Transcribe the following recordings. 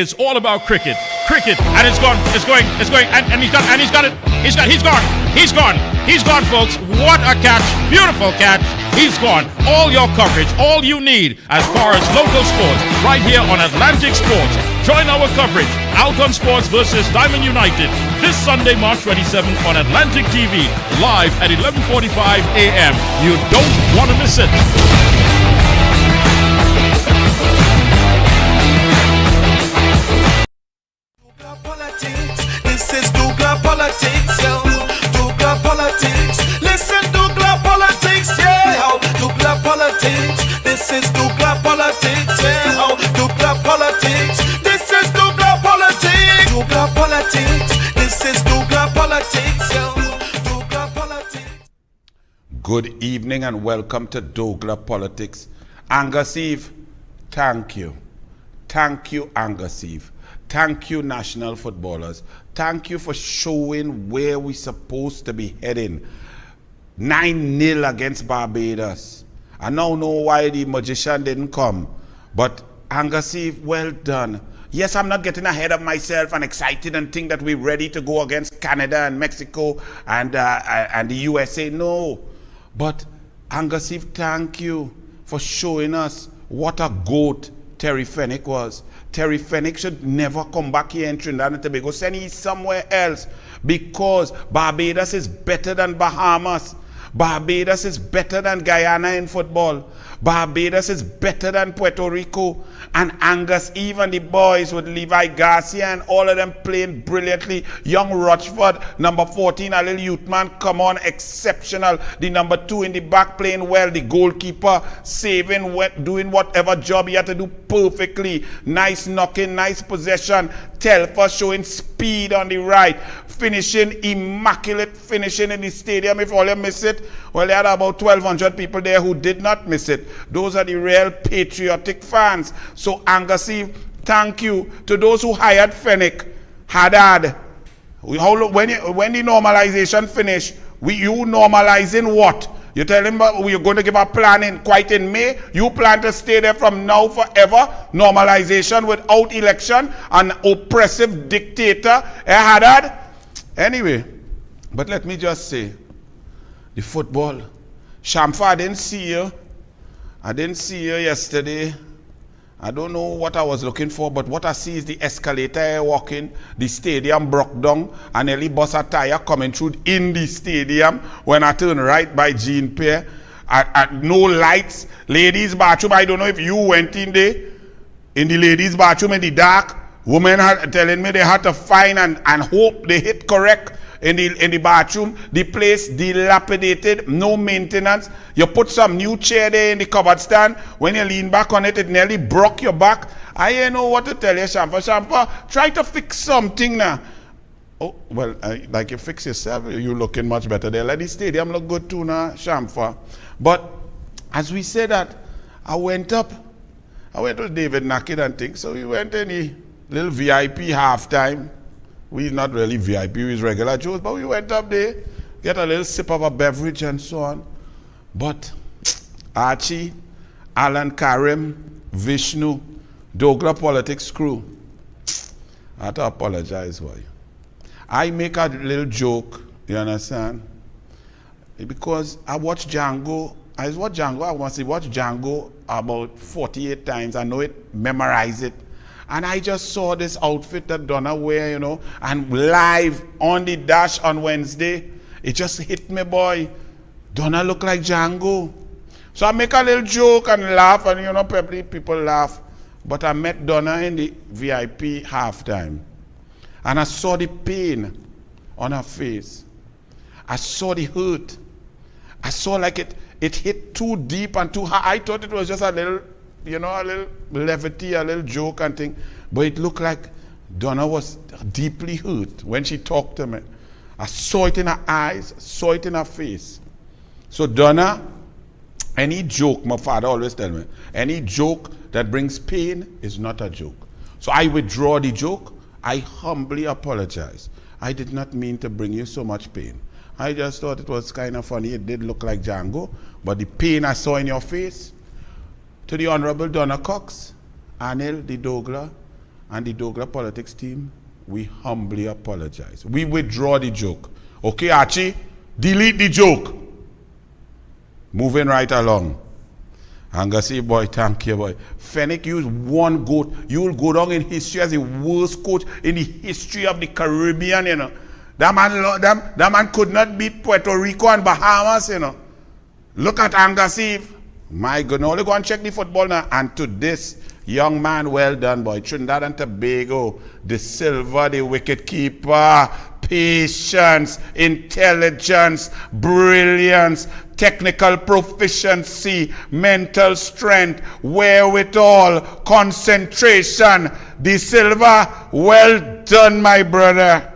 is all about cricket. Cricket, and it's going, and he's got it. He's gone, folks. What a catch. Beautiful catch. He's gone. All your coverage, all you need as far as local sports, right here on Atlantic Sports. Join our coverage, Alcon Sports versus Diamond United, this Sunday, March 27th on Atlantic TV, live at 11:45 a.m. You don't want to miss it. This is douglAR politics, yo. douglAR politics. Listen, douglAR politics, yeah. douglAR politics. This is douglAR politics, yeah. douglAR politics. This is douglAR politics. douglAR politics. This is douglAR politics, yo. douglAR politics. Good evening and welcome to douglAR Politics. Angus Eve, thank you. Thank you, Angus Eve. Thank you, national footballers. Thank you for showing where we're supposed to be heading. 9-0 against Barbados. I now know why the magician didn't come. But Angus Eve, well done. Yes, I'm not getting ahead of myself and excited and think that we're ready to go against Canada and Mexico and the USA. No. But Angus Eve, thank you for showing us what a goat Terry Fenwick was. Terry Fenwick should never come back here in Trinidad and Tobago. Send him somewhere else, because Barbados is better than Bahamas. Barbados is better than Guyana in football. Barbados is better than Puerto Rico. And Angus, even the boys with Levi Garcia and all of them playing brilliantly. Young Rochford, number 14, a little youth man, come on, exceptional. The number 2 in the back playing well. The goalkeeper saving, doing whatever job he had to do perfectly. Nice knocking, nice possession. Telfer showing speed on the right. Finishing, immaculate finishing in the stadium. If all you miss it, well, they had about 1,200 people there who did not miss it. Those are the real patriotic fans. So Angus Eve, thank you to those who hired Fenwick. Haddad, when the normalization finish, you normalizing what? You tell him we're going to give a plan in quite in May. You plan to stay there from now forever. Normalization without election. An oppressive dictator. Haddad? Anyway, but let me just say, the football. Shamfa, I didn't see you. I didn't see you yesterday. I don't know what I was looking for, but what I see is the escalator walking, the stadium broke down, and nearly bus a tire coming through in the stadium when I turn right by Jean Pierre. No lights. Ladies' bathroom, I don't know if you went in there. In the ladies' bathroom in the dark, women had telling me they had to find and hope they hit correct. In the bathroom, the place dilapidated, no maintenance. You put some new chair there in the cupboard stand. When you lean back on it, it nearly broke your back. I ain't know what to tell you, Shamfa. Shamfa, try to fix something now. Oh, well, like you fix yourself, you looking much better there. Let the stadium look good too now, Shamfa. But as we said that, I went to David Naked and things. So we went in the little VIP halftime. We're not really VIP, we're regular Joes, but we went up there, get a little sip of a beverage and so on. But Archie, Alan Karim, Vishnu, douglAR Politics crew, I have to apologize for you. I make a little joke, you understand? Because I watch Django, I watch Django about 48 times. I know it, memorize it. And I just saw this outfit that Donna wear, you know, and live on the dash on Wednesday. It just hit me, boy. Donna look like Django. So I make a little joke and laugh, and, you know, probably people laugh. But I met Donna in the VIP halftime. And I saw the pain on her face. I saw the hurt. I saw like it hit too deep and too high. I thought it was just a little, you know, a little levity, a little joke and thing. But it looked like Donna was deeply hurt when she talked to me. I saw it in her eyes, saw it in her face. So Donna, any joke, my father always tell me, any joke that brings pain is not a joke. So I withdraw the joke. I humbly apologize. I did not mean to bring you so much pain. I just thought it was kind of funny. It did look like Django. But the pain I saw in your face, to the Honorable Donna Cox, Anil, the douglAR, and the douglAR politics team, we humbly apologize. We withdraw the joke. Okay, Archie? Delete the joke. Moving right along. Angassi, boy, thank you, boy. Fenwick used one goat. You will go down in history as the worst coach in the history of the Caribbean, you know. That man could not beat Puerto Rico and Bahamas, you know. Look at Angassi. My goodness, only go and check the football now. And to this young man, well done, boy. Trinidad and Tobago, the silver, the wicket keeper, patience, intelligence, brilliance, technical proficiency, mental strength, wherewithal, concentration. The silver, well done, my brother.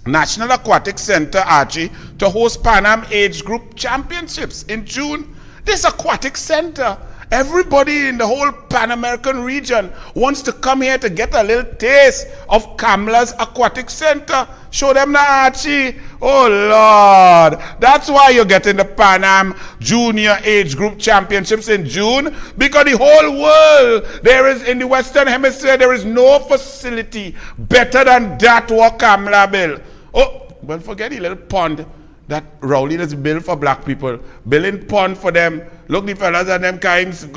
National Aquatic Center, Archie, to host Pan Am Age Group Championships in June. This aquatic center, everybody in the whole Pan American region wants to come here to get a little taste of Kamla's Aquatic Center. Show them the Archie. Oh Lord, that's why you're getting the Pan Am Junior Age Group Championships in June, because the whole world, there is in the Western Hemisphere, there is no facility better than that what Kamla built. Oh, well, forget the little pond that Rowley is built for black people. Building pond for them. Look, the fellas and them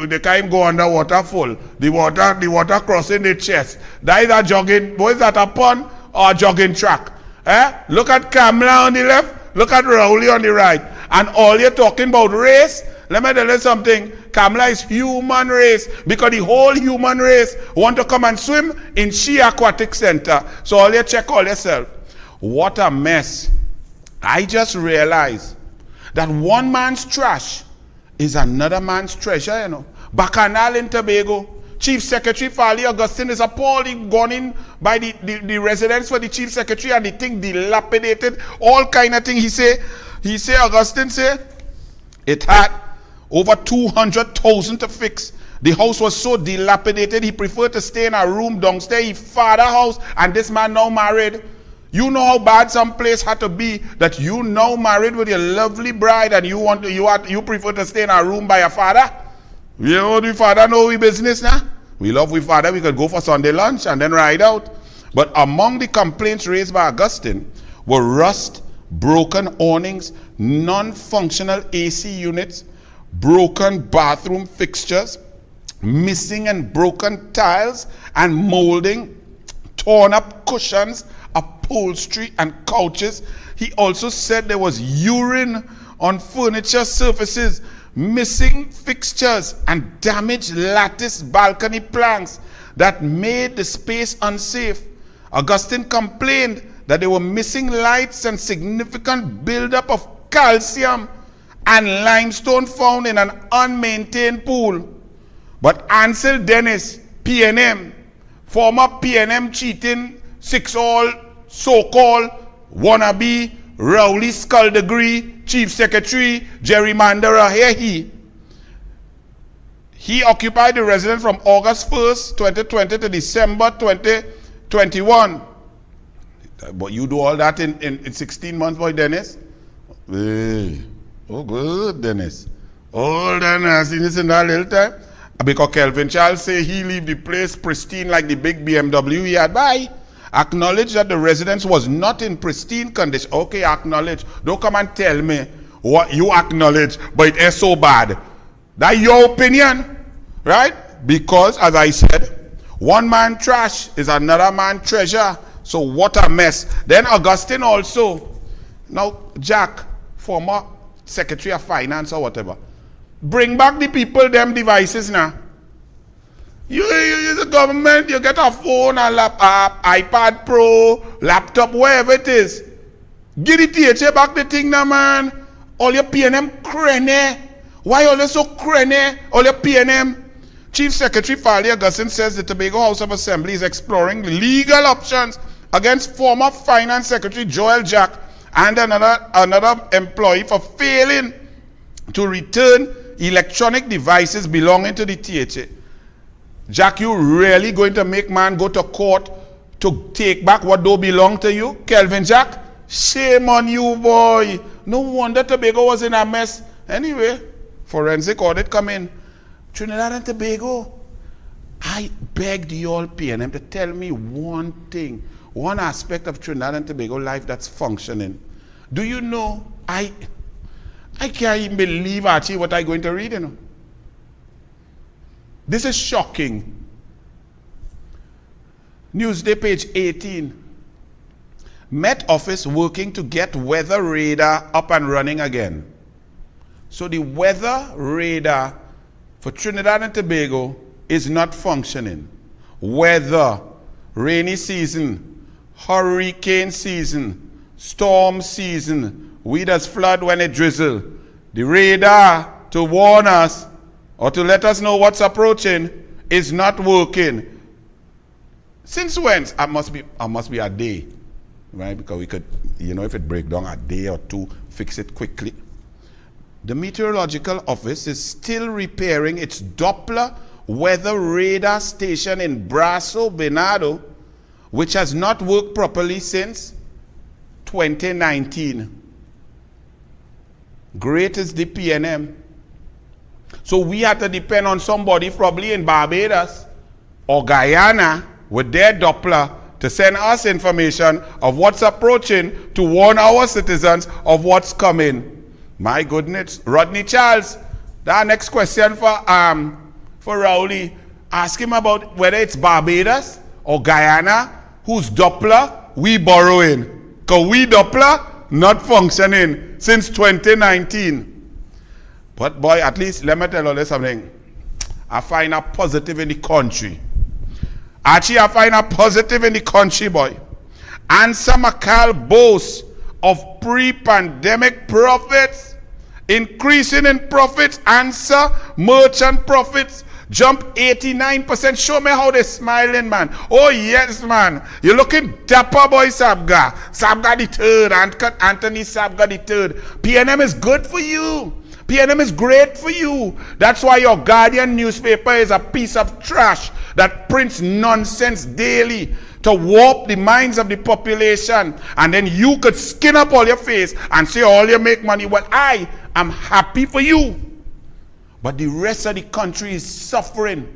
they can't go underwater full. The water crossing the chest. That is a jogging, what is that, a pond or a jogging track? Look at Kamla on the left, look at Rowley on the right. And all you're talking about race, let me tell you something. Kamla is human race, because the whole human race want to come and swim in She Aquatic Center. So all you check all yourself. What a mess. I just realized that one man's trash is another man's treasure, you know. Bacchanal in Tobago. Chief Secretary Farley Augustine is appalled. He gone in by the residents for the Chief Secretary and the thing dilapidated. All kind of thing. He say, Augustine say, it had over 200,000 to fix. The house was so dilapidated, he preferred to stay in a room downstairs. He father house, and this man now married. You know how bad some place had to be that you now married with your lovely bride and you prefer to stay in a room by your father? You know the father know we business now? We love we father, we could go for Sunday lunch and then ride out. But among the complaints raised by Augustine were rust, broken awnings, non-functional AC units, broken bathroom fixtures, missing and broken tiles and molding, torn up cushions, upholstery and couches. He also said there was urine on furniture surfaces, missing fixtures and damaged lattice balcony planks that made the space unsafe. Augustine complained that there were missing lights and significant buildup of calcium and limestone found in an unmaintained pool. But Ansel Dennis, PNM, former PNM cheating 6-all so-called wannabe Rowley skullduggery Chief Secretary gerrymanderer, here he occupied the residence from August 1st, 2020 to December 2021. But you do all that in 16 months, boy, Dennis? Hey. Oh, good, Dennis. All that nastiness in that little time. Because Kelvin Charles say he leave the place pristine like the big BMW he had. Bye. Acknowledge that the residence was not in pristine condition. Okay, acknowledge. Don't come and tell me what you acknowledge, but it is so bad. That's your opinion, right? Because, as I said, one man trash is another man treasure. So what a mess. Then Augustine also, now Jack, former Secretary of Finance or whatever, bring back the people, them devices now. You the government, you get a phone, a laptop, iPad Pro, laptop, wherever it is. Give the THA back the thing now, man. All your PNM crane. Why all you so crane? All your PNM. Chief Secretary Farley Augustine says the Tobago House of Assembly is exploring legal options against former Finance Secretary Joel Jack and another employee for failing to return electronic devices belonging to the THA. Jack, you really going to make man go to court to take back what don't belong to you? Kelvin Jack, shame on you, boy. No wonder Tobago was in a mess. Anyway, forensic audit come in. Trinidad and Tobago, I begged you all PNM to tell me one thing, one aspect of Trinidad and Tobago life that's functioning. Do you know, I can't even believe actually what I'm going to read, you know. This is shocking. Newsday, page 18. Met Office working to get weather radar up and running again. So the weather radar for Trinidad and Tobago is not functioning. Weather, rainy season, hurricane season, storm season, we just flood when it drizzle. The radar to warn us or to let us know what's approaching is not working. Since when? I must be a day, right? Because we could, you know, if it break down a day or two, fix it quickly. The Meteorological Office is still repairing its Doppler weather radar station in Brasso, Bernardo, which has not worked properly since 2019. Great is the PNM. So we have to depend on somebody probably in Barbados or Guyana with their Doppler to send us information of what's approaching to warn our citizens of what's coming. My goodness. Rodney Charles, that next question for Rowley. Ask him about whether it's Barbados or Guyana whose Doppler we borrowing. Because we Doppler not functioning since 2019. But boy, at least let me tell you something. I find a positive in the country. Actually, I find a positive in the country, boy. Ansa McCall boasts of pre-pandemic profits, increasing in profits. Ansa merchant profits jump 89%. Show me how they're smiling, man. Oh yes, man. You're looking dapper, boy. Sabga the third, Anthony Sabga the third. PNM is good for you. PNM is great for you. That's why your Guardian newspaper is a piece of trash that prints nonsense daily to warp the minds of the population. And then you could skin up all your face and say all you make money. Well, I am happy for you. But the rest of the country is suffering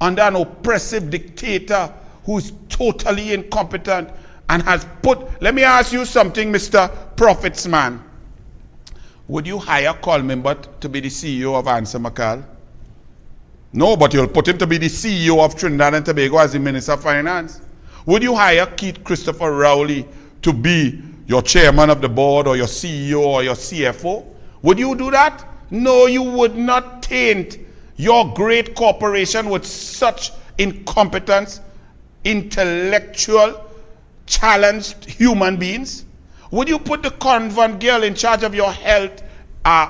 under an oppressive dictator who's totally incompetent and has put... Let me ask you something, Mr. Profits Man. Would you hire Coleman to be the CEO of Ansa McCall? No, but you'll put him to be the CEO of Trinidad and Tobago as the Minister of Finance. Would you hire Keith Christopher Rowley to be your chairman of the board or your CEO or your CFO? Would you do that? No, you would not taint your great corporation with such incompetence, intellectual, challenged human beings. Would you put the convent girl in charge of your health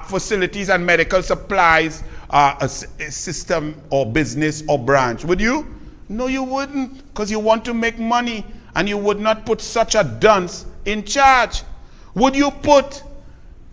facilities and medical supplies system or business or branch? Would you? No, you wouldn't, because you want to make money and you would not put such a dunce in charge. Would you put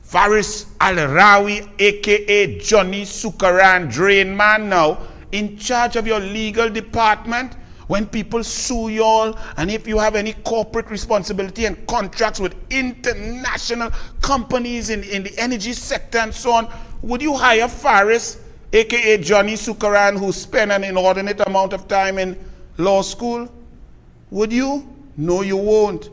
Faris Al-Rawi, aka Johnny Sukaran Drain Man now, in charge of your legal department when people sue y'all, and if you have any corporate responsibility and contracts with international companies in the energy sector and so on? Would you hire Faris, aka Johnny Sukaran, who spent an inordinate amount of time in law school? Would you? No, you won't.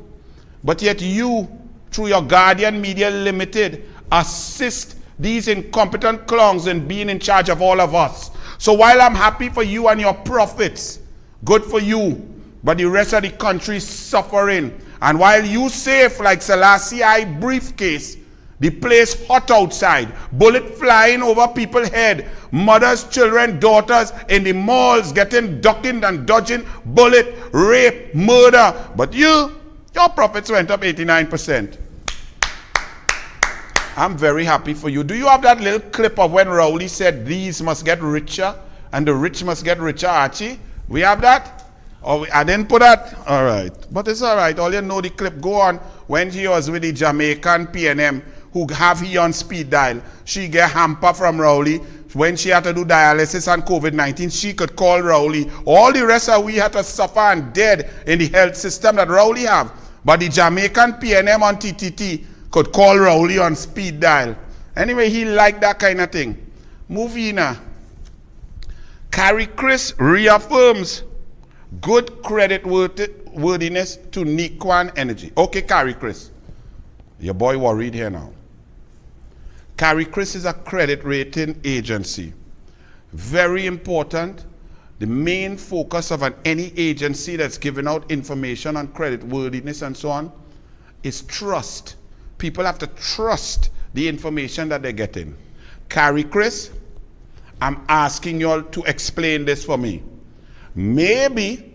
But yet you, through your Guardian Media Limited, assist these incompetent clowns in being in charge of all of us. So while I'm happy for you and your profits, good for you, but the rest of the country is suffering. And while you safe like Selassie I briefcase, the place hot outside, bullet flying over people's head, mothers, children, daughters in the malls getting ducking and dodging bullet, rape, murder. But your profits went up 89%. I'm very happy for you. Do you have that little clip of when Rowley said these must get richer and the rich must get richer, Archie? We have that? Or I didn't put that? All right. But it's all right. All you know the clip. Go on. When she was with the Jamaican PNM, who have he on speed dial, she get hamper from Rowley. When she had to do dialysis on COVID-19, she could call Rowley. All the rest of we had to suffer and dead in the health system that Rowley have. But the Jamaican PNM on TTT could call Rowley on speed dial. Anyway, he liked that kind of thing. Moving now. Carrie Chris reaffirms good credit worthiness to Nikwan Energy. Okay, Carrie Chris. Your boy worried here now. Carrie Chris is a credit rating agency. Very important. The main focus of any agency that's giving out information on credit worthiness and so on is trust. People have to trust the information that they're getting. Carrie Chris, I'm asking you all to explain this for me. Maybe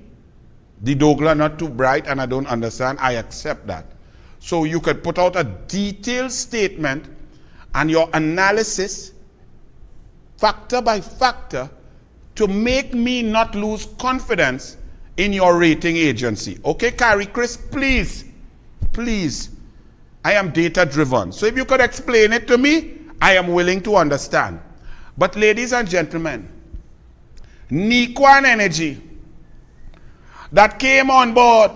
the douglAR not too bright and I don't understand. I accept that. So you could put out a detailed statement and your analysis, factor by factor, to make me not lose confidence in your rating agency. Okay, Carrie Chris, please, please. I am data driven. So if you could explain it to me, I am willing to understand. But ladies and gentlemen, Nikwan Energy that came on board,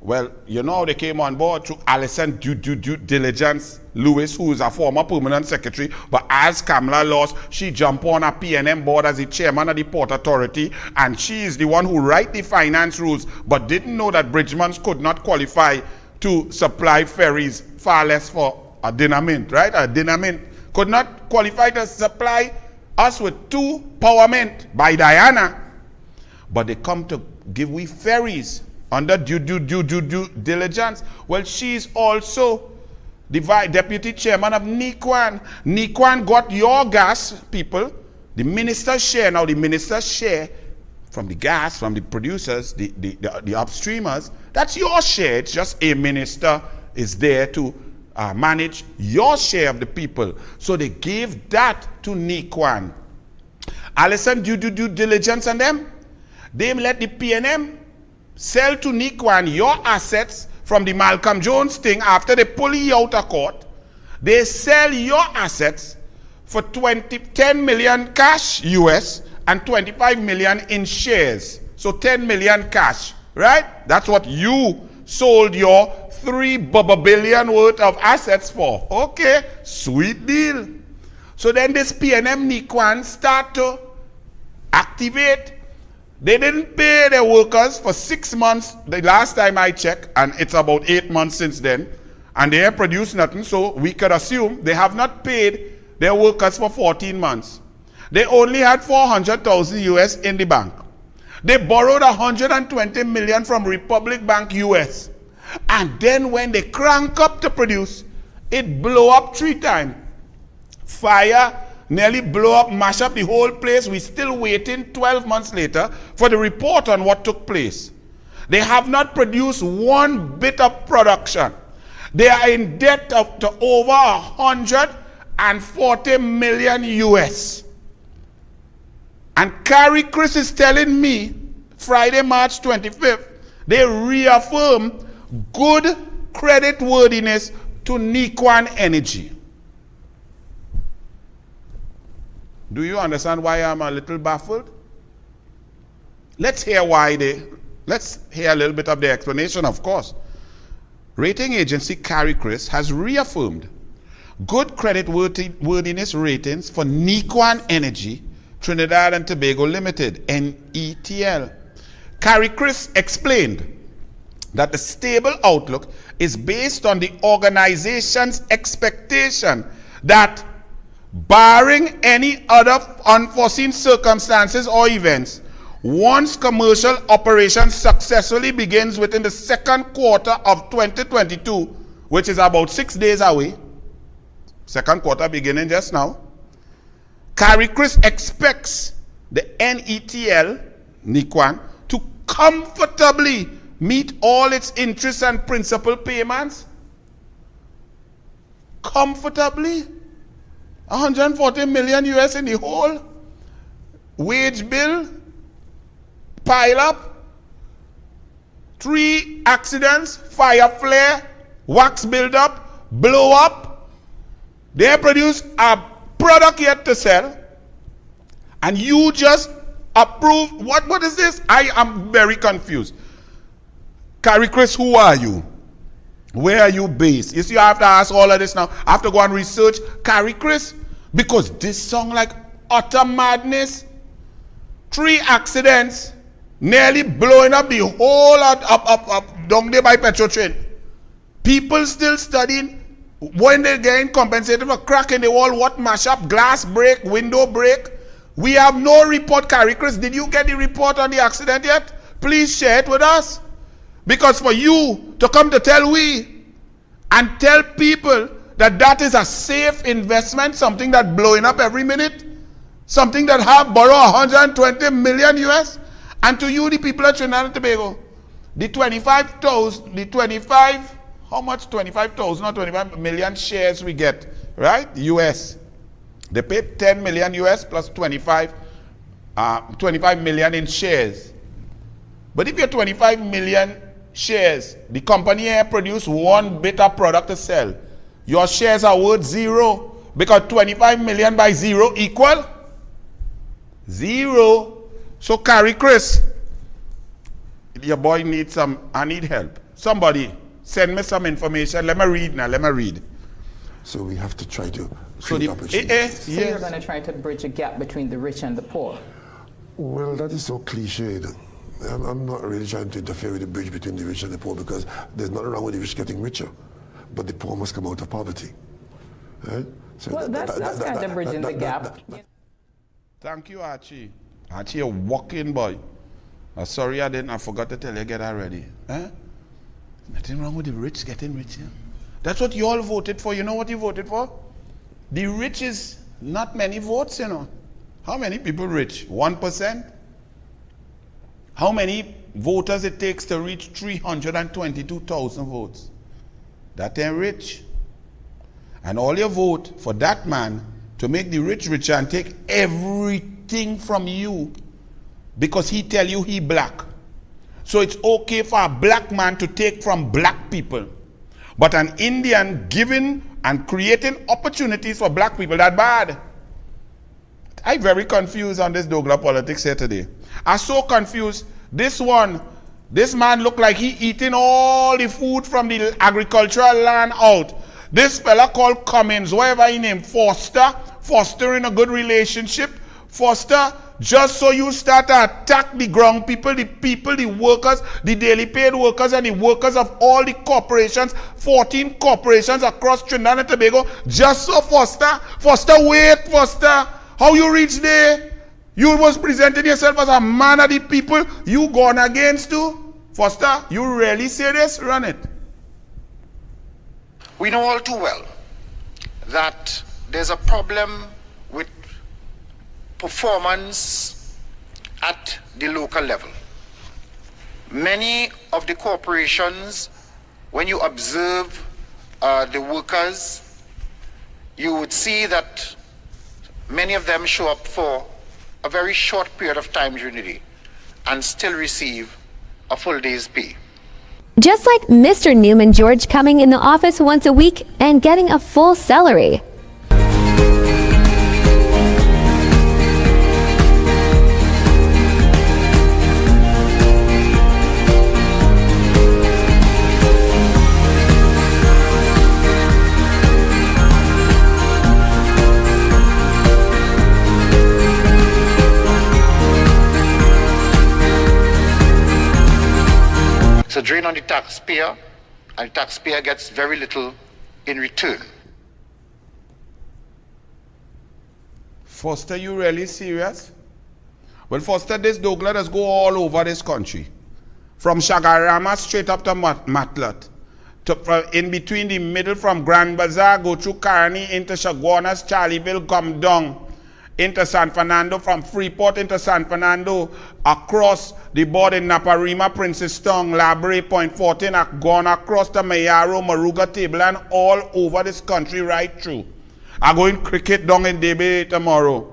well, you know how they came on board through Alison due diligence Lewis, who is a former permanent secretary, but as Kamala lost, she jumped on a PNM board as the chairman of the Port Authority, and she is the one who write the finance rules, but didn't know that Bridgemans could not qualify to supply ferries, far less for a dinner mint, right? A dinner mint could not qualify to supply us with 2 power mint by Diana, but they come to give we ferries under due diligence. Well, she's also the deputy chairman of Nikwan. Nikwan got your gas, people. The ministers share. Now the ministers share from the gas, from the producers, the upstreamers. That's your share. It's just a minister is there to manage your share of the people. So they gave that to Nikwan. Alison due diligence on them. They let the PNM sell to Nikwan your assets from the Malcolm Jones thing after they pull you out of court. They sell your assets for 10 million cash US and 25 million in shares. So 10 million cash, right? That's what you sold your 3 billion worth of assets for. Okay, sweet deal. So then this PNM Nikwan start to activate. They didn't pay their workers for 6 months the last time I checked, and it's about 8 months since then, and they have produced nothing, so we could assume they have not paid their workers for 14 months. They only had 400,000 US in the bank. They borrowed 120 million from Republic Bank US, and then when they crank up to produce, it blow up 3 times. Fire nearly blow up, mash up the whole place. We're still waiting 12 months later for the report on what took place. They have not produced 1 bit of production. They are in debt to over 140 million US. And Carrie Chris is telling me, Friday, March 25th, they reaffirm good credit worthiness to Nikwan Energy. Do you understand why I'm a little baffled? Let's hear let's hear a little bit of the explanation, of course. Rating agency Carrie Chris has reaffirmed good credit worthiness ratings for Nikwan Energy, Trinidad and Tobago Limited, NETL. Carrie Chris explained that the stable outlook is based on the organization's expectation that barring any other unforeseen circumstances or events, once commercial operation successfully begins within the 2nd quarter of 2022, which is about 6 days away, 2nd quarter beginning just now, Carrie Chris expects the NETL, Nikwan, to comfortably meet all its interest and principal payments. Comfortably. 140 million US in the hole, wage bill, pile up, 3 accidents, fire flare, wax build up, blow up. They produce a product yet to sell, and you just approve. What is this? I am very confused. Carrie Chris, who are you? Where are you based? You see, I have to ask all of this now. I have to go and research Carrie Chris, because this sounds like utter madness. 3 accidents, nearly blowing up the whole up down there by Petro train. People still studying. When they're getting compensated for crack in the wall, what mash up, glass break, window break. We have no report. Carrie Chris, did you get the report on the accident yet? Please share it with us. Because for you to come to tell we and tell people that that is a safe investment, something that blowing up every minute, something that have borrow 120 million US, and to you, the people of Trinidad and Tobago, the 25, how much? 25,000 or 25 million shares we get, right? US. They pay 10 million US plus 25 million in shares. But if you're 25 million shares, the company here produce one bit of product to sell. Your shares are worth 0 because 25 million by 0 equal 0. So Carrie Chris, your boy needs I need help. Somebody send me some information. Let me read now. Let me read. So we have to try to So create opportunities. So you're going to try to bridge a gap between the rich and the poor? Well, that is so cliched. I'm not really trying to interfere with the bridge between the rich and the poor because there's nothing wrong with the rich getting richer, but the poor must come out of poverty. Right? So Well, that's kind of bridging the gap. Thank you, Archie. Archie, a walking boy. Sorry I forgot to tell you, get that ready. Nothing wrong with the rich getting richer. That's what you all voted for. You know what you voted for? The rich is not many votes, you know. How many people rich? 1%? How many voters it takes to reach 322,000 votes? That ain't rich. And all you vote for that man to make the rich richer and take everything from you because he tell you he black. So it's okay for a black man to take from black people. But an Indian giving and creating opportunities for black people, that bad. I'm very confused on this douglAR politics here today. I'm so confused. This man look like he eating all the food from the agricultural land out. This fella called Cummins, whatever he named, Foster in a good relationship. Foster, just so you start to attack the ground people, the workers, the daily paid workers and the workers of all the corporations, 14 corporations across Trinidad and Tobago, just so Foster, wait, Foster, how you reach there? You was presenting yourself as a man of the people, you gone against too? Foster, you really serious? Run it. We know all too well that there's a problem with performance at the local level. Many of the corporations, when you observe the workers, you would see that many of them show up for a very short period of time during the day and still receive a full day's pay. Just like Mr. Newman George coming in the office once a week and getting a full salary. It's a drain on the taxpayer, and the taxpayer gets very little in return. Foster, you really serious? Well, Foster, this douglAR does go all over this country. From Shagarama straight up to Matlat. In between the middle from Grand Bazaar, go through Carney into Chaguanas, Charlieville, come down into San Fernando, from Freeport into San Fernando, across the border in Naparima, Princestown, Labre, Point 14, gone across to Mayaro, Maruga, Table, and all over this country right through. I'm going cricket down in Debe tomorrow.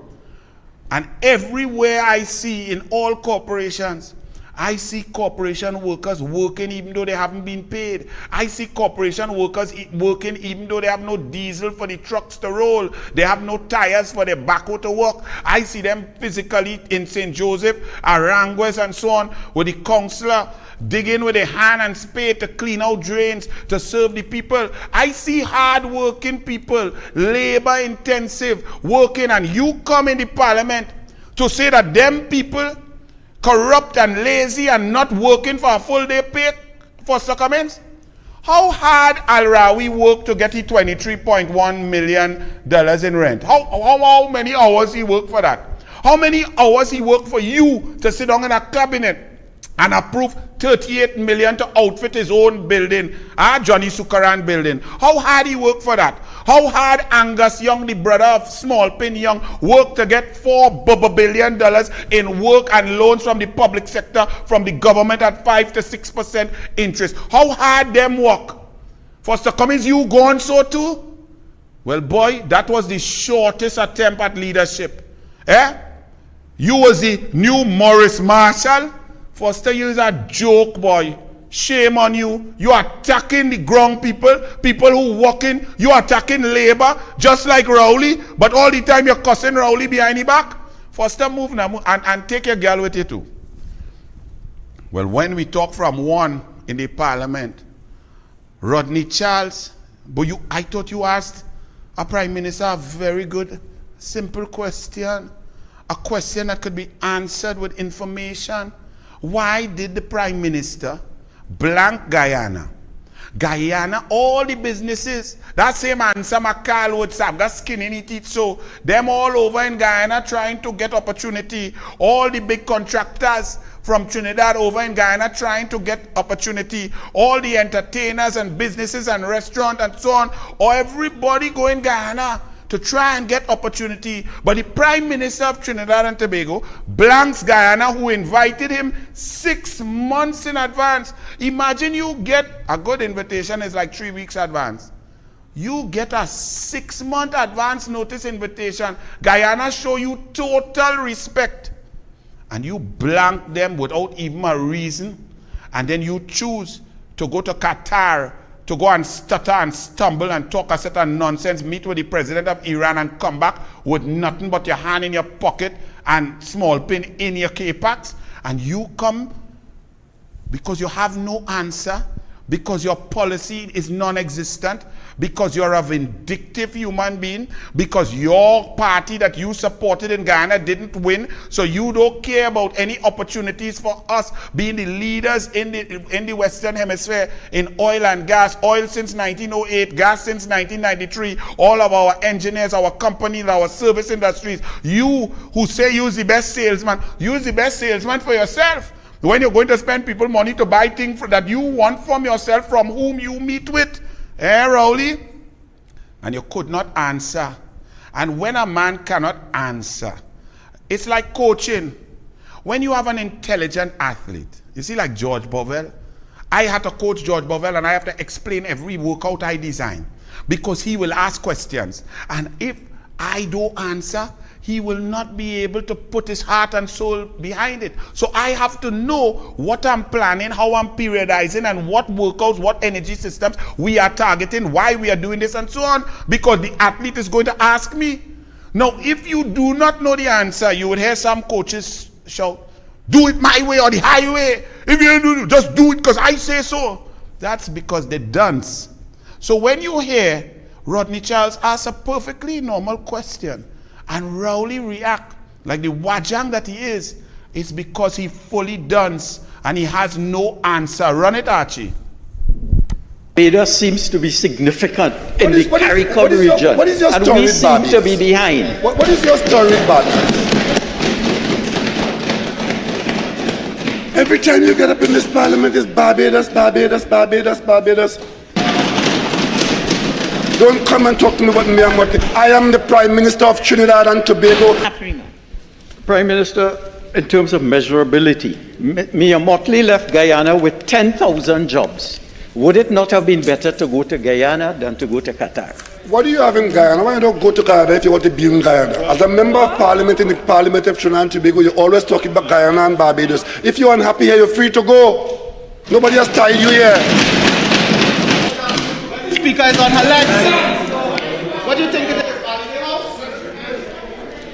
And everywhere I see in all corporations, I see corporation workers working even though they haven't been paid. I see corporation workers working even though they have no diesel for the trucks to roll. They have no tires for their backhoe to work. I see them physically in St. Joseph, Aranguez and so on, with the councillor digging with a hand and spade to clean out drains, to serve the people. I see hard-working people, labor-intensive, working, and you come in the parliament to say that them people corrupt and lazy and not working for a full day pay for Cummins? How hard Al-Rawi worked to get his $23.1 million in rent? How many hours he worked for that? How many hours he worked for you to sit down in a cabinet and approve $38 million to outfit his own building, Johnny Sukaran building? How hard he worked for that? How hard Angus Young, the brother of Small Pin Young, worked to get $4 billion in work and loans from the public sector, from the government at 5 to 6% interest? How hard them work? For Cummins, you gone so too? Well, boy, that was the shortest attempt at leadership. You was the new Morris Marshall. Foster, you is a joke, boy. Shame on you. You are attacking the ground people who working. You are attacking labor, just like Rowley, but all the time you're cussing Rowley behind the back. Foster, move now and take your girl with you too. Well, when we talk from one in the parliament, Rodney Charles, but I thought you asked a prime minister a very good, simple question. A question that could be answered with information. Why did the prime minister blank Guyana? Guyana, all the businesses, that same answer McCall would have, got skin in it, so them all over in Guyana trying to get opportunity. All the big contractors from Trinidad over in Guyana trying to get opportunity. All the entertainers and businesses and restaurants and so on, or everybody go in Guyana to try and get opportunity. But the Prime Minister of Trinidad and Tobago blanks Guyana, who invited him 6 months in advance. Imagine you get a good invitation, is like 3 weeks advance. You get a 6-month advance notice invitation. Guyana show you total respect. And you blank them without even a reason. And then you choose to go to Qatar to go and stutter and stumble and talk a set of nonsense, meet with the president of Iran and come back with nothing but your hand in your pocket and small pin in your K-packs. And you come because you have no answer, because your policy is non-existent, because you're a vindictive human being, because your party that you supported in Ghana didn't win, so you don't care about any opportunities for us being the leaders in the Western Hemisphere in oil and gas. Oil since 1908, gas since 1993, all of our engineers, our companies, our service industries. You who say you're the best salesman, use the best salesman for yourself. When you're going to spend people money to buy things that you want from yourself, from whom you meet with. Rowley? And you could not answer. And when a man cannot answer, it's like coaching. When you have an intelligent athlete, you see, like George Bovell, I had to coach George Bovell and I have to explain every workout I design because he will ask questions. And if I don't answer, he will not be able to put his heart and soul behind it. So I have to know what I'm planning, how I'm periodizing, and what workouts, what energy systems we are targeting, why we are doing this, and so on, because the athlete is going to ask me. Now, if you do not know the answer, you would hear some coaches shout, do it my way or the highway. If you don't do it, just do it because I say so. That's because they're dunce. So when you hear Rodney Charles ask a perfectly normal question, and Rowley react like the wajang that he is, it's because he fully dunce and he has no answer. Run it, Archie. Barbados seems to be significant in the CARICOM region, what is your and story, we seem to be behind. What is your story, Barbados? Every time you get up in this parliament, it's Barbados, Barbados, Barbados, Barbados. Don't come and talk to me about me and what. I am the Prime Minister of Trinidad and Tobago. Prime Minister, in terms of measurability, Mia Motley left Guyana with 10,000 jobs. Would it not have been better to go to Guyana than to go to Qatar? What do you have in Guyana? Why don't go to Guyana if you want to be in Guyana? As a member of Parliament in the Parliament of Trinidad and Tobago, you're always talking about Guyana and Barbados. If you're unhappy here, you're free to go. Nobody has tied you here. Speaker is on her legs. What do you think of this?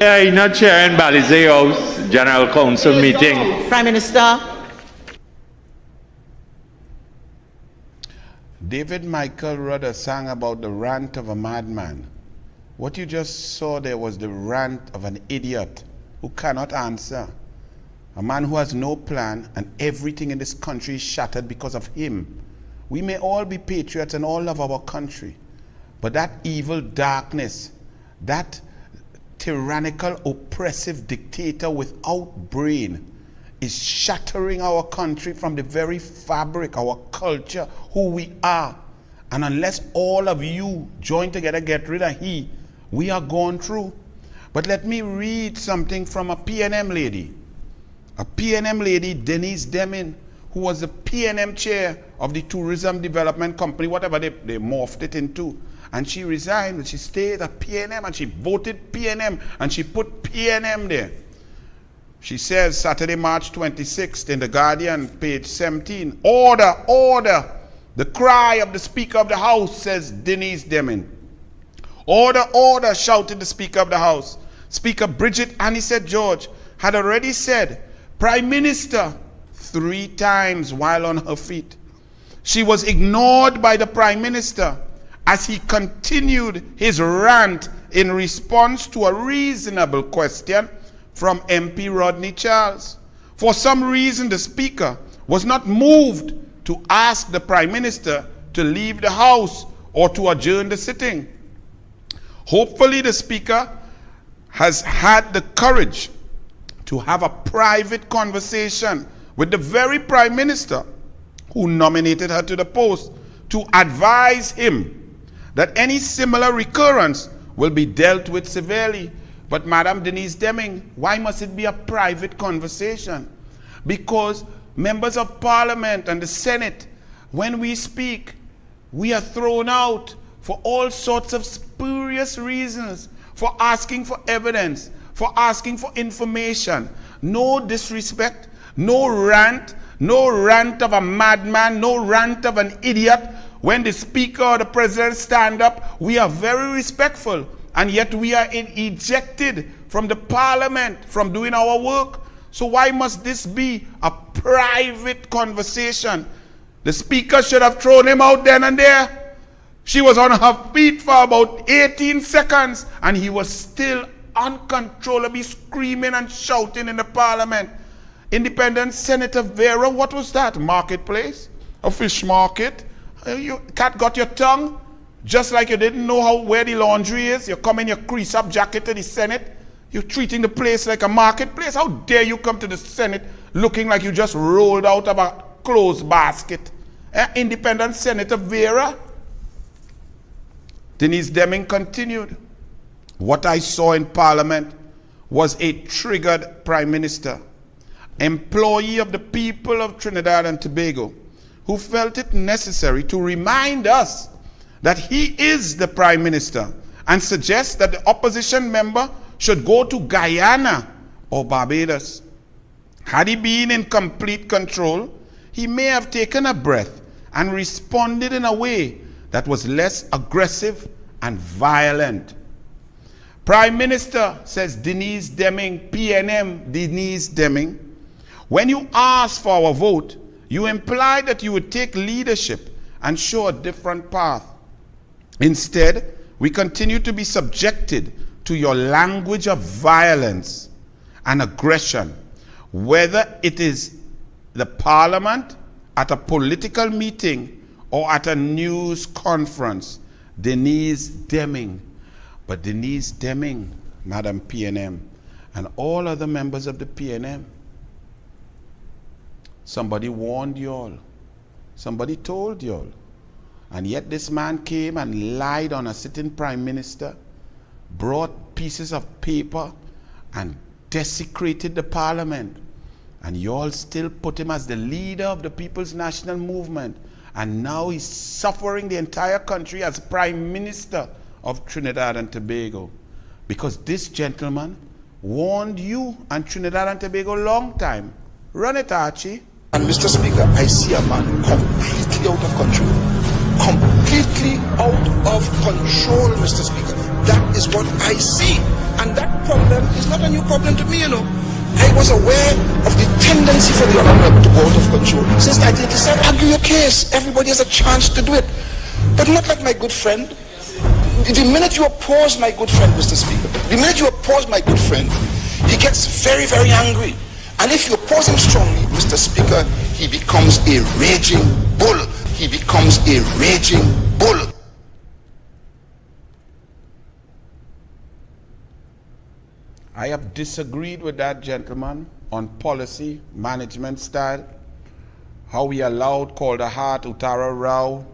Yeah, I'm not chairing Balizé House General Council meeting. Prime Minister. David Michael Rudder sang about the rant of a madman. What you just saw there was the rant of an idiot who cannot answer. A man who has no plan, and everything in this country is shattered because of him. We may all be patriots and all love our country, but that evil darkness, that tyrannical, oppressive dictator without brain is shattering our country from the very fabric, our culture, who we are. And unless all of you join together, get rid of he, we are going through. But let me read something from a PNM lady. A PNM lady, Denise Deming, who was the PNM chair of the Tourism Development Company, whatever they morphed it into. And she resigned, but she stayed at PNM, and she voted PNM, and she put PNM there. She says, Saturday, March 26th, in The Guardian, page 17, order, order. The cry of the Speaker of the House, says Denise Deming. Order, order, shouted the Speaker of the House. Speaker Bridget Anisette George had already said, Prime Minister, 3 times while on her feet. She was ignored by the Prime Minister as he continued his rant in response to a reasonable question from MP Rodney Charles. For some reason, the Speaker was not moved to ask the Prime Minister to leave the House or to adjourn the sitting. Hopefully, the Speaker has had the courage to have a private conversation with the very Prime Minister who nominated her to the post to advise him that any similar recurrence will be dealt with severely. But Madam Denise Deming, why must it be a private conversation? Because members of Parliament and the Senate, when we speak, we are thrown out for all sorts of spurious reasons, for asking for evidence, for asking for information. No disrespect, no rant of a madman, no rant of an idiot. When the Speaker or the President stand up, we are very respectful, and yet we are ejected from the Parliament, from doing our work. So why must this be a private conversation? The Speaker should have thrown him out then and there. She was on her feet for about 18 seconds, and he was still uncontrollably screaming and shouting in the Parliament. Independent Senator Vera, what was that? Marketplace? A fish market? You cat got your tongue? Just like you didn't know where the laundry is. You come in your crease-up jacket to the Senate. You're treating the place like a marketplace. How dare you come to the Senate looking like you just rolled out of a clothes basket? Independent Senator Vera. Denise Deming continued. What I saw in Parliament was a triggered Prime Minister, employee of the people of Trinidad and Tobago, who felt it necessary to remind us that he is the Prime Minister and suggest that the opposition member should go to Guyana or Barbados. Had he been in complete control, he may have taken a breath and responded in a way that was less aggressive and violent. Prime Minister, says Denise Deming, PNM Denise Deming, when you asked for our vote, you implied that you would take leadership and show a different path. Instead, we continue to be subjected to your language of violence and aggression, whether it is the Parliament, at a political meeting, or at a news conference. Denise Deming. But Denise Deming, Madam PNM, and all other members of the PNM, somebody warned y'all. Somebody told y'all. And yet this man came and lied on a sitting Prime Minister, brought pieces of paper and desecrated the Parliament. And y'all still put him as the leader of the People's National Movement. And now he's suffering the entire country as Prime Minister of Trinidad and Tobago. Because this gentleman warned you and Trinidad and Tobago a long time. Run it, Archie. And Mr. Speaker, I see a man completely out of control. Completely out of control, Mr. Speaker. That is what I see. And that problem is not a new problem to me, you know. I was aware of the tendency for the honorable to go out of control. Since 1987, argue your case. Everybody has a chance to do it. But not like my good friend. The minute you oppose my good friend, Mr. Speaker, the minute you oppose my good friend, he gets very, very angry. And if you oppose him strongly, Mr. Speaker, he becomes a raging bull. He becomes a raging bull. I have disagreed with that gentleman on policy, management style, how he allowed Calder Hart, Uttara Rao,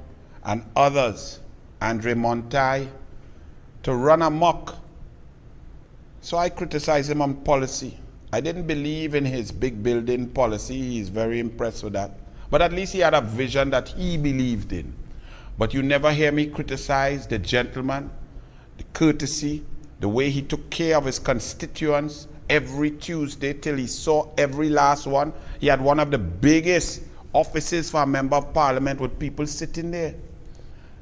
and others, Andre Montai, to run amok. So I criticize him on policy. I didn't believe in his big building policy. He's very impressed with that. But at least he had a vision that he believed in. But you never hear me criticize the gentleman, the courtesy, the way he took care of his constituents every Tuesday till he saw every last one. He had one of the biggest offices for a member of parliament with people sitting there.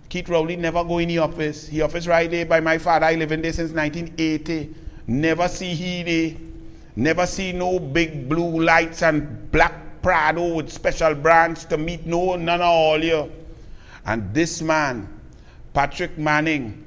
Keith Rowley never go in the office. He office right there by my father. I live in there since 1980. Never see he there. Never see no big blue lights and black Prado with special branch to meet none of all here. And this man, Patrick Manning,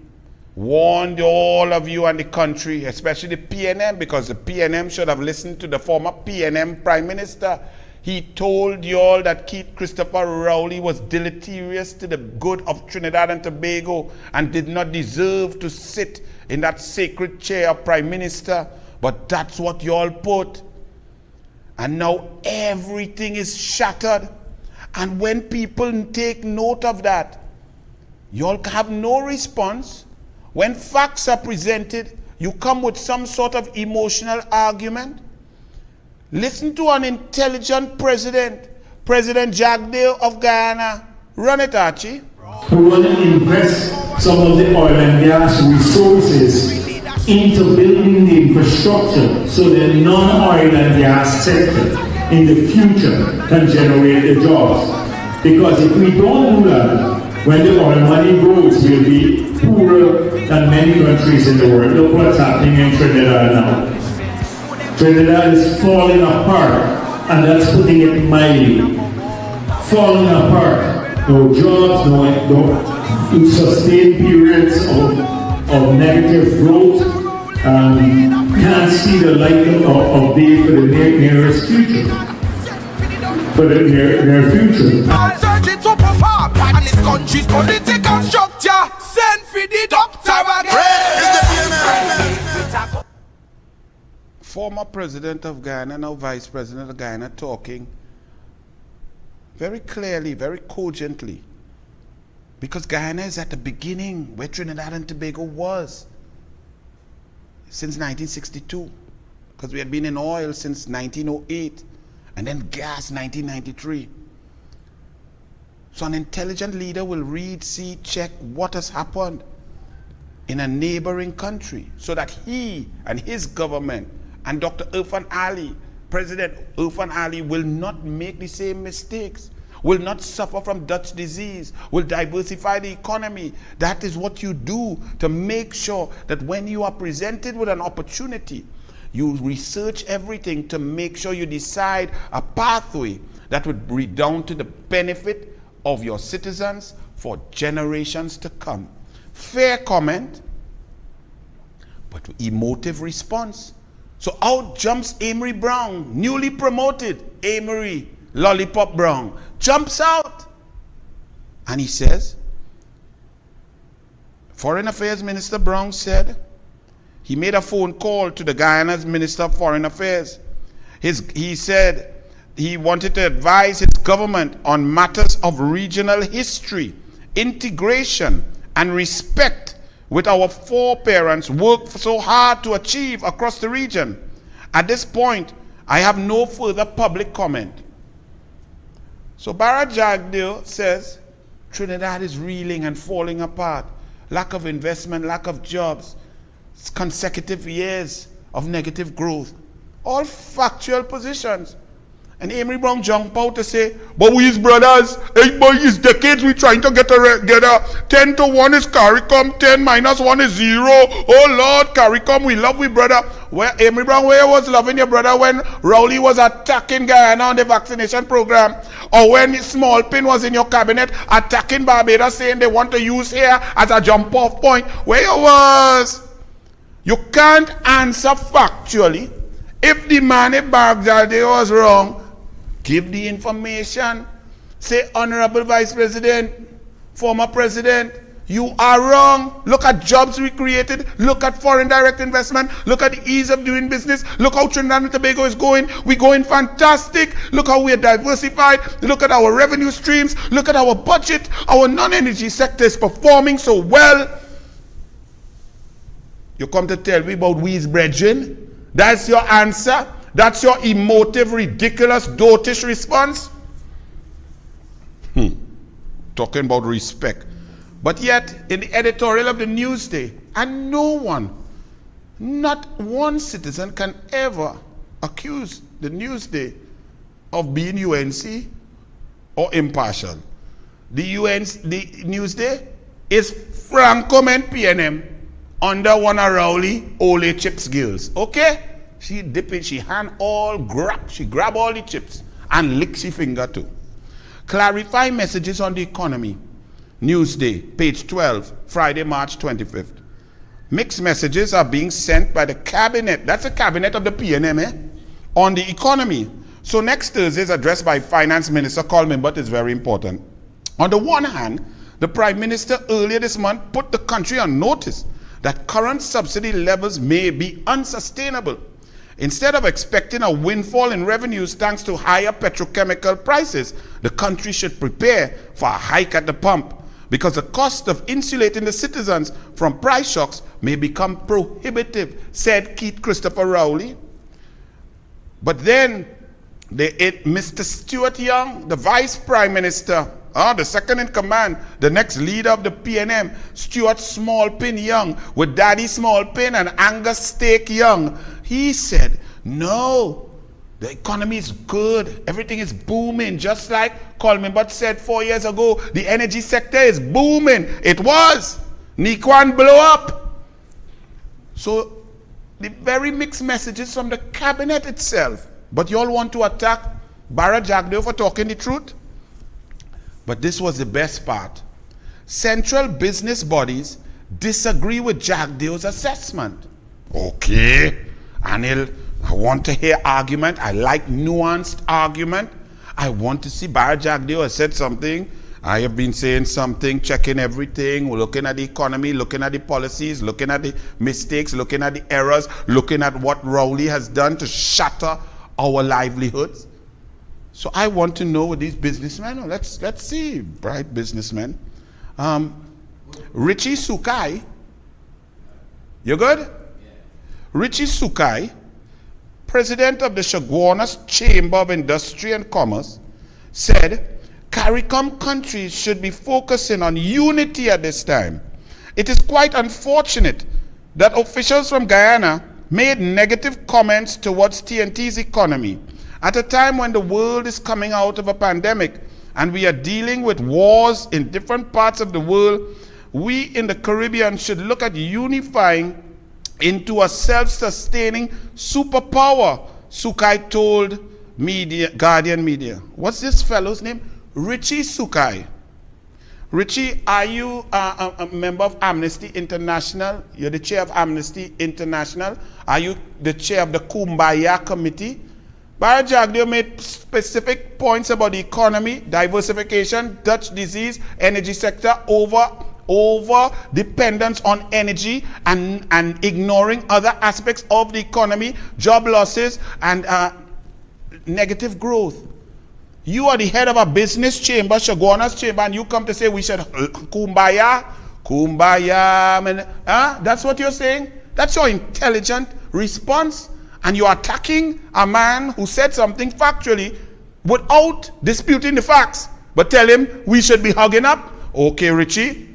warned all of you and the country, especially the PNM, because the PNM should have listened to the former PNM Prime Minister. He told you all that Keith Christopher Rowley was deleterious to the good of Trinidad and Tobago and did not deserve to sit in that sacred chair of Prime Minister. But that's what you all put. And now everything is shattered. And when people take note of that, you all have no response. When facts are presented, you come with some sort of emotional argument. Listen to an intelligent president, President Jagdeo of Guyana. Run it, Archie. We want to invest some of the oil and gas resources into building the infrastructure so the non-oil and gas sector in the future can generate the jobs. Because if we don't do that, when the oil money grows, we'll be poorer than many countries in the world. Look what's happening in Trinidad now. Trinidad is falling apart, and that's putting it mildly. Falling apart. No jobs, no sustained periods of negative growth. Can't see the light of day for the nearest future. For the near future. Searching to perform, and this country's political structure. Send for the doctor again. Former president of Guyana, now vice president of Guyana, talking very clearly, very cogently. Because Guyana is at the beginning where Trinidad and Tobago was. Since 1962. Because we had been in oil since 1908. And then gas 1993. So an intelligent leader will read, see, check what has happened in a neighboring country so that he and his government and Dr. Irfan Ali, President Irfan Ali, will not make the same mistakes, will not suffer from Dutch disease, will diversify the economy. That is what you do to make sure that when you are presented with an opportunity, you research everything to make sure you decide a pathway that would redound to the benefit of your citizens for generations to come. Fair comment, but emotive response. So out jumps Amory Brown, newly promoted Amory Lollipop Brown, jumps out. And he says, Foreign Affairs Minister Brown said, he made a phone call to the Guyana's Minister of Foreign Affairs. He said he wanted to advise his government on matters of regional history, integration, and respect with our foreparents worked so hard to achieve across the region. At this point, I have no further public comment. So Barra Jagdeo says Trinidad is reeling and falling apart. Lack of investment, lack of jobs, consecutive years of negative growth. All factual positions. And Amory Brown jump out to say, but we is brothers. 8 boy is decades we trying to get together. 10 to 1 is CARICOM, 10 minus 1 is 0. Oh Lord, CARICOM, we love we brother. Where Amory Brown, where was loving your brother when Rowley was attacking Guyana on the vaccination program? Or when Small Pin was in your cabinet attacking Barbados saying they want to use here as a jump off point? Where you was? You can't answer factually If the man at Barjade was wrong, give the information. Say, Honorable Vice President, former President, you are wrong. Look at jobs we created. Look at foreign direct investment. Look at the ease of doing business. Look how Trinidad and Tobago is going. We're going fantastic. Look how we are diversified. Look at our revenue streams. Look at our budget. Our non-energy sector is performing so well. You come to tell me about we's brethren? That's your answer? That's your emotive, ridiculous, dotish response? Talking about respect. But yet, in the editorial of the Newsday, and no one, not one citizen can ever accuse the Newsday of being UNC or impartial. The Newsday is Franco and PNM under one of Rowley Ole Chips girls. Okay? She dip it, she hand all grab, she grab all the chips and lick she finger too. Clarify messages on the economy. Newsday, page 12, Friday, March 25th. Mixed messages are being sent by the cabinet. That's the cabinet of the PNM, on the economy. So next Thursday's address by Finance Minister Coleman, but is very important. On the one hand, the Prime Minister earlier this month put the country on notice that current subsidy levels may be unsustainable. Instead of expecting a windfall in revenues thanks to higher petrochemical prices, the country should prepare for a hike at the pump, because the cost of insulating the citizens from price shocks may become prohibitive, said Keith Christopher Rowley. But then, Mr. Stuart Young, the Vice Prime Minister, the second in command, the next leader of the PNM, Stuart Smallpin Young, with Daddy Smallpin and Angus Steak Young, he said, no, the economy is good. Everything is booming. Just like Coleman but said 4 years ago, the energy sector is booming. It was. Nikwan blow up. So the very mixed messages from the cabinet itself. But you all want to attack Barra Jagdeo for talking the truth? But this was the best part. Central business bodies disagree with Jagdeo's assessment. Okay, Anil, I want to hear argument. I like nuanced argument. I want to see Barra Jagdeo has said something. I have been saying something, checking everything, looking at the economy, looking at the policies, looking at the mistakes, looking at the errors, looking at what Rowley has done to shatter our livelihoods. So I want to know what these businessmen, let's see, bright businessmen. Richie Sukai, you good? Yeah. Richie Sukai, president of the Chaguanas Chamber of Industry and Commerce, said CARICOM countries should be focusing on unity at this time. It is quite unfortunate that officials from Guyana made negative comments towards TNT's economy at a time when the world is coming out of a pandemic and we are dealing with wars in different parts of the world. We in the Caribbean should look at unifying into a self-sustaining superpower, Sukai told Guardian Media. What's this fellow's name? Richie Sukai. Richie, are you a member of Amnesty International? You're the chair of Amnesty International. Are you the chair of the Kumbaya Committee? Barra Jagdeo made specific points about the economy, diversification, Dutch disease, energy sector, over dependence on energy and ignoring other aspects of the economy, job losses, and negative growth. You are the head of a business chamber, Chaguanas Chamber, and you come to say we should kumbaya, man. That's what you're saying? That's your intelligent response? And you're attacking a man who said something factually without disputing the facts, but tell him we should be hugging up? Okay, Richie.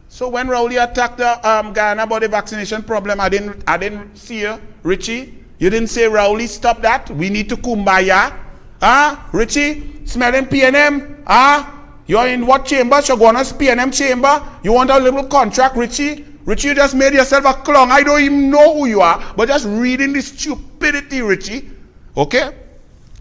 So when Rowley attacked the Guyana about the vaccination problem, I didn't see you, Richie. You didn't say, Rowley, stop that. We need to kumbaya. Richie, smelling PNM? You're in what chamber? Chaguanas PNM chamber? You want a little contract, Richie? Richie, you just made yourself a clown. I don't even know who you are, but just reading this stupidity, Richie. Okay?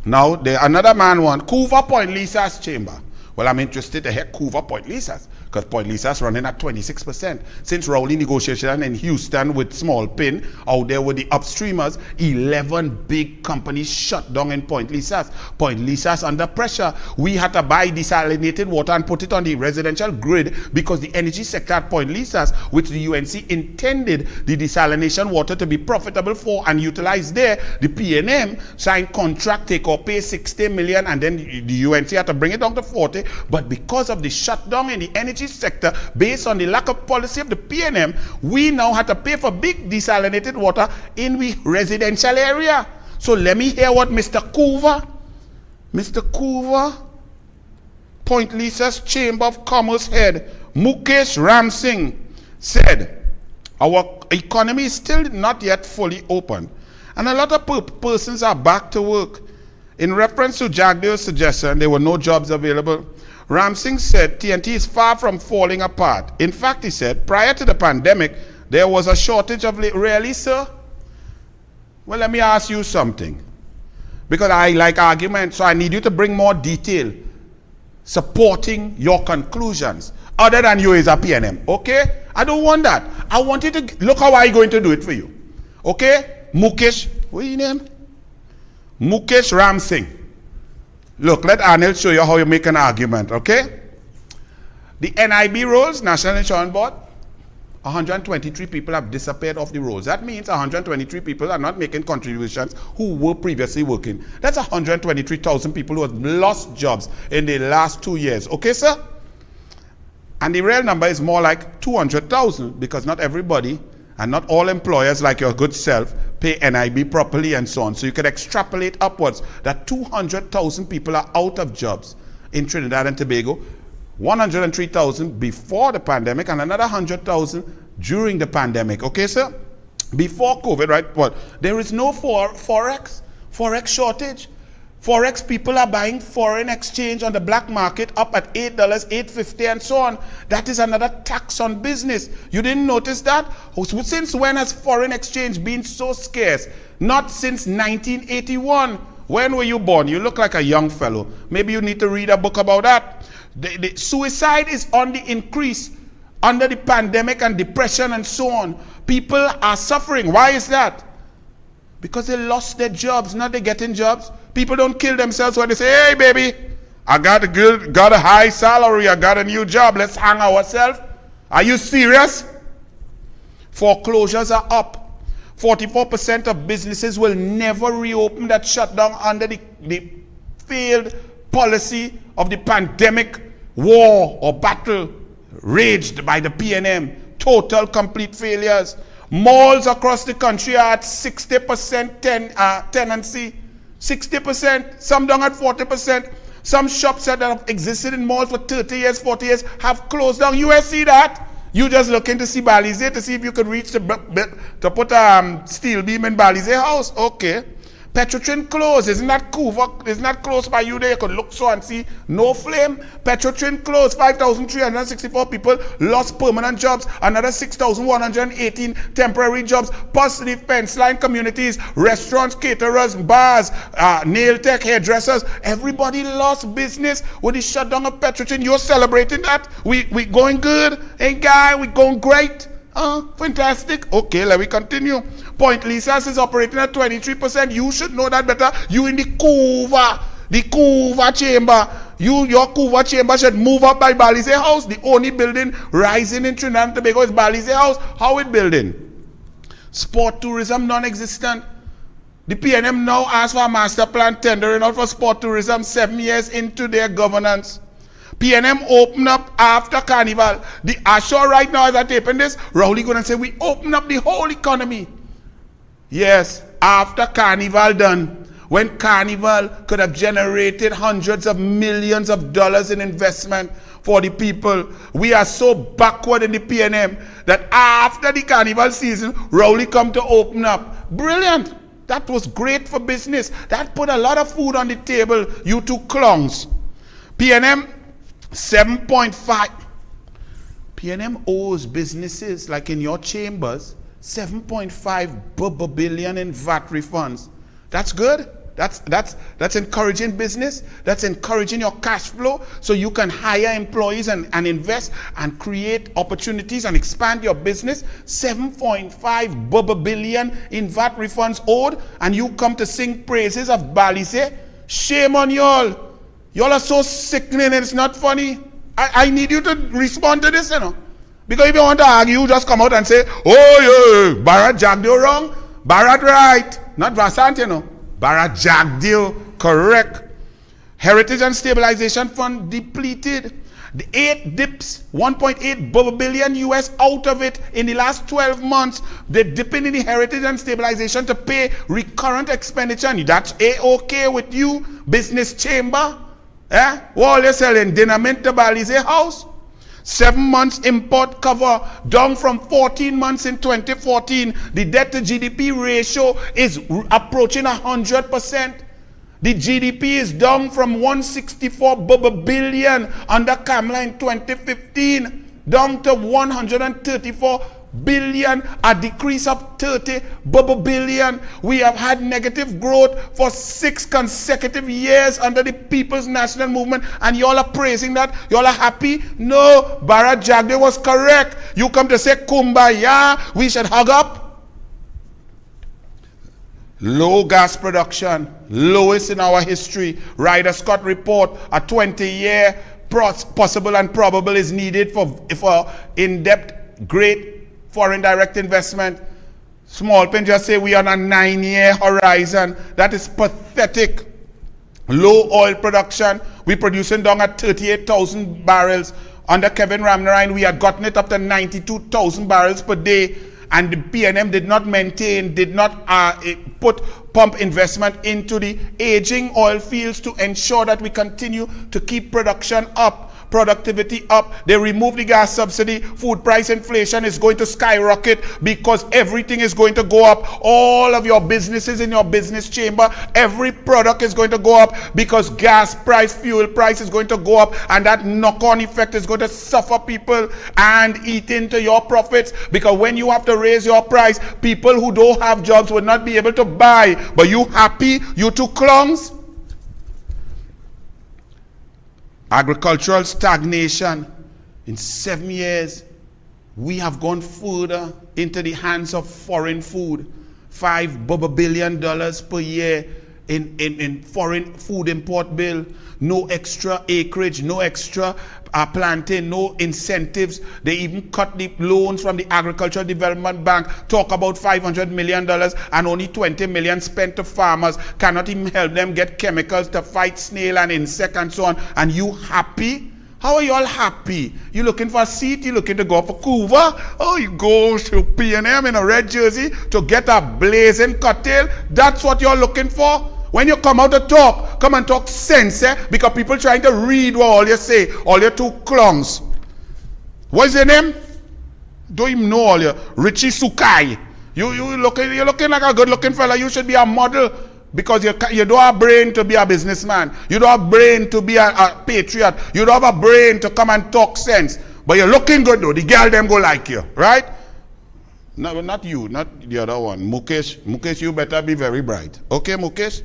Now, another man wants Couva Point Lisa's chamber. Well, I'm interested to hear Couva Point Lisa's. because Point Lisa's running at 26%. Since Rowley negotiation in Houston with Small Pin, out there with the upstreamers, 11 big companies shut down in Point Lisa's. Point Lisa's under pressure. We had to buy desalinated water and put it on the residential grid because the energy sector at Point Lisa's, which the UNC intended the desalination water to be profitable for and utilized there, the PNM signed contract, take or pay 60 million, and then the UNC had to bring it down to 40. But because of the shutdown in the energy sector, based on the lack of policy of the PNM, we now had to pay for big desalinated water in the residential area. So let me hear what Mr. Coover, Point Lisa's Chamber of Commerce head, Mukesh Ramsingh, said, our economy is still not yet fully open, and a lot of persons are back to work. In reference to Jagdale's suggestion there were no jobs available, Ramsingh said TNT is far from falling apart. In fact, he said, prior to the pandemic, there was a shortage of really, sir? Well, let me ask you something. Because I like argument, so I need you to bring more detail supporting your conclusions, other than you is a PNM, okay? I don't want that. I want you to, look how I'm going to do it for you. Okay? Mukesh, what's your name? Mukesh Ramsingh. Look, let Anil show you how you make an argument, okay? The NIB rolls, National Insurance Board, 123 people have disappeared off the rolls. That means 123 people are not making contributions who were previously working. That's 123,000 people who have lost jobs in the last 2 years. Okay, sir? And the real number is more like 200,000 because not everybody and not all employers like your good self pay NIB properly and so on. So you can extrapolate upwards that 200,000 people are out of jobs in Trinidad and Tobago, 103,000 before the pandemic and another 100,000 during the pandemic. Okay, sir? Before COVID, right? What? There is no forex shortage. Forex people are buying foreign exchange on the black market up at $8, $8.50 and so on. That is another tax on business. You didn't notice that? Since when has foreign exchange been so scarce? Not since 1981. When were you born? You look like a young fellow. Maybe you need to read a book about that. The suicide is on the increase under the pandemic and depression and so on. People are suffering. Why is that? Because they lost their jobs, not they getting jobs. People don't kill themselves when they say, hey baby, I got a high salary, I got a new job, let's hang ourselves. Are you serious? Foreclosures are up. 44% of businesses will never reopen that shut down under the failed policy of the pandemic war or battle raged by the PNM. Total complete failures. Malls across the country are at 60% tenancy. 60%, some down at 40%. Some shops that have existed in malls for 30 years, 40 years have closed down. You see that? You just looking to see Balize to see if you could reach to put a steel beam in Balize house. Okay. Petrotrin closed. Isn't that close by you there? You could look so and see no flame. Petrotrin closed. 5,364 people lost permanent jobs. Another 6,118 temporary jobs. Plus the fence line communities, restaurants, caterers, bars, nail tech, hairdressers. Everybody lost business with the shutdown of Petrotrin. You're celebrating that? We going good? Hey guy, we going great? Fantastic. Okay, let me continue. Point Lisa's is operating at 23%. You should know that better. You in the Couva chamber. Your Couva chamber should move up by Balize House. The only building rising in Trinidad and Tobago is Balize House. How it building? Sport tourism non-existent. The PNM now asks for a master plan tendering out for sport tourism 7 years into their governance. PNM open up after Carnival. The Ashore right now as I taping this, Rowley going to say we open up the whole economy. Yes, after Carnival done. When Carnival could have generated hundreds of millions of dollars in investment for the people. We are so backward in the PNM that after the Carnival season, Rowley come to open up. Brilliant. That was great for business. That put a lot of food on the table, you two clowns. PNM 7.5. PNM owes businesses like in your chambers 7.5 billion in VAT refunds. That's good. That's encouraging business. That's encouraging your cash flow so you can hire employees and invest and create opportunities and expand your business. 7.5 billion in VAT refunds owed, and you come to sing praises of Balise. Shame on y'all. Y'all are so sickening, it's not funny. I need you to respond to this, Because if you want to argue, just come out and say, oh, yeah, Bharat Jagdeo wrong, Bharat right. Not Vasant, Bharat Jagdeo correct. Heritage and Stabilization Fund depleted. The 8 dips, 1.8 billion US out of it in the last 12 months. They're dipping in the Heritage and Stabilization to pay recurrent expenditure. And that's A-OK with you, business chamber. What you're selling? Dynamite to Balize house. 7 months import cover, down from 14 months in 2014. The debt to GDP ratio is approaching 100%. The GDP is down from 164 billion under Kamala in 2015, down to 134 billion, a decrease of 30 billion. We have had negative growth for 6 consecutive years under the People's National Movement, and y'all are praising that. Y'all are happy? No, Bharat Jagdeo was correct. You come to say kumbaya, we should hug up. Low gas production, lowest in our history. Ryder Scott report, a 20-year possible and probable is needed for in-depth great foreign direct investment. Small Pen just say we are on a 9-year horizon. That is pathetic. Low oil production. We're producing down at 38,000 barrels. Under Kevin Ramnarine, we had gotten it up to 92,000 barrels per day. And the PNM did not maintain, did not pump investment into the aging oil fields to ensure that we continue to keep production up. Productivity up. They remove the gas subsidy. Food price inflation is going to skyrocket because everything is going to go up. All of your businesses in your business chamber, every product is going to go up because gas price, fuel price is going to go up, and that knock-on effect is going to suffer people and eat into your profits, because when you have to raise your price, people who don't have jobs will not be able to buy. But you happy? You two clowns? Agricultural stagnation. In 7 years, we have gone further into the hands of foreign food. $5 billion per year in foreign food import bill. No extra acreage, no extra planting, no incentives. They even cut the loans from the Agricultural Development Bank. Talk about $500 million and only 20 million spent to farmers. Cannot even help them get chemicals to fight snail and insect and so on. And you happy? How are you all happy? You looking for a seat? You looking to go for Cuba? Oh, you go to PNM in a red jersey to get a blazing cocktail? That's what you're looking for? When you come out to talk, come and talk sense, because people trying to read what all you say, all your two clowns. What's your name? Don't even know all your Richie Sukai. You're looking like a good looking fella. You should be a model, because you don't have brain to be a businessman. You don't have brain to be a patriot. You don't have a brain to come and talk sense. But you're looking good though. The girl them go like you, right? No, not you, not the other one. Mukesh, you better be very bright. Okay, Mukesh?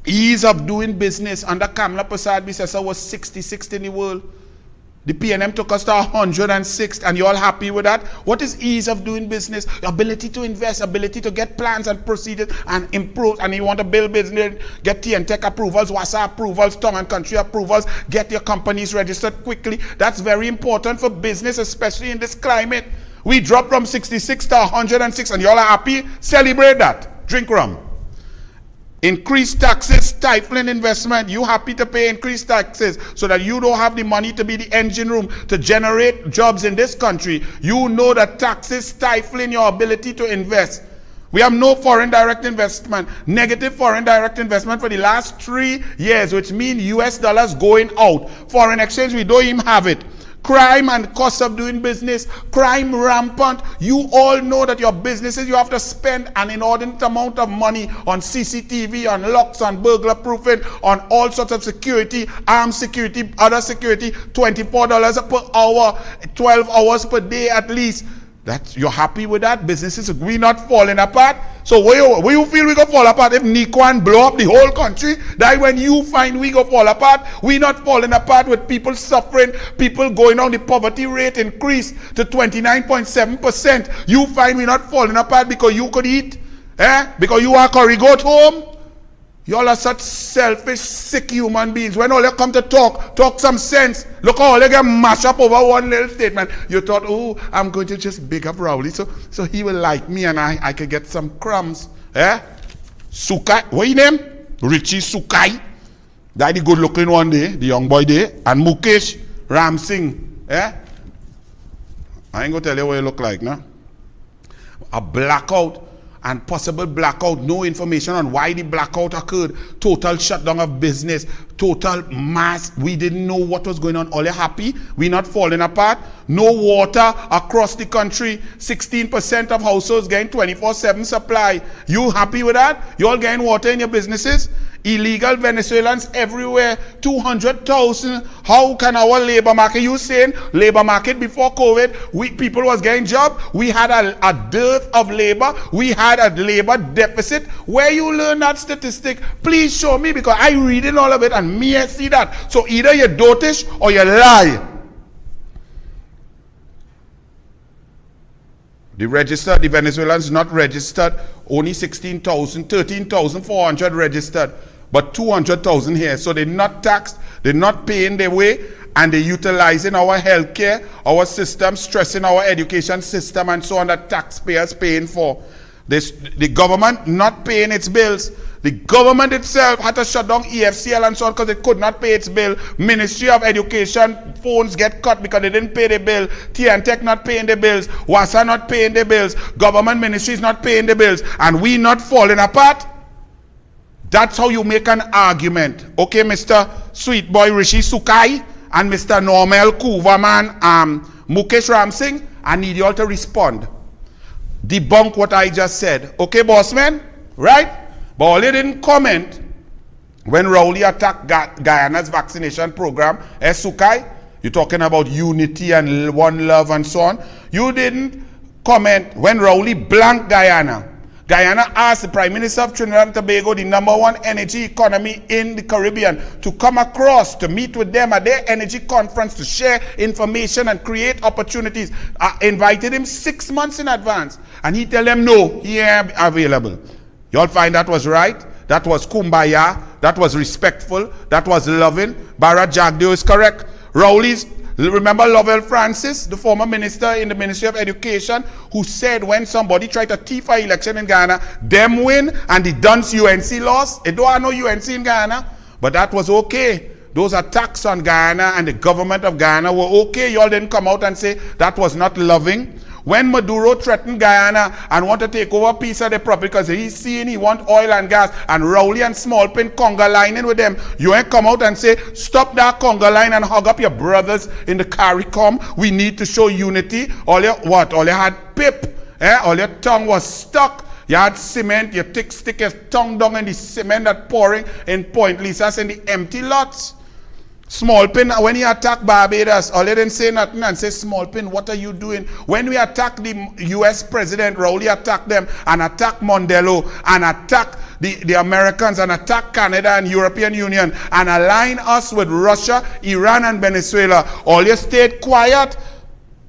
Ease of doing business under Kamla Prasad Bisesa was 66th in the world. The PNM took us to 106th, and you all happy with that? What is ease of doing business? Ability to invest, ability to get plans and procedures and improve. And you want to build business, get TNTech approvals, WASA approvals, tongue and country approvals, get your companies registered quickly. That's very important for business, especially in this climate. We dropped from 66 to 106, and you all are happy? Celebrate that. Drink rum. Increased taxes, stifling investment. You happy to pay increased taxes so that you don't have the money to be the engine room to generate jobs in this country. You know that taxes stifling your ability to invest. We have no foreign direct investment. Negative foreign direct investment for the last 3 years, which means US dollars going out. Foreign exchange, we don't even have it. Crime and cost of doing business, crime rampant. You all know that your businesses, you have to spend an inordinate amount of money on CCTV, on locks, on burglar proofing, on all sorts of security, armed security, other security, $24 per hour, 12 hours per day at least. That you're happy with that? Businesses, we not falling apart? So where you feel we go fall apart if Nico and blow up the whole country? That when you find we go fall apart? We not falling apart with people suffering, people going on, the poverty rate increased to 29.7%. You find we not falling apart because you could eat? Because you are curry goat home? Y'all are such selfish, sick human beings. When all you come to talk some sense. Look how all you get mashed up over one little statement. You thought, oh, I'm going to just big up Rowley so he will like me and I could get some crumbs. Sukai, what your name? Richie Sukai. That the good looking one day, the young boy there. And Mukesh Ramsingh. I ain't gonna tell you what you look like, no? A blackout. And possible blackout, no information on why the blackout occurred, total shutdown of business, total mass, we didn't know what was going on. All you happy? We not falling apart? No water across the country, 16% of households getting 24/7 supply. You happy with that? You all getting water in your businesses? Illegal Venezuelans everywhere, 200,000. How can our labor market, you saying labor market before COVID, people was getting job? We had a dearth of labor. We had a labor deficit. Where you learn that statistic? Please show me, because I reading all of it and me I see that. So either you dotish or you lie. The Venezuelans not registered, only 16,000, 13,400 registered, but 200,000 here. So they're not taxed, they're not paying their way, and they're utilizing our healthcare, our system, stressing our education system, and so on, that taxpayers paying for. The government not paying its bills. The government itself had to shut down EFCL and so on because it could not pay its bill. Ministry of Education phones get cut because they didn't pay the bill. TNTech not paying the bills. WASA not paying the bills. Government ministries not paying the bills. And we not falling apart. That's how you make an argument. Okay, Mr. Sweet Boy Rishi Sukai and Mr. Normal Kuvaman, Mukesh Ramsingh, I need you all to respond. Debunk what I just said. Okay, boss man? Right? But all you didn't comment when Rowley attacked Guyana's vaccination program. Sukai, you're talking about unity and one love and so on. You didn't comment when Rowley blanked Guyana. Guyana asked the Prime Minister of Trinidad and Tobago, the #1 energy economy in the Caribbean, to come across to meet with them at their energy conference to share information and create opportunities. Invited him 6 months in advance. And he tell them, no, he ain't available. Y'all find that was right? That was kumbaya. That was respectful. That was loving. Barra Jagdeo is correct. Rowley's, remember Lovell Francis, the former minister in the Ministry of Education, who said when somebody tried to thief an election in Ghana, them win and the Dunce UNC lost. It don't have no UNC in Ghana, but that was okay. Those attacks on Guyana and the government of Guyana were okay. Y'all didn't come out and say that was not loving. When Maduro threatened Guyana and want to take over a piece of the property because he's seeing he want oil and gas, and Rowley and Smallpin conga lining with them, you ain't come out and say, stop that conga line and hug up your brothers in the CARICOM. We need to show unity. All you had pip. All your tongue was stuck. You had cement, your thick stick your tongue down in the cement that pouring in Point Lisas in the empty lots. Smallpin, when he attacked Barbados, all they didn't say nothing and say, Smallpin, what are you doing? When we attacked the US president, Rowley attacked them and attacked Mondelo and attacked the Americans and attacked Canada and European Union and align us with Russia, Iran and Venezuela. All you stayed quiet.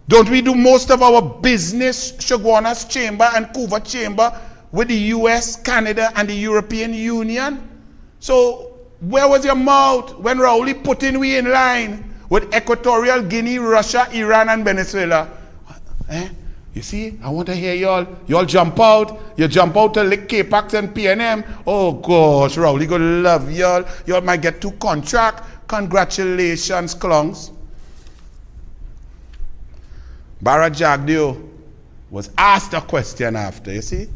Don't we do most of our business, Shagwana's chamber and Kuva chamber, with the US, Canada and the European Union? So, where was your mouth when Rowley put we in line with Equatorial Guinea, Russia, Iran, and Venezuela? You see, I want to hear y'all. Y'all jump out. You jump out to lick K-Pax and PNM. Oh, gosh, Rowley gonna love y'all. Y'all might get 2 contracts. Congratulations, clowns. Barra Jagdeo was asked a question after, you see?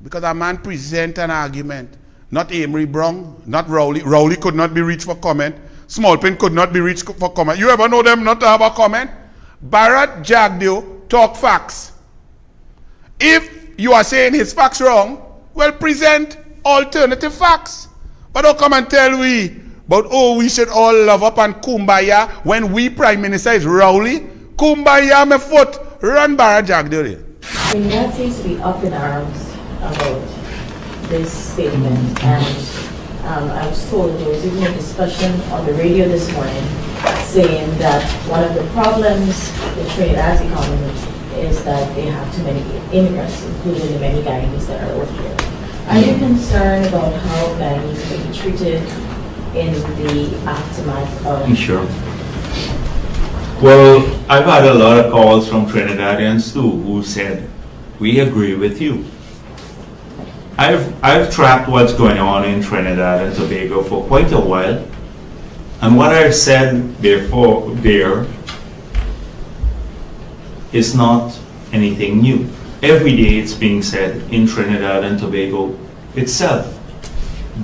Because a man present an argument. Not Amory Brown, not Rowley. Rowley could not be reached for comment. Smallpin could not be reached for comment. You ever know them not to have a comment? Barra Jagdeo talk facts. If you are saying his facts wrong, well, present alternative facts. But don't come and tell we about, oh, we should all love up and kumbaya when we Prime Minister is Rowley. Kumbaya, my foot. run Barra Jagduri. Trinidad seems to be up in arms about this statement, and I was told there was even a discussion on the radio this morning saying that one of the problems with Trinidad's economy is that they have too many immigrants, including the many Guyanese that are over here. Are you concerned about how Guyanese will be treated in the aftermath of... Sure. Well, I've had a lot of calls from Trinidadians too who said, we agree with you. I've tracked what's going on in Trinidad and Tobago for quite a while, and what I've said therefore there is not anything new. Every day it's being said in Trinidad and Tobago itself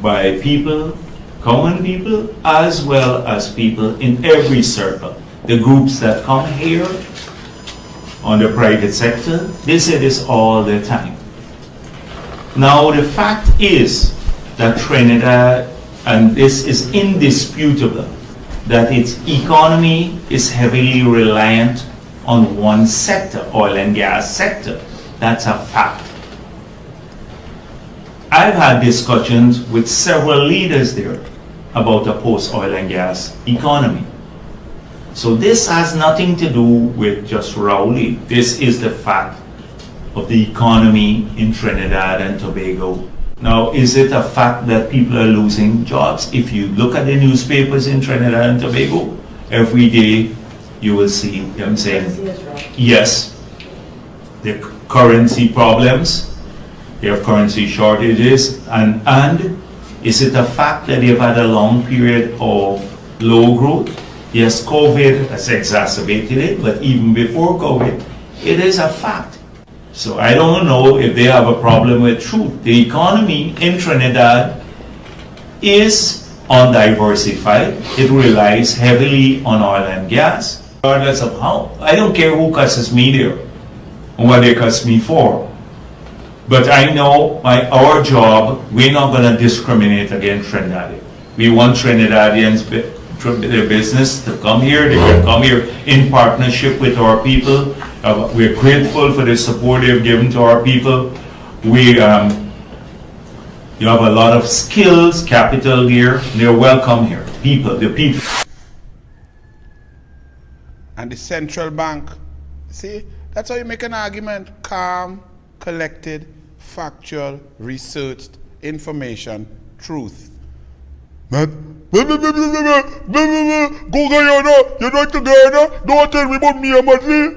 by people, common people, as well as people in every circle. The groups that come here on the private sector, they say this all the time. Now the fact is that Trinidad, and this is indisputable, that its economy is heavily reliant on one sector, oil and gas sector. That's a fact. I've had discussions with several leaders there about a post-oil and gas economy. So this has nothing to do with just Rowley. This is the fact of the economy in Trinidad and Tobago. Now, is it a fact that people are losing jobs? If you look at the newspapers in Trinidad and Tobago, every day you will see them saying, yes, the currency problems, they have currency shortages, and is it a fact that they've had a long period of low growth? Yes, COVID has exacerbated it, but even before COVID, it is a fact. So I don't know if they have a problem with truth. The economy in Trinidad is undiversified. It relies heavily on oil and gas. Regardless of how, I don't care who cusses me there and what they cuss me for. But I know our job, we're not going to discriminate against Trinidadians. We want Trinidadians, their business to come here. They can come here in partnership with our people. We're grateful for the support they've given to our people. You have a lot of skills, capital here. They're welcome here. The people. And the central bank, see, that's how you make an argument. Calm, collected, factual, researched, information, truth. Go Guyana, you're not to Guyana, don't tell me about me and Motley.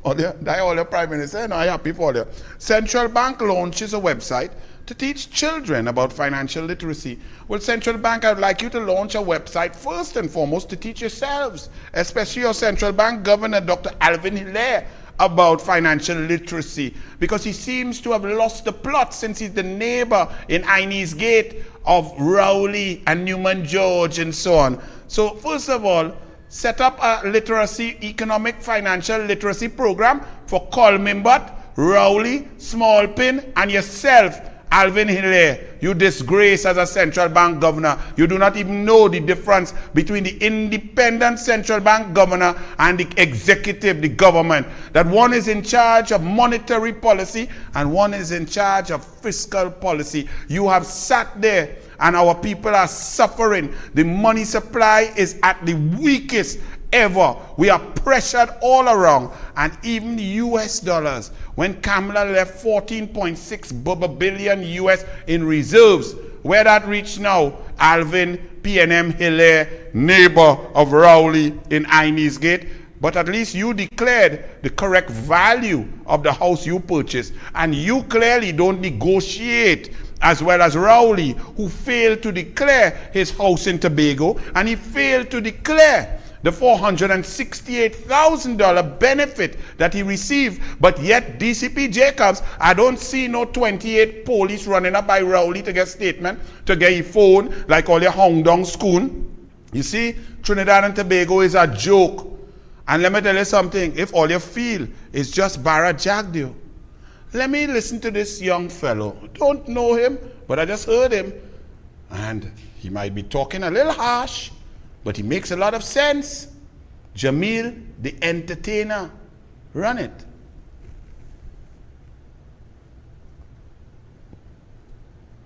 That's all the Prime Minister, and I'm happy for that. Central Bank launches a website to teach children about financial literacy. Well, Central Bank, I'd like you to launch a website first and foremost to teach yourselves, especially your Central Bank Governor, Dr. Alvin Hilaire, about financial literacy, because he seems to have lost the plot since he's the neighbor in Iney's Gate of Rowley and Newman George and so on. So first of all, set up a economic financial literacy program for Colmimbot, Rowley, Smallpin, and yourself, Alvin Hilaire. You disgrace as a central bank governor. You do not even know the difference between the independent central bank governor and the executive, the government. That one is in charge of monetary policy and one is in charge of fiscal policy. You have sat there and our people are suffering. The money supply is at the weakest ever. We are pressured all around, and even the US dollars, when Kamala left 14.6 billion US in reserves, where that reached now, Alvin PNM Hilaire, neighbor of Rowley in Iney's Gate, but at least you declared the correct value of the house you purchased, and you clearly don't negotiate as well as Rowley, who failed to declare his house in Tobago, and he failed to declare the $468,000 benefit that he received. But yet DCP Jacobs, I don't see no 28 police running up by Rowley to get statement, to get a phone like all your hound dog schoon. You see, Trinidad and Tobago is a joke. And let me tell you something, if all you feel is just Barra Jagdeo, let me listen to this young fellow. Don't know him, but I just heard him. And he might be talking a little harsh, but he makes a lot of sense. Jamil, the entertainer. Run it.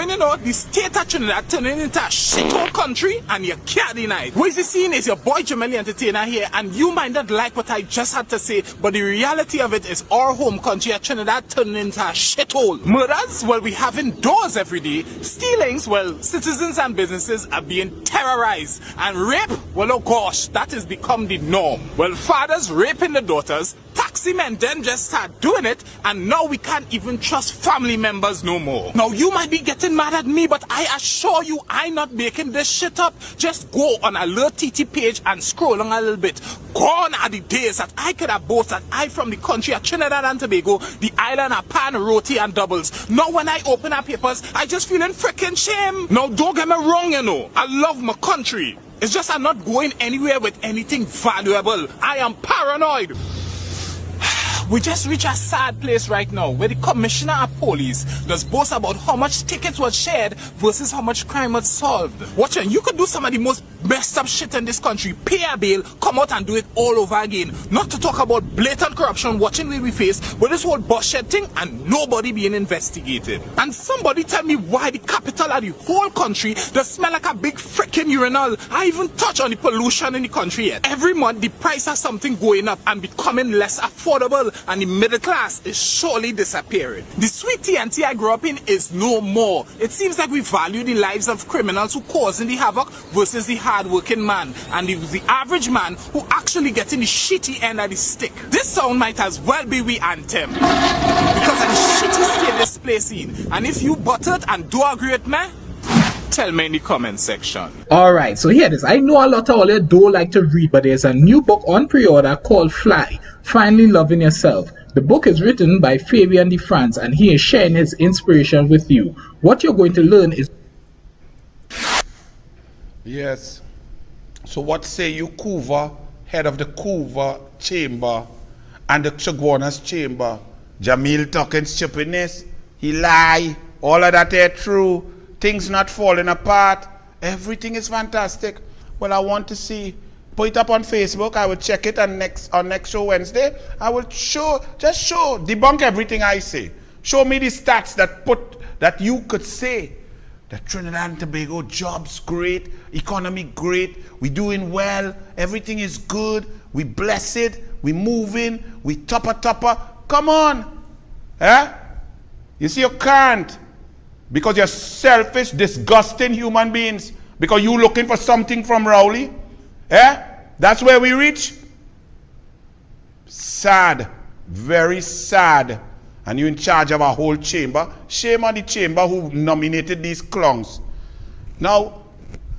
And you know, the state of Trinidad turning into a shithole country and you can't deny it. What is the scene is your boy Jameli Entertainer here, and you might not like what I just had to say, but the reality of it is our home country of Trinidad turning into a shithole. Murders, well, we have indoors every day. Stealings, well, citizens and businesses are being terrorized. And rape, well, oh gosh, that has become the norm. Well, fathers raping the daughters, taxi men then just start doing it, and now we can't even trust family members no more. Now, you might be getting mad at me, but I assure you I'm not making this shit up. Just go on a little TT page and scroll on a little bit. Gone are the days that I could have boasted that I from the country of Trinidad and Tobago, the island of pan, roti and doubles. Now when I open our papers, I just feel in freaking shame. Now don't get me wrong, you know, I love my country. It's just I'm not going anywhere with anything valuable. I am paranoid. We just reached a sad place right now where the commissioner of police does boast about how much tickets were shared versus how much crime was solved. Watching, you could do some of the most messed up shit in this country, pay a bail, come out and do it all over again. Not to talk about blatant corruption watching where we face with this whole bullshit thing and nobody being investigated. And somebody tell me why the capital of the whole country does smell like a big freaking urinal. I even touch on the pollution in the country yet. Every month the price of something going up and becoming less affordable, and the middle class is surely disappearing. The sweet TNT I grew up in is no more. It seems like we value the lives of criminals who causing the havoc versus the hard-working man, and it was the average man who actually getting the shitty end of the stick. This song might as well be we anthem because of the shitty state this place in. And if you buttered and do agree with me, tell me in the comment section. Alright, so here it is. I know a lot of you don't like to read, but there's a new book on pre-order called Fly, Finally Loving Yourself. The book is written by Fabian de France, and he is sharing his inspiration with you. What you're going to learn is... Yes. So what say you, Coover, head of the Coover chamber and the Chaguanas chamber? Jamil talking stupidness. He lie. All of that ain't true. Things not falling apart. Everything is fantastic. Well, I want to see. Put it up on Facebook. I will check it, and on next show Wednesday, I will debunk everything I say. Show me the stats that you could say that Trinidad and Tobago jobs great, economy great, we doing well, everything is good, we blessed, we moving, we topper. Come on, You see, you can't. Because you're selfish, disgusting human beings. Because you looking for something from Rowley. That's where we reach. Sad. Very sad. And you in charge of our whole chamber. Shame on the chamber who nominated these clowns. Now,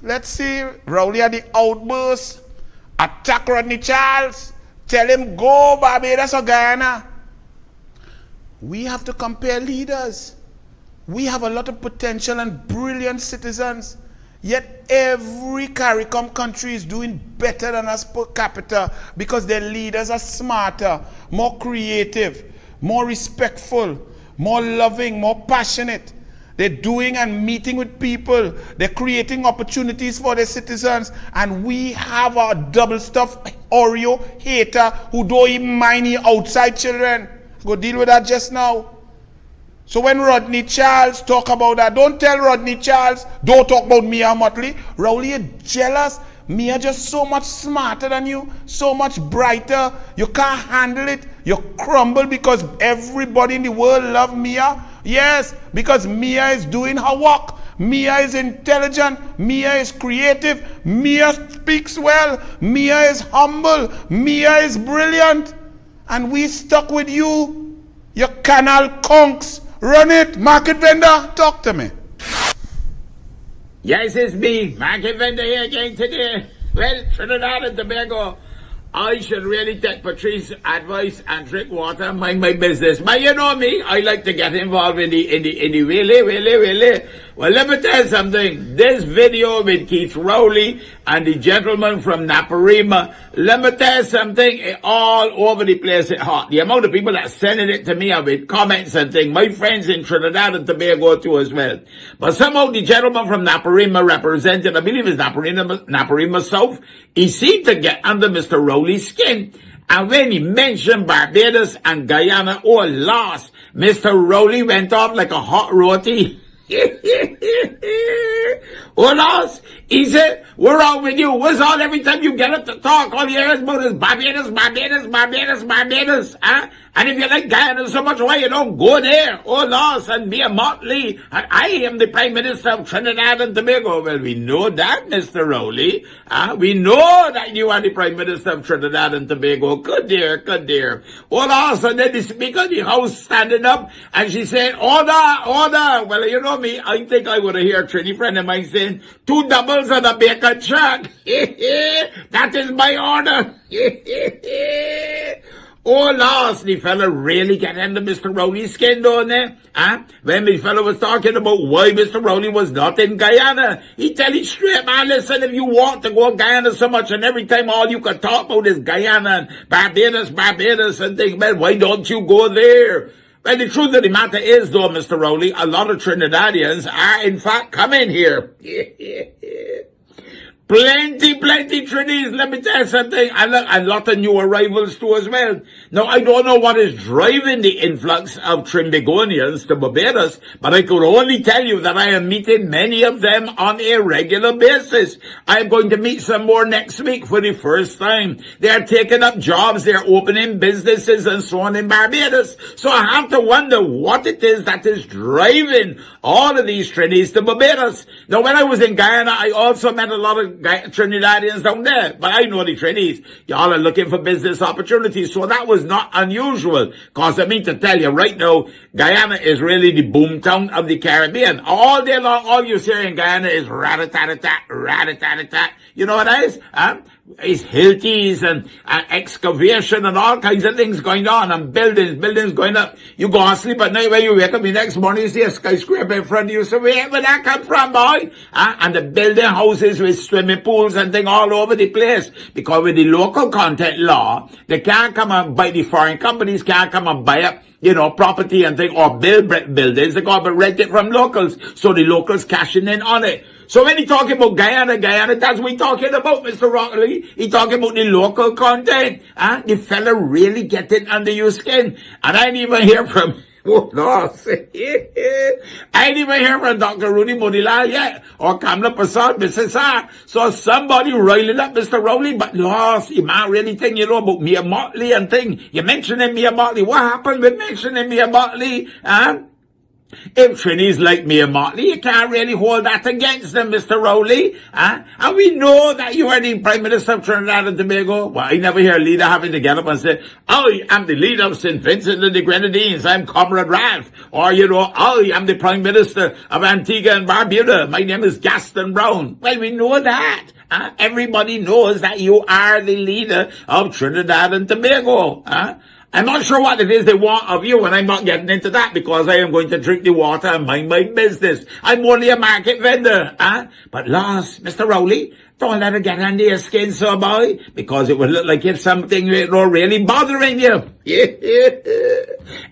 let's see. Rowley had the outburst. Attack Rodney Charles. Tell him go Barbados or Guyana. We have to compare leaders. We have a lot of potential and brilliant citizens, yet every CARICOM country is doing better than us per capita because their leaders are smarter, more creative, more respectful, more loving, more passionate. They're doing and meeting with people. They're creating opportunities for their citizens. And we have our double-stuffed Oreo hater who don't even mind the outside children. Go deal with that just now. So when Rodney Charles talk about that, don't tell Rodney Charles, don't talk about Mia Motley. Rowley, you're jealous. Mia just so much smarter than you, so much brighter. You can't handle it. You crumble because everybody in the world love Mia. Yes, because Mia is doing her work. Mia is intelligent. Mia is creative. Mia speaks well. Mia is humble. Mia is brilliant. And we stuck with you canal conks. Run it, market vendor, talk to me. Yes, it's me, market vendor here again today. Well, Trinidad and Tobago, I should really take Patrice's advice and drink water, mind my business. But you know me, I like to get involved in the really. Well, let me tell you something. This video with Keith Rowley and the gentleman from Naparima, let me tell you something, all over the place it hot. The amount of people that sending it to me with comments and things, my friends in Trinidad and Tobago too as well. But somehow the gentleman from Naparima represented, I believe it's Naparima South, he seemed to get under Mr. Rowley's skin. And when he mentioned Barbados and Guyana, oh, lost, Mr. Rowley went off like a hot roti. Oh, lost. He said, we're wrong with you. What's all every time you get up to talk, all you hear about is Barbados, Barbados, Barbados, Barbados, huh? And if you like Guyana so much, why you don't go there? Oh, lost, and be a motley. I am the Prime Minister of Trinidad and Tobago. Well, we know that, Mr. Rowley. We know that you are the Prime Minister of Trinidad and Tobago. Good dear, good dear. Oh, lost, and then the Speaker of the House standing up, and she said, order, order. Well, you know me, I think I would have heard a Trini friend of mine saying, 2 doubles and a bacon truck. That is my order. Oh, lost, the fella really get under Mr. Rowley's skin, don't they? When the fella was talking about why Mr. Rowley was not in Guyana, he tell it straight, man, listen, if you want to go to Guyana so much and every time all you can talk about is Guyana and Barbados, Barbados and things, well, why don't you go there? Well, the truth of the matter is, though, Mr. Rowley, a lot of Trinidadians are, in fact, coming here. Plenty Trinis, let me tell you something. And a lot of new arrivals too as well. Now, I don't know what is driving the influx of Trinbagonians to Barbados, but I could only tell you that I am meeting many of them on a regular basis. I am going to meet some more next week for the first time. They are taking up jobs, they are opening businesses and so on in Barbados. So I have to wonder what it is that is driving all of these Trinis to Barbados. Now, when I was in Guyana, I also met a lot of Trinidadians down there, but I know the Trinis. Y'all are looking for business opportunities, so that was not unusual. Cause I mean to tell you right now, Guyana is really the boomtown of the Caribbean. All day long, all you hear in Guyana is rat-a-tat-a-tat, rat-a-tat-a-tat. You know what that is? It's hilties and excavation and all kinds of things going on and buildings going up. You go and sleep at night, when you wake up the next morning, you see a skyscraper in front of you. So where that come from, boy? And the building houses with swimming pools and things all over the place. Because with the local content law, they can't come and buy, the foreign companies can't come and buy up, property and things or build buildings. They got to rent it from locals. So the locals cashing in on it. So when he talking about Guyana, that's what he talking about, Mr. Rockley. He talking about the local content. The fella really getting under your skin. And I didn't even hear from, oh, no. I didn't even hear from Dr. Rudy Modilal yet. Or Kamla Prasad, Mrs. Sa. So somebody riling up Mr. Rowley, but lost. You might really think, about Mia Motley and thing. You mentioning Mia Motley. What happened with mentioning Mia Motley? If Trinis like Mia Motley, you can't really hold that against them, Mr. Rowley. And we know that you are the Prime Minister of Trinidad and Tobago. Well, I never hear a leader having to get up and say, I am the leader of St. Vincent and the Grenadines. I'm Comrade Ralph. Or, I am the Prime Minister of Antigua and Barbuda. My name is Gaston Brown. Well, we know that. Everybody knows that you are the leader of Trinidad and Tobago. I'm not sure what it is they want of you, and I'm not getting into that because I am going to drink the water and mind my business. I'm only a market vendor, But last, Mr. Rowley, don't let her get under your skin, so boy, because it would look like it's something really bothering you.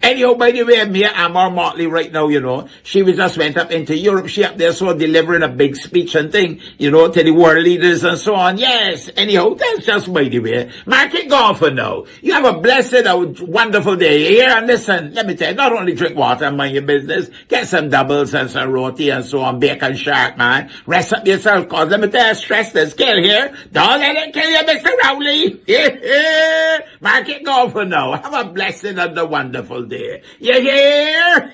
Anyhow, by the way, Mia Amor Motley right now, she just went up into Europe. She up there so delivering a big speech and thing, to the world leaders and so on. Yes, anyhow, that's just by the way. Mark it gone for now. You have a blessed, wonderful day here. And listen, let me tell you, not only drink water and mind your business, get some doubles and some roti and so on, bacon shark, man. Rest up yourself, cause let me tell you, stress the skill here. Don't let it kill you, Mr. Rowley. Mark it gone for now. Have a blessed and a wonderful day. You hear?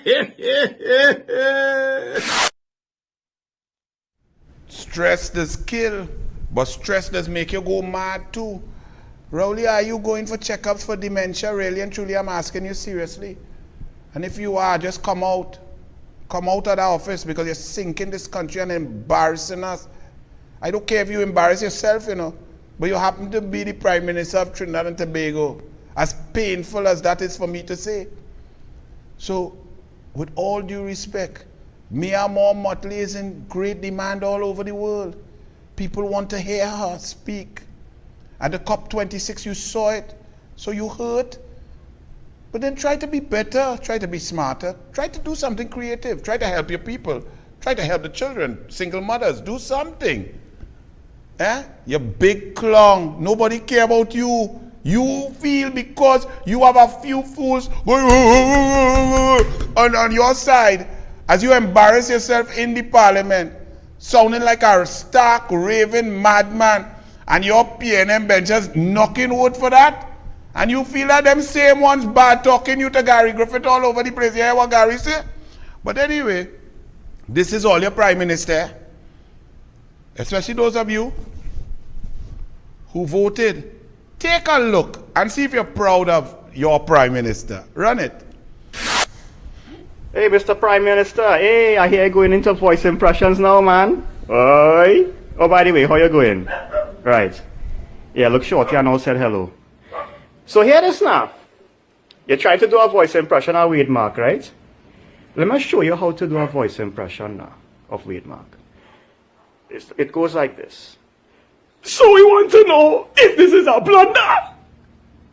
Stress does kill, but stress does make you go mad too. Rowley, are you going for checkups for dementia? Really and truly, I'm asking you seriously. And if you are, just come out. Come out of the office because you're sinking this country and embarrassing us. I don't care if you embarrass yourself, but you happen to be the Prime Minister of Trinidad and Tobago. As painful as that is for me to say. So, with all due respect, Mia Motley is in great demand all over the world. People want to hear her speak. At the COP26, you saw it, so you heard. But then try to be better, try to be smarter, try to do something creative, try to help your people, try to help the children, single mothers, do something. You big clown, nobody care about you. You feel because you have a few fools going on your side, as you embarrass yourself in the parliament, sounding like a stark, raving madman, and your PNM benches knocking wood for that, and you feel that them same ones bad talking you to Gary Griffith all over the place. You hear what Gary say? But anyway, this is all your Prime Minister, especially those of you who voted. Take a look and see if you're proud of your Prime Minister. Run it. Hey, Mr. Prime Minister. Hey, I hear you going into voice impressions now, man. Oi. Oh, by the way, how you going? Right. Yeah, look short. You all said hello. So here it is now. You try to do a voice impression of Wade Mark, right? Let me show you how to do a voice impression now of Wade Mark. It goes like this. So we want to know if this is a blunder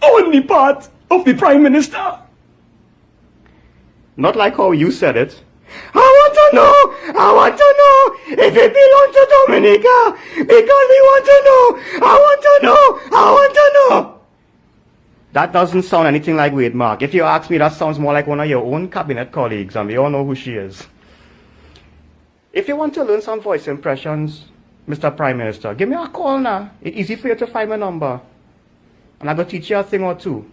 on the part of the Prime Minister. Not like how you said it. I want to know if it belongs to Dominica, because we want to know. I want to know. That doesn't sound anything like Wade Mark. If you ask me, that sounds more like one of your own cabinet colleagues, and we all know who she is. If you want to learn some voice impressions, Mr. Prime Minister, give me a call now. It's easy for you to find my number. And I'm going to teach you a thing or two.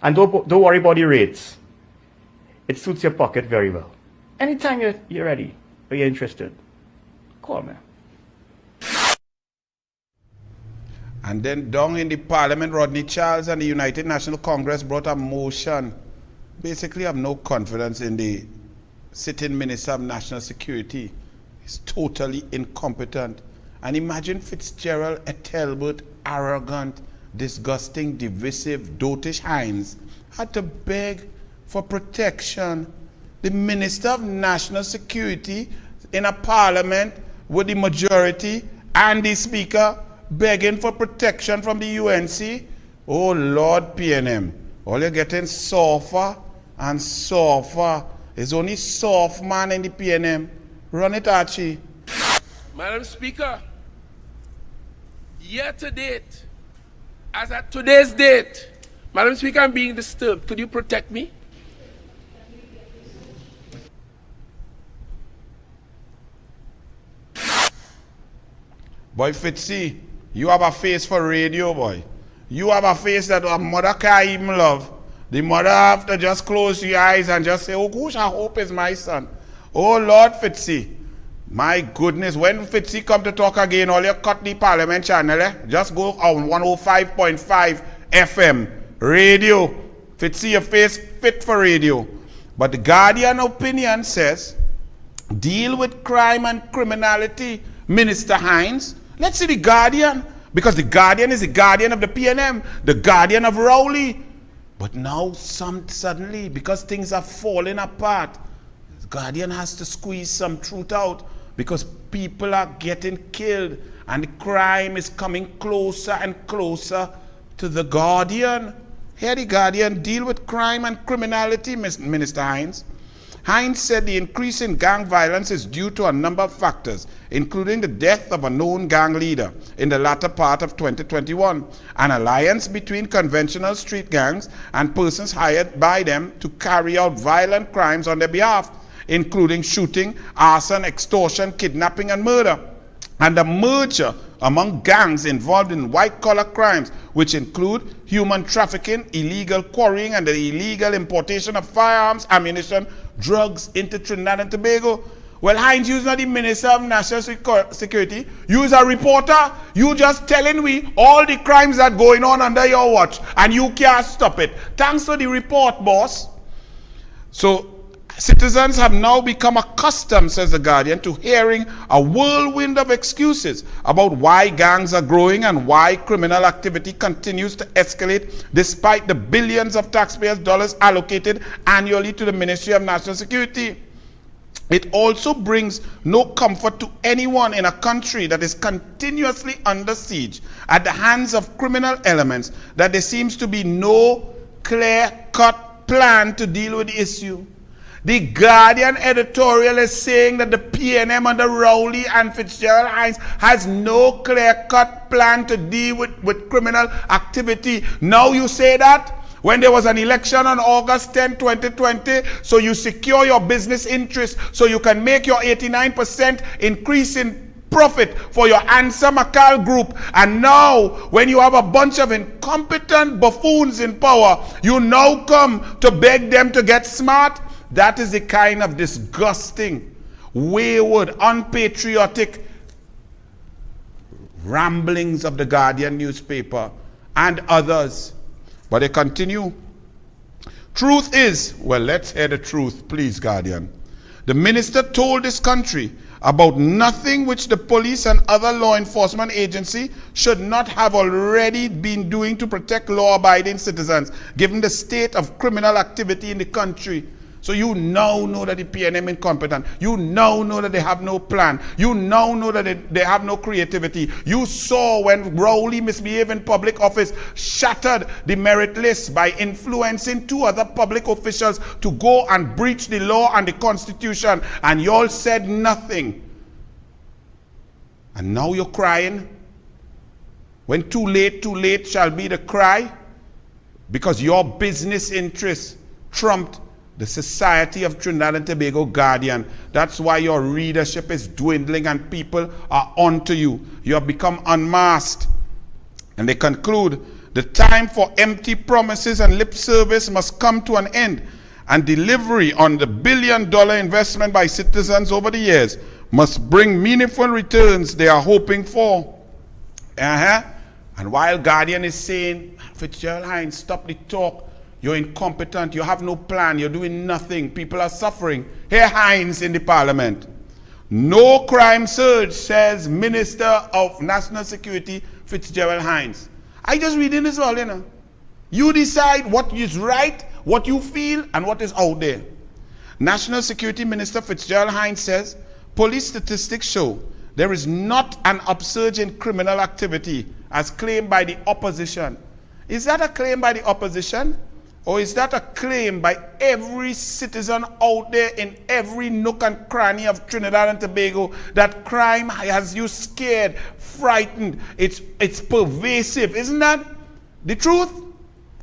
And don't worry about the rates. It suits your pocket very well. Anytime you're ready or you're interested, call me. And then down in the Parliament, Rodney Charles and the United National Congress brought a motion. Basically, I have no confidence in the sitting Minister of National Security. He's totally incompetent. And imagine Fitzgerald, Ethelbert, arrogant, disgusting, divisive, dotish Hines had to beg for protection. The Minister of National Security in a parliament with the majority and the Speaker begging for protection from the UNC. Oh Lord, PNM, all you're getting softer and softer. There's only soft man in the PNM. Run it, Archie. Madam Speaker, year to date, as at today's date, Madam Speaker, I'm being disturbed. Could you protect me? Boy, Fitzy, you have a face for radio, boy. You have a face that a mother can't even love. The mother have to just close your eyes and just say, oh gosh, I hope is my son. Oh Lord, Fitzy. My goodness, when Fitzy come to talk again, all you cut the Parliament channel, just go on 105.5 FM radio. Fitzy, your face fit for radio. But the Guardian opinion says, deal with crime and criminality, Minister Hines. Let's see the Guardian, because the Guardian is the guardian of the PNM, the guardian of Rowley. But now suddenly, because things are falling apart, the Guardian has to squeeze some truth out, because people are getting killed and the crime is coming closer and closer to the Guardian. Here the Guardian, deal with crime and criminality, Minister Hines. Hines said the increase in gang violence is due to a number of factors, including the death of a known gang leader in the latter part of 2021, an alliance between conventional street gangs and persons hired by them to carry out violent crimes on their behalf, including shooting, arson, extortion, kidnapping, and murder, and a merger among gangs involved in white-collar crimes, which include human trafficking, illegal quarrying, and the illegal importation of firearms, ammunition, drugs into Trinidad and Tobago. Well, Hines, you're not the Minister of National Security. You're a reporter. You just telling we all the crimes that going on under your watch, and you can't stop it. Thanks for the report, boss. So, citizens have now become accustomed, says the Guardian, to hearing a whirlwind of excuses about why gangs are growing and why criminal activity continues to escalate despite the billions of taxpayers' dollars allocated annually to the Ministry of National Security. It also brings no comfort to anyone in a country that is continuously under siege at the hands of criminal elements that there seems to be no clear-cut plan to deal with the issue. The Guardian editorial is saying that the PNM under Rowley and Fitzgerald Hines has no clear-cut plan to deal with criminal activity. Now you say that? When there was an election on August 10, 2020, so you secure your business interests so you can make your 89% increase in profit for your Ansa Makal group. And now, when you have a bunch of incompetent buffoons in power, you now come to beg them to get smart. That is the kind of disgusting, wayward, unpatriotic ramblings of the Guardian newspaper and others. But they continue. Truth is, well, let's hear the truth, please, Guardian. The minister told this country about nothing which the police and other law enforcement agency should not have already been doing to protect law-abiding citizens, given the state of criminal activity in the country. So you now know that the PNM incompetent. You now know that they have no plan. You now know that they have no creativity. You saw when Rowley misbehaved in public office, shattered the merit list by influencing 2 other public officials to go and breach the law and the Constitution, and you all said nothing. And now you're crying. When too late shall be the cry, because your business interests trumped the Society of Trinidad and Tobago Guardian. That's why your readership is dwindling and people are onto you. You have become unmasked. And they conclude, the time for empty promises and lip service must come to an end, and delivery on the billion-dollar investment by citizens over the years must bring meaningful returns they are hoping for. And while Guardian is saying, Fitzgerald Hines, stop the talk. You're incompetent. You have no plan. You're doing nothing. People are suffering. Here Hines in the parliament. No crime surge, says Minister of National Security Fitzgerald Hines. I just reading this all, you know. You decide what is right, what you feel, and what is out there. National Security Minister Fitzgerald Hines says, police statistics show there is not an upsurge in criminal activity as claimed by the opposition. Is that a claim by the opposition? Or is that a claim by every citizen out there in every nook and cranny of Trinidad and Tobago that crime has you scared, frightened, it's pervasive? Isn't that the truth?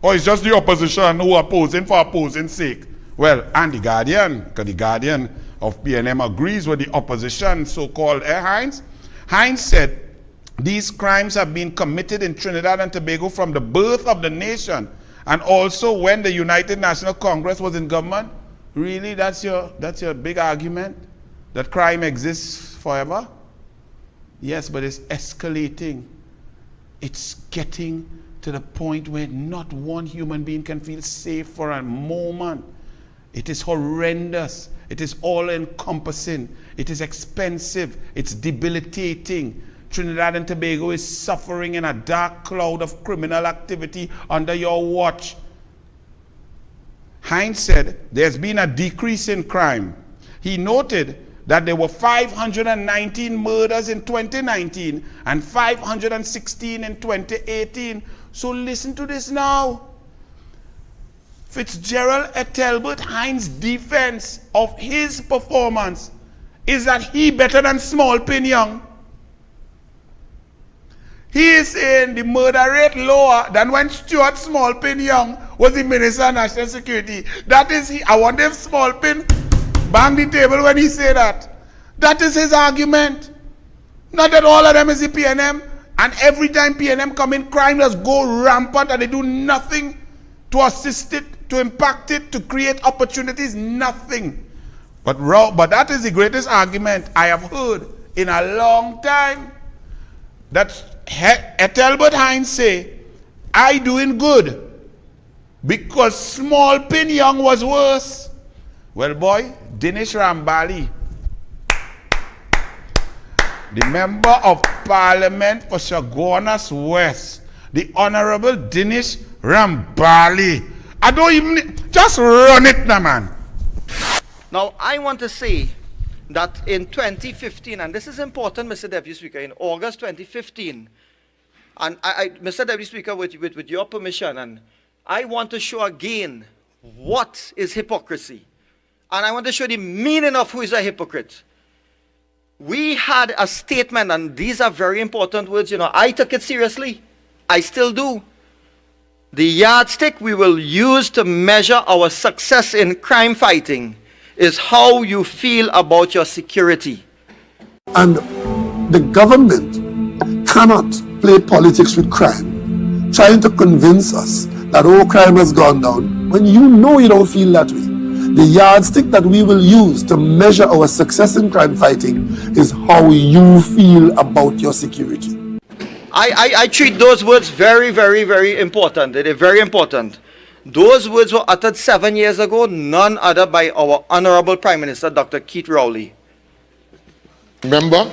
Or it's just the opposition who are opposing for opposing's sake? Well, and the Guardian, because the Guardian of PNM agrees with the opposition, so-called Hines. Hines said, these crimes have been committed in Trinidad and Tobago from the birth of the nation, and also when the United National Congress was in government. Really, that's your big argument? That crime exists forever? Yes, but it's escalating. It's getting to the point where not one human being can feel safe for a moment. It is horrendous. It is all-encompassing. It is expensive. It's debilitating. Trinidad and Tobago is suffering in a dark cloud of criminal activity under your watch. Hines said there's been a decrease in crime. He noted that there were 519 murders in 2019 and 516 in 2018. So listen to this now. Fitzgerald Ethelbert Hines' defense of his performance is that he better than Small Pin Young. He is saying the murder rate lower than when Stuart Small Pin Young was the Minister of National Security. That is he. I wonder if Small Pin banged the table when he said that. That is his argument. Not that all of them is the PNM, and every time PNM come in, crime just go rampant and they do nothing to assist it, to impact it, to create opportunities, nothing. But that is the greatest argument I have heard in a long time. That Ethelbert Hines say, I doing good because Small Pin Young was worse. Well, boy, Dinesh Rambali, the Member of Parliament for Chaguanas West, the Honorable Dinesh Rambali. I don't even, just run it now, man. Now, I want to say that in 2015, and this is important, Mr. Deputy Speaker, in August 2015, and Mr. Deputy Speaker, with your permission, and I want to show again what is hypocrisy. And I want to show the meaning of who is a hypocrite. We had a statement, and these are very important words. You know, I took it seriously. I still do. The yardstick we will use to measure our success in crime fighting is how you feel about your security. And the government cannot play politics with crime, trying to convince us that all crime has gone down when you know you don't feel that way. The yardstick that we will use to measure our success in crime fighting is how you feel about your security. I treat those words very, very, very important. They're very important. Those words were uttered 7 years ago, none other by our Honorable Prime Minister, Dr. Keith Rowley. Remember,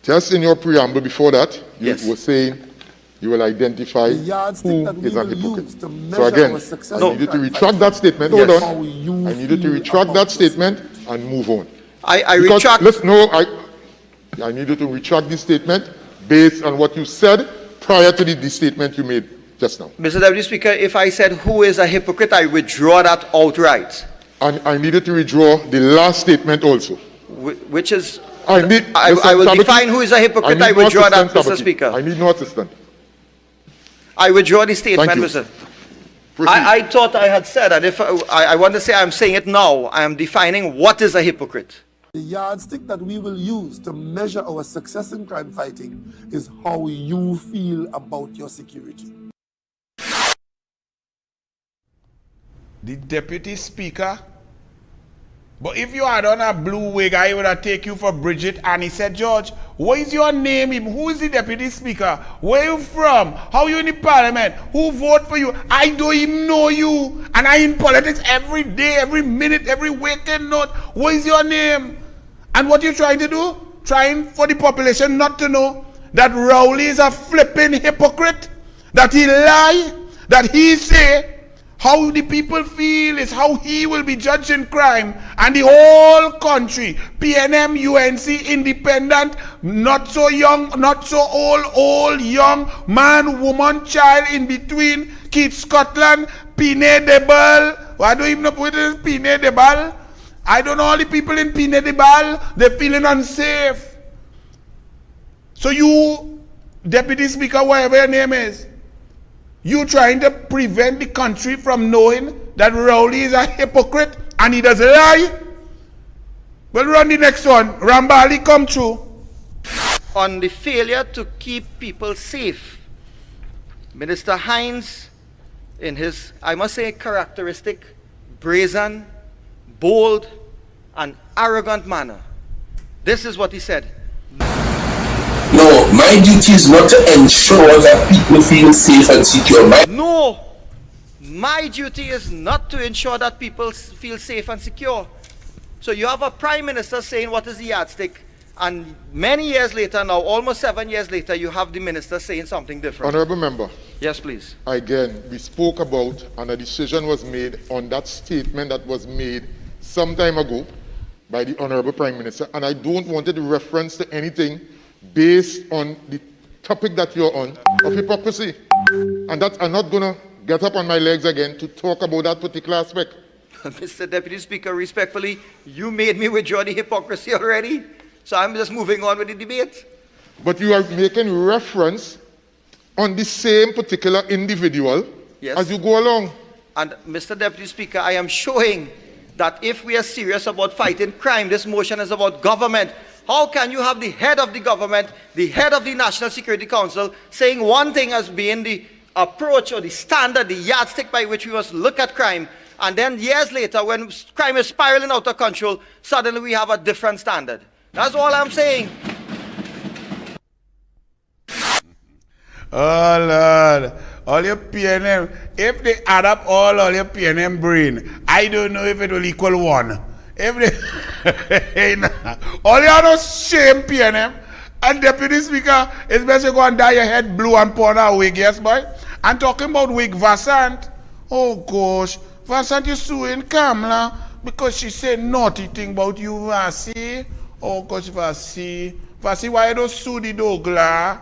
just in your preamble before that, you were saying you will identify who is a hypocrite. So again, I need you to retract that statement. Hold on. I need you to retract that statement and move on. I retract. I need you to retract this statement based on what you said prior to the statement you made just now. Mr. Deputy Speaker, if I said who is a hypocrite, I withdraw that outright. And I needed to withdraw the last statement also. Which is, I will define who is a hypocrite. I withdraw that, Mr. Speaker. I need no assistant. I withdraw the statement, Mr. I thought I had said, and if I want to say I'm saying it now, I am defining what is a hypocrite. The yardstick that we will use to measure our success in crime fighting is how you feel about your security. The Deputy Speaker. But if you had on a blue wig, I would have take you for Bridget. And he said, George, what is your name? Who is the Deputy Speaker? Where you from? How you in the Parliament? Who vote for you? I don't even know you. And I in politics every day, every minute, every waking note. What is your name? And what you trying to do? Trying for the population not to know that Rowley is a flipping hypocrite. That he lie. That he say how the people feel is how he will be judged in crime, and the whole country, PNM, UNC, independent, not so young, not so old, young, man, woman, child, in between, Keith Scotland, Pine de Bal, I don't even know what is Pine de Bal. I don't know all the people in Pine de Bal, they're feeling unsafe. So you, Deputy Speaker, whatever your name is, you trying to prevent the country from knowing that Rowley is a hypocrite and he does lie? Well, run the next one. Rambali, come through. On the failure to keep people safe, Minister Hines, in his, I must say, characteristic, brazen, bold, and arrogant manner, this is what he said. No, my duty is not to ensure that people feel safe and secure. No, my duty is not to ensure that people feel safe and secure. So you have a Prime Minister saying what is the yardstick, and many years later, now almost 7 years later, you have the Minister saying something different. Honourable Member. Yes, please. Again, we spoke about, and a decision was made on that statement that was made some time ago by the Honourable Prime Minister, and I don't want it to reference to anything based on the topic that you're on of hypocrisy. And that I'm not going to get up on my legs again to talk about that particular aspect. Mr. Deputy Speaker, respectfully, you made me withdraw the hypocrisy already, so I'm just moving on with the debate. But you are making reference on the same particular individual as you go along. And Mr. Deputy Speaker, I am showing that if we are serious about fighting crime, this motion is about government. How can you have the head of the government, the head of the National Security Council, saying one thing as being the approach or the standard, the yardstick by which we must look at crime, and then years later, when crime is spiraling out of control, suddenly we have a different standard? That's all I'm saying. Oh Lord, all your PNM, if they add up all your PNM brain, I don't know if it will equal 1. If they, all you have no shame, PNM. And Deputy Speaker, it's best you go and dye your head blue and put on a wig, yes, boy? And talking about wig, Vassant. Oh gosh, Vassant, you suing Kamala because she said naughty thing about you, Vassi. Oh gosh, Vassi. Vassi, why you don't sue the douglAR?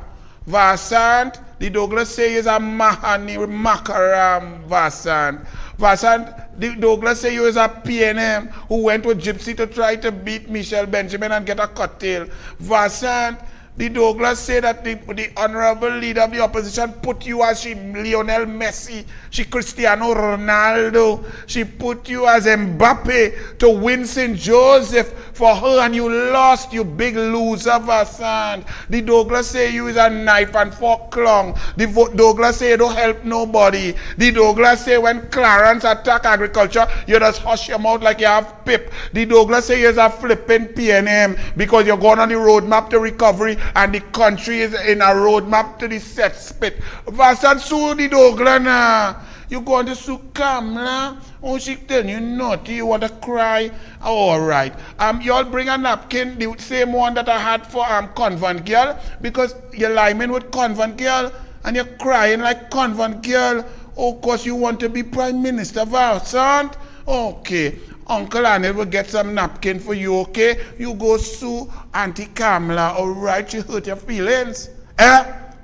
Vassant, The Douglas say is a mahani makaram Vasant. Vasant, the Douglas say you is a PNM who went with Gypsy to try to beat Michelle Benjamin and get a cocktail. Vasant, the Douglas say that the honorable leader of the opposition put you as she Lionel Messi, she Cristiano Ronaldo, she put you as Mbappe to win St. Joseph for her and you lost, you big loser, Vasant. The Douglas say you is a knife and fork clown. The Douglas say you don't help nobody. The Douglas say when Clarence attack agriculture, you just hush your mouth like you have pip. The Douglas say you is a flipping PNM because you're going on the roadmap to recovery and the country is in a roadmap to the set spit. Vasant sue the Douglas now. You going to sue Kamla? Oh, she tell you naughty, you want to cry? Oh, all right. You all bring a napkin, the same one that I had for convent girl, because you're lying with convent girl and you're crying like convent girl. Oh, cause you want to be Prime Minister, Vasant? Okay. Uncle Anil will get some napkin for you, okay? You go sue Auntie Kamla, all right? She hurt your feelings.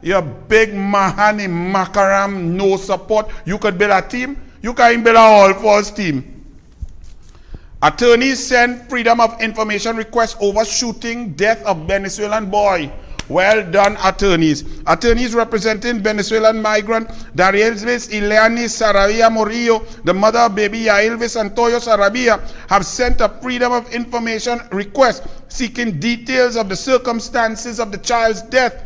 You big mahani makaram, no support. You could build a team. You can build a all-force team. Attorneys send freedom of information request over shooting death of Venezuelan boy. Well done, attorneys. Attorneys representing Venezuelan migrant Darielvis Ileani Saravia Morillo, the mother of baby Yaelvis Antonio Saravia, have sent a freedom of information request seeking details of the circumstances of the child's death.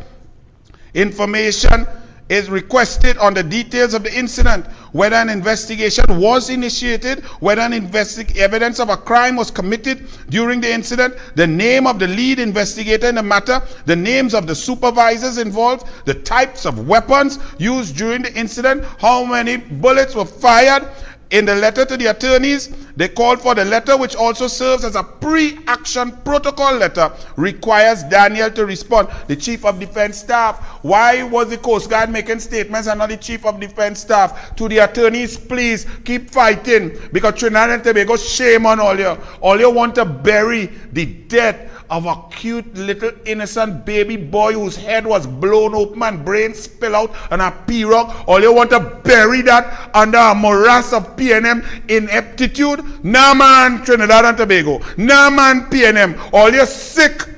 Information is requested on the details of the incident, whether an investigation was initiated, whether an evidence of a crime was committed during the incident, the name of the lead investigator in the matter, the names of the supervisors involved, the types of weapons used during the incident, how many bullets were fired. In the letter to the attorneys, they called for the letter, which also serves as a pre-action protocol letter, requires Daniel to respond. The Chief of Defense Staff. Why was the Coast Guard making statements and not the Chief of Defense Staff? To the attorneys, please keep fighting, because Trinidad and Tobago, shame on all you. All you want to bury the death of a cute little innocent baby boy whose head was blown open and brain spill out on a pirogue. All you want to bury that under a morass of PNM ineptitude. Nah man, Trinidad and Tobago. Nah man, PNM. All you sick.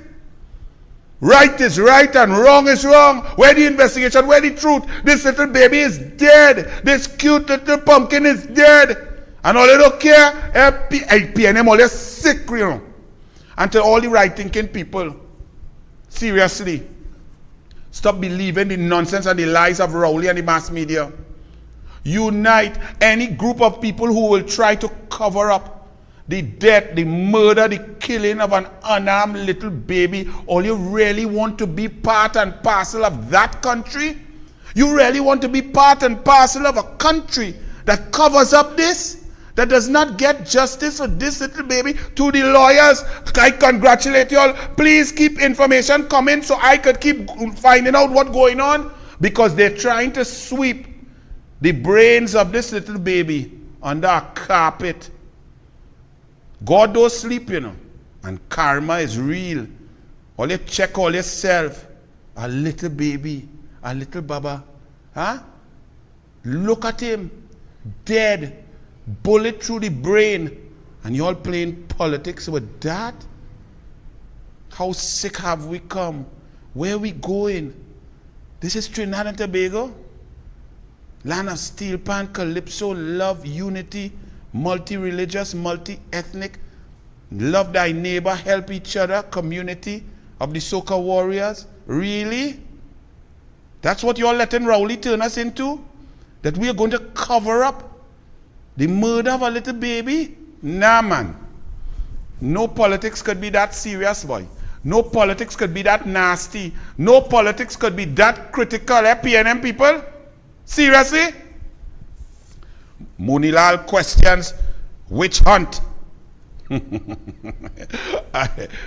Right is right and wrong is wrong. Where the investigation? Where the truth? This little baby is dead. This cute little pumpkin is dead. And all you don't care, PNM, all you sick, you know. And to all the right-thinking people, seriously, stop believing the nonsense and the lies of Rowley and the mass media. Unite any group of people who will try to cover up the death, the murder, the killing of an unarmed little baby. All you really want to be part and parcel of that country? You really want to be part and parcel of a country that covers up this? That does not get justice for this little baby? To the lawyers, I congratulate you all. Please keep information coming so I could keep finding out what's going on. Because they're trying to sweep the brains of this little baby under a carpet. God don't sleep, you know. And karma is real. All you check all yourself. A little baby, a little baba. Huh? Look at him. Dead. Bullet through the brain, and you're all playing politics with that? How sick have we come? Where are we going? This is Trinidad and Tobago, land of steel pan, calypso, love, unity, multi-religious, multi-ethnic, love thy neighbor, help each other, community of the soca warriors. Really? That's what you're letting Rowley turn us into? That we are going to cover up the murder of a little baby? Nah, man. No politics could be that serious, boy. No politics could be that nasty. No politics could be that critical, PNM people? Seriously? Munilal questions witch hunt.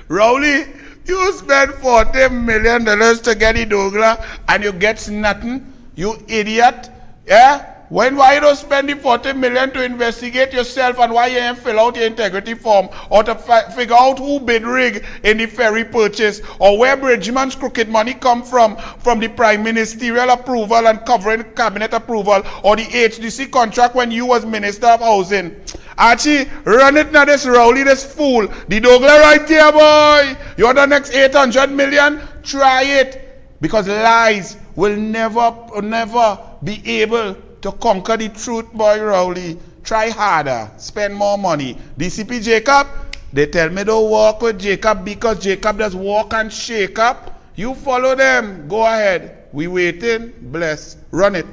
Rowley, you spend $40 million to get the douglAR and you get nothing? You idiot. Yeah? Why you don't spend the 40 million to investigate yourself and why you ain't fill out your integrity form or to figure out who bid rig in the ferry purchase or where Bridgman's crooked money come from the Prime Ministerial approval and covering cabinet approval or the HDC contract when you was Minister of Housing. Archie, run it now, this Rowley, this fool. The douglAR right here, boy. You want the next 800 million? Try it. Because lies will never be able to conquer the truth, boy Rowley. Try harder. Spend more money. DCP Jacob, they tell me don't walk with Jacob because Jacob does walk and shake up. You follow them. Go ahead. We waiting. Bless. Run it.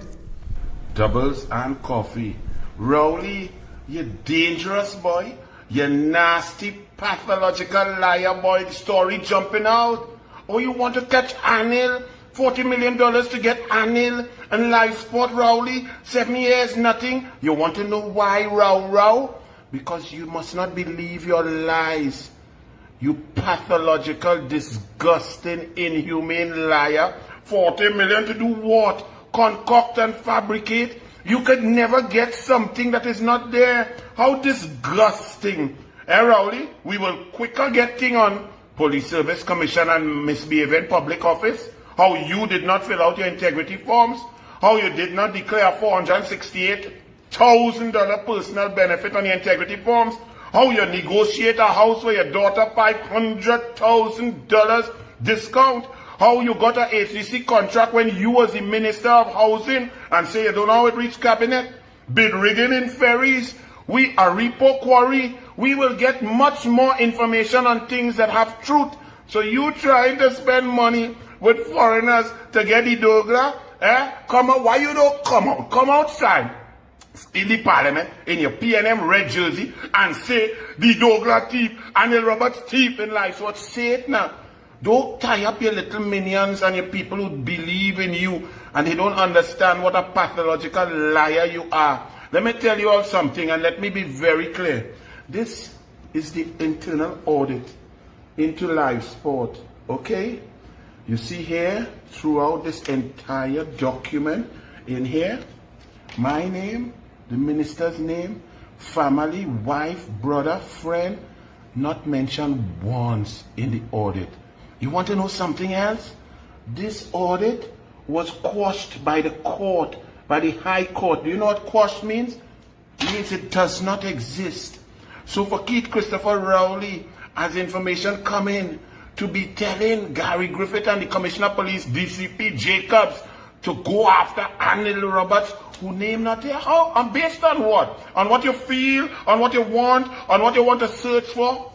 Doubles and coffee. Rowley, you dangerous, boy. You nasty, pathological liar, boy. The story jumping out. Oh, you want to catch Anil? $40 million to get Anil and live sport Rowley? 7 years, nothing. You want to know why, row? Because you must not believe your lies. You pathological, disgusting, inhumane liar. 40 million to do what? Concoct and fabricate? You could never get something that is not there. How disgusting. Rowley, we will quicker get thing on Police Service Commission and misbehavior in public office. How you did not fill out your integrity forms. How you did not declare $468,000 personal benefit on your integrity forms. How you negotiate a house for your daughter $500,000 discount. How you got a HDC contract when you was the Minister of Housing and say you don't know how it reached cabinet. Bid rigging in ferries. We a repo quarry. We will get much more information on things that have truth. So you trying to spend money with foreigners to get the douglAR? Come out. Why you don't come out? Come outside in the Parliament in your PNM red jersey and say the douglAR thief, Anil Roberts thief in life. So say it now. Don't tie up your little minions and your people who believe in you and they don't understand what a pathological liar you are. Let me tell you all something and let me be very clear. This is the internal audit into live sport, okay? You see here, throughout this entire document, in here, my name, the minister's name, family, wife, brother, friend, not mentioned once in the audit. You want to know something else? This audit was quashed by the court, by the High Court. Do you know what quashed means? It means it does not exist. So for Keith Christopher Rowley, as information come in, to be telling Gary Griffith and the Commissioner of Police, DCP Jacobs, to go after Anil Roberts, who name not here. How? And based on what? On what you feel, on what you want to search for?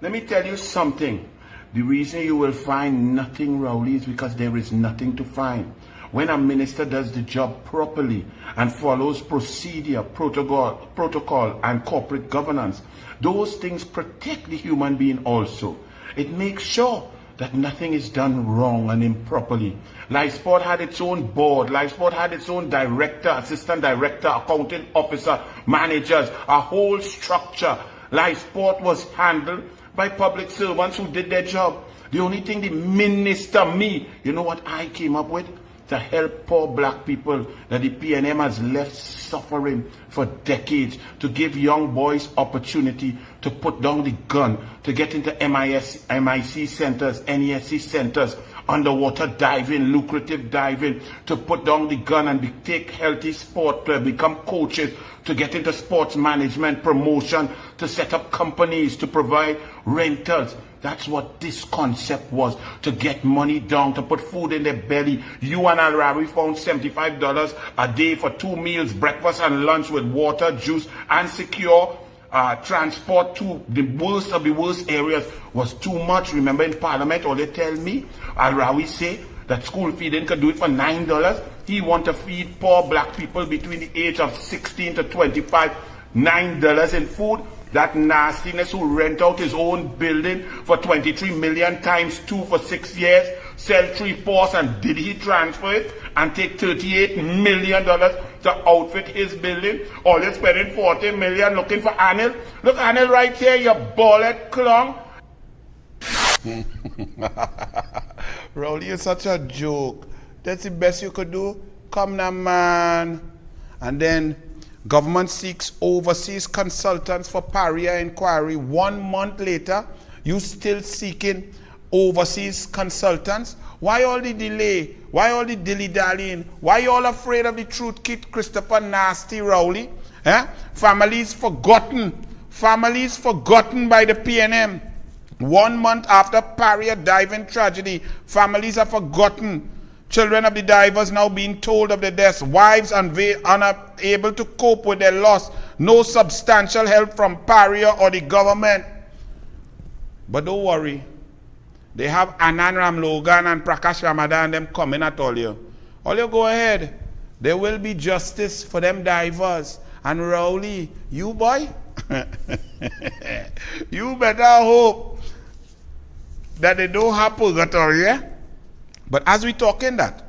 Let me tell you something. The reason you will find nothing, Rowley, is because there is nothing to find. When a minister does the job properly and follows procedure, protocol, and corporate governance, those things protect the human being also. It makes sure that nothing is done wrong and improperly. Live Sport had its own board. Live Sport had its own director, assistant director, accounting officer, managers, a whole structure. Live Sport was handled by public servants who did their job. The only thing the minister, you know what I came up with? To help poor black people that the PNM has left suffering for decades, to give young boys opportunity to put down the gun, to get into MIC centers, NESC centers, underwater diving, lucrative diving, to put down the gun and take healthy sport, to become coaches, to get into sports management, promotion, to set up companies, to provide rentals. That's what this concept was, to get money down, to put food in their belly. You and Al-Rawi found $75 a day for 2 meals, breakfast and lunch with water, juice, and secure transport to the worst of the worst areas was too much. Remember in Parliament, all they tell me, Al-Rawi say that school feeding could do it for $9. He want to feed poor black people between the age of 16 to 25, $9 in food. That nastiness who rent out his own building for 23 million times 2 for 6 years, sell 3 Porsche, and did he transfer it and take $38 million to outfit his building? All you're spending $40 million looking for Anil. Look, Anil right here, you bald clown. Rowley, you're such a joke. That's the best you could do? Come now, man. And then government seeks overseas consultants for Paria inquiry. 1 month later, you still seeking overseas consultants. Why all the delay? Why all the dilly-dallying? Why you all afraid of the truth, Kit Christopher Nasty Rowley? Families forgotten. Families forgotten by the PNM. 1 month after Paria diving tragedy, families are forgotten. Children of the divers now being told of their deaths. Wives unable to cope with their loss. No substantial help from Paria or the government. But don't worry. They have Anand Ramlogan and Prakash Ramadan them coming at all you. All you go ahead. There will be justice for them divers. And Rowley, you boy, you better hope that they don't have purgatory, yeah? But as we talking that,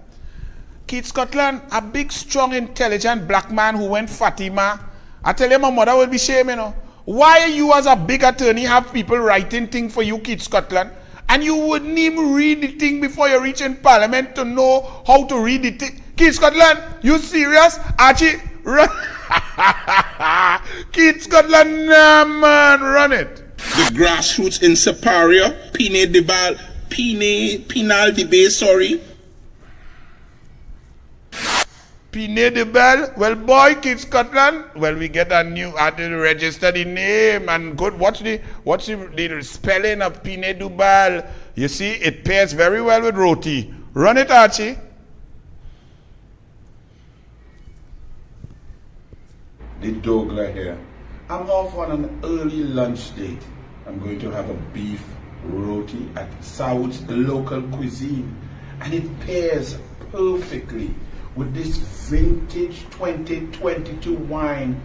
Keith Scotland, a big, strong, intelligent black man who went Fatima, I tell you my mother will be ashamed, you know. Why you as a big attorney have people writing things for you, Keith Scotland, and you wouldn't even read the thing before you reach in Parliament to know how to read the thing? Keith Scotland, you serious? Archie, run. Keith Scotland, nah man, run it. The grassroots in Separia, Pinal Debate, sorry. Pine de Bell, well boy, Keith Scotland, well we get a new, had to register the name and good, what's the spelling of Pine de Bell? You see, it pairs very well with roti. Run it, Archie. The douglAR here. I'm off on an early lunch date. I'm going to have a beef roti at South's local cuisine, and it pairs perfectly with this vintage 2022 wine,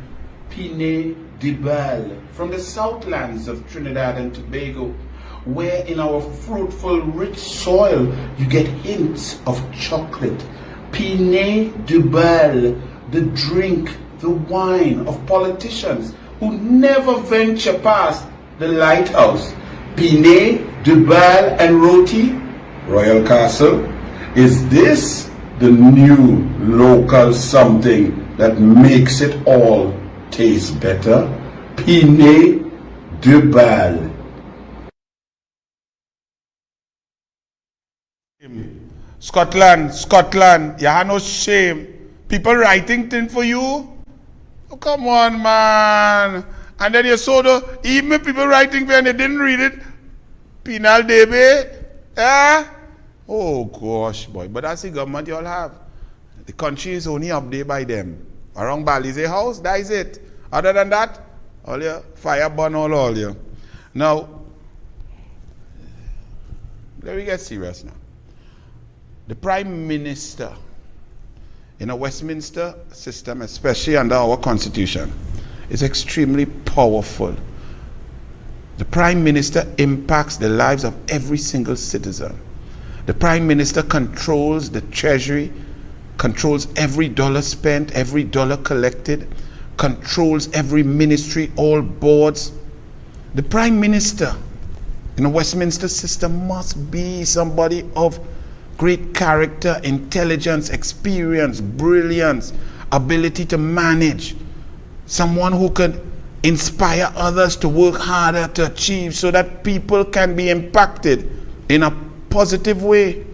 Pine de Bell, from the Southlands of Trinidad and Tobago, where in our fruitful, rich soil you get hints of chocolate. Pine de Bell, the drink, the wine of politicians who never venture past the lighthouse. Pine de Bell and roti, Royal Castle. Is this the new local something that makes it all taste better? Pine de Bell. Scotland, you have no shame. People writing things for you? Oh, come on, man. And then you saw even if people writing for you and they didn't read it, penal debate, oh gosh, boy. But that's the government you all have. The country is only up there by them. Around Balize house, that is it. Other than that, all your fire burn all you. Now, let me get serious now. The Prime Minister in a Westminster system, especially under our Constitution, is extremely powerful. The Prime Minister impacts the lives of every single citizen. The Prime Minister controls the Treasury, controls every dollar spent, every dollar collected, controls every ministry, all boards. The Prime Minister in a Westminster system must be somebody of great character, intelligence, experience, brilliance, ability to manage. Someone who could inspire others to work harder to achieve so that people can be impacted in a positive way.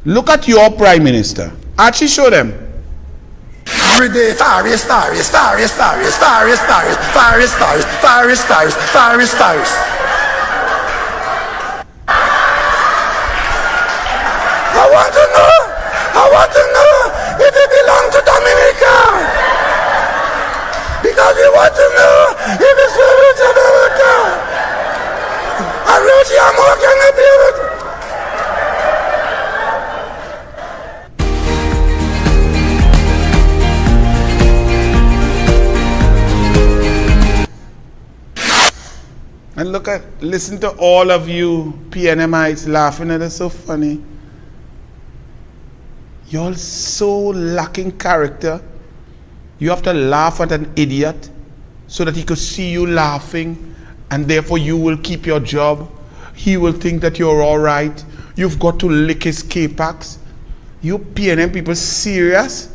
Look at your Prime Minister. Actually show them. Every day, stars. I want to know if it belongs to Dominica. Because we want to know if it's for America. I wrote you, I'm walking up here. And listen to all of you PNMites laughing at us, so funny. You're so lacking character. You have to laugh at an idiot so that he could see you laughing and therefore you will keep your job. He will think that you're all right. You've got to lick his K-packs. You PNM people serious?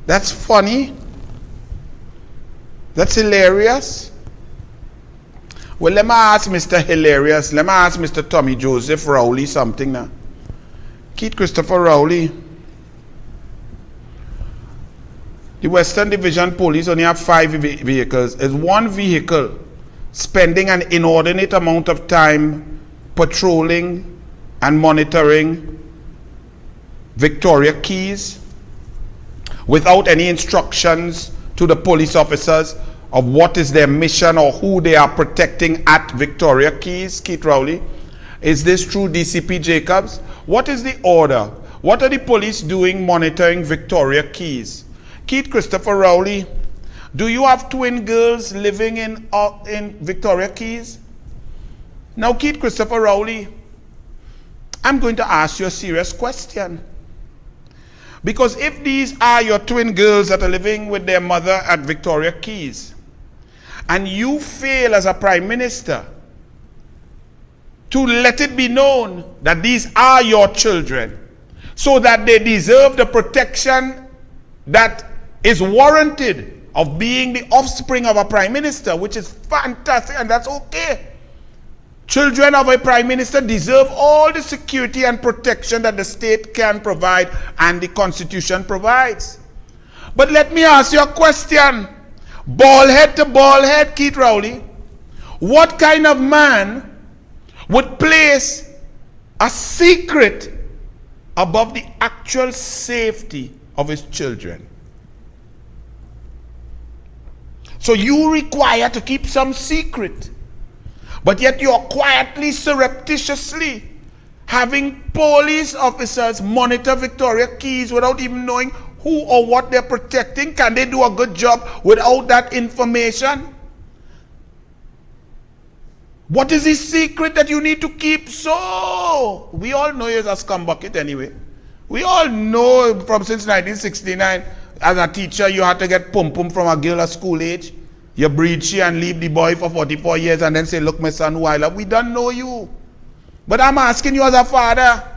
That's funny. That's hilarious. Well, let me ask Mr. Hilarious. Let me ask Mr. Tommy Joseph Rowley something now. Keith Christopher Rowley. The Western Division Police only have 5 vehicles. Is one vehicle spending an inordinate amount of time patrolling and monitoring Victoria Keys without any instructions to the police officers of what is their mission or who they are protecting at Victoria Keys, Keith Rowley? Is this true, DCP Jacobs? What is the order? What are the police doing monitoring Victoria Keys? Keith Christopher Rowley, do you have twin girls living in Victoria Keys? Now, Keith Christopher Rowley, I'm going to ask you a serious question. Because if these are your twin girls that are living with their mother at Victoria Keys, and you fail as a prime minister to let it be known that these are your children, so that they deserve the protection that is warranted of being the offspring of a prime minister, which is fantastic, and that's okay. Children of a prime minister deserve all the security and protection that the state can provide and the constitution provides. But let me ask you a question. Bald head to bald head, Keith Rowley. What kind of man would place a secret above the actual safety of his children? So you require to keep some secret, but yet you are quietly, surreptitiously having police officers monitor Victoria Keys without even knowing who or what they're protecting. Can they do a good job without that information? What is the secret that you need to keep? So we all know you're a scumbucket anyway. We all know from since 1969, as a teacher, you had to get pum-pum from a girl at school age. You breed she and leave the boy for 44 years and then say, look, my son, who I love. We don't know you. But I'm asking you as a father.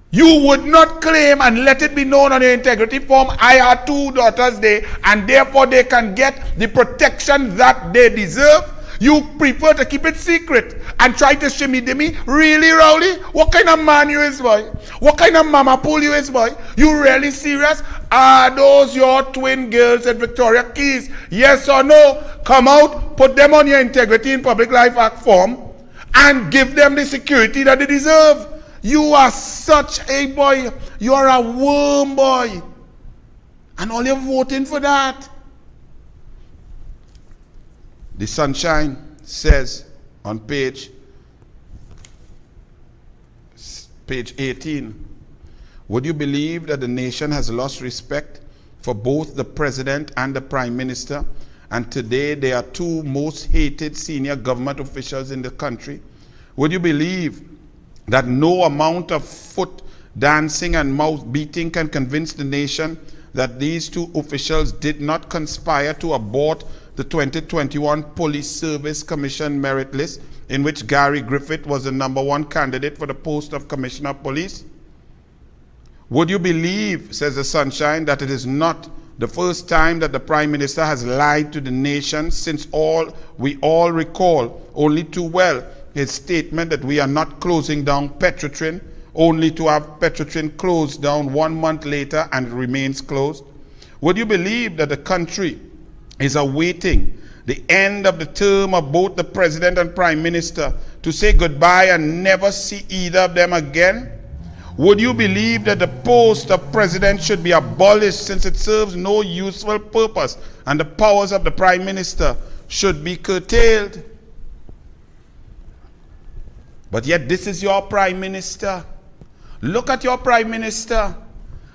You would not claim and let it be known on your integrity form, I have 2 daughters there, and therefore they can get the protection that they deserve. You prefer to keep it secret and try to shimmy-dimmy? Really, Rowley? What kind of man you is, boy? What kind of mama pool you is, boy? You really serious? Are those your twin girls at Victoria Keys? Yes or no? Come out, put them on your Integrity in Public Life Act form, and give them the security that they deserve. You are such a boy. You are a worm, boy. And all you're voting for that. The Sunshine says on page 18, would you believe that the nation has lost respect for both the president and the prime minister, and today they are 2 most hated senior government officials in the country? Would you believe that no amount of foot dancing and mouth beating can convince the nation that these 2 officials did not conspire to abort the 2021 Police Service Commission merit list, in which Gary Griffith was the #1 candidate for the post of Commissioner of Police? Would you believe, says the Sunshine, that it is not the first time that the Prime Minister has lied to the nation, since we all recall only too well his statement that we are not closing down Petrotrin, only to have Petrotrin closed down 1 month later and it remains closed? Would you believe that the country is awaiting the end of the term of both the President and Prime Minister to say goodbye and never see either of them again? Would you believe that the post of President should be abolished, since it serves no useful purpose, and the powers of the Prime Minister should be curtailed? But yet this is your Prime Minister. Look at your Prime Minister.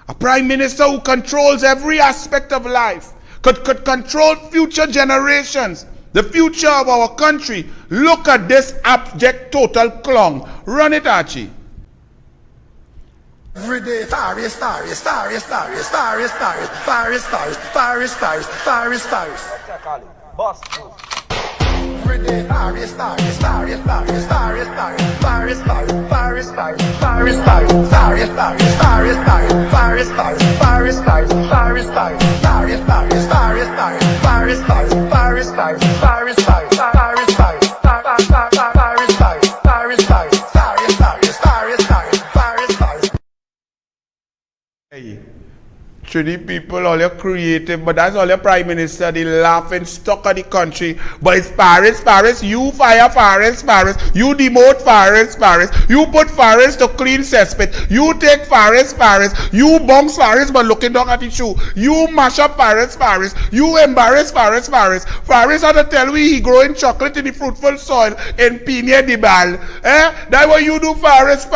A Prime Minister who controls every aspect of life, could control future generations, the future of our country. Look at this abject total clown. Run it, Archie. Every day, starry, starry, starry, starry, starry, starry, starry, starry, starry, starry, starry, starry. Trinity people, all your creative, but that's all your prime minister, the laughing stock of the country. But it's Paris, you fire Paris, you demote Paris, you put Paris to clean cesspit, you take Paris, you bounce Paris but looking down at the shoe, you mash up Paris, you embarrass Paris had to tell we he growing chocolate in the fruitful soil in Pinia de Bal. That's what you do, Paris,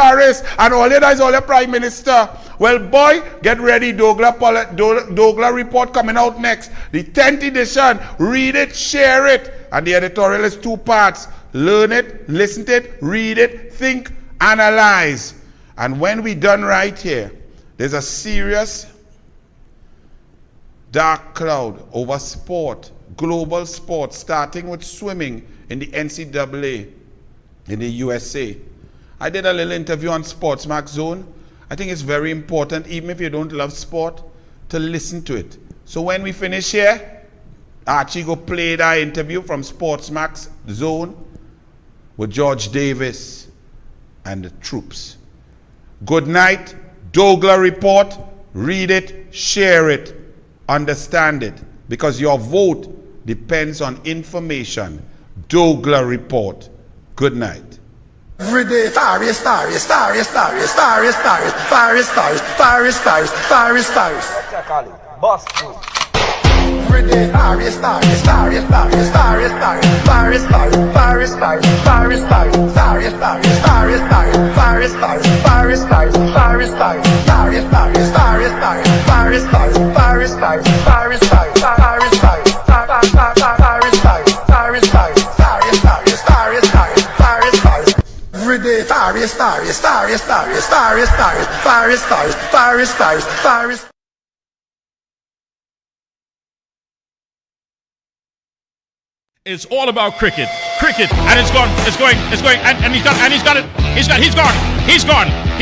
and all that is all your prime minister. Well, boy, get ready, douglAR report coming out next. The 10th edition. Read it, share it. And the editorial is 2 parts. Learn it, listen to it, read it, think, analyze. And when we done right here, there's a serious dark cloud over sport, global sport, starting with swimming in the NCAA in the USA. I did a little interview on Sportsmax Zone. I think it's very important, even if you don't love sport, to listen to it. So when we finish here, Archie go play that interview from Sportsmax Zone with George Davis and the troops. Good night. douglAR report. Read it, share it, understand it, because your vote depends on information. douglAR report. Good night. Every day, Paris. Boss. Every day, Paris. It's all about cricket, and it's going, and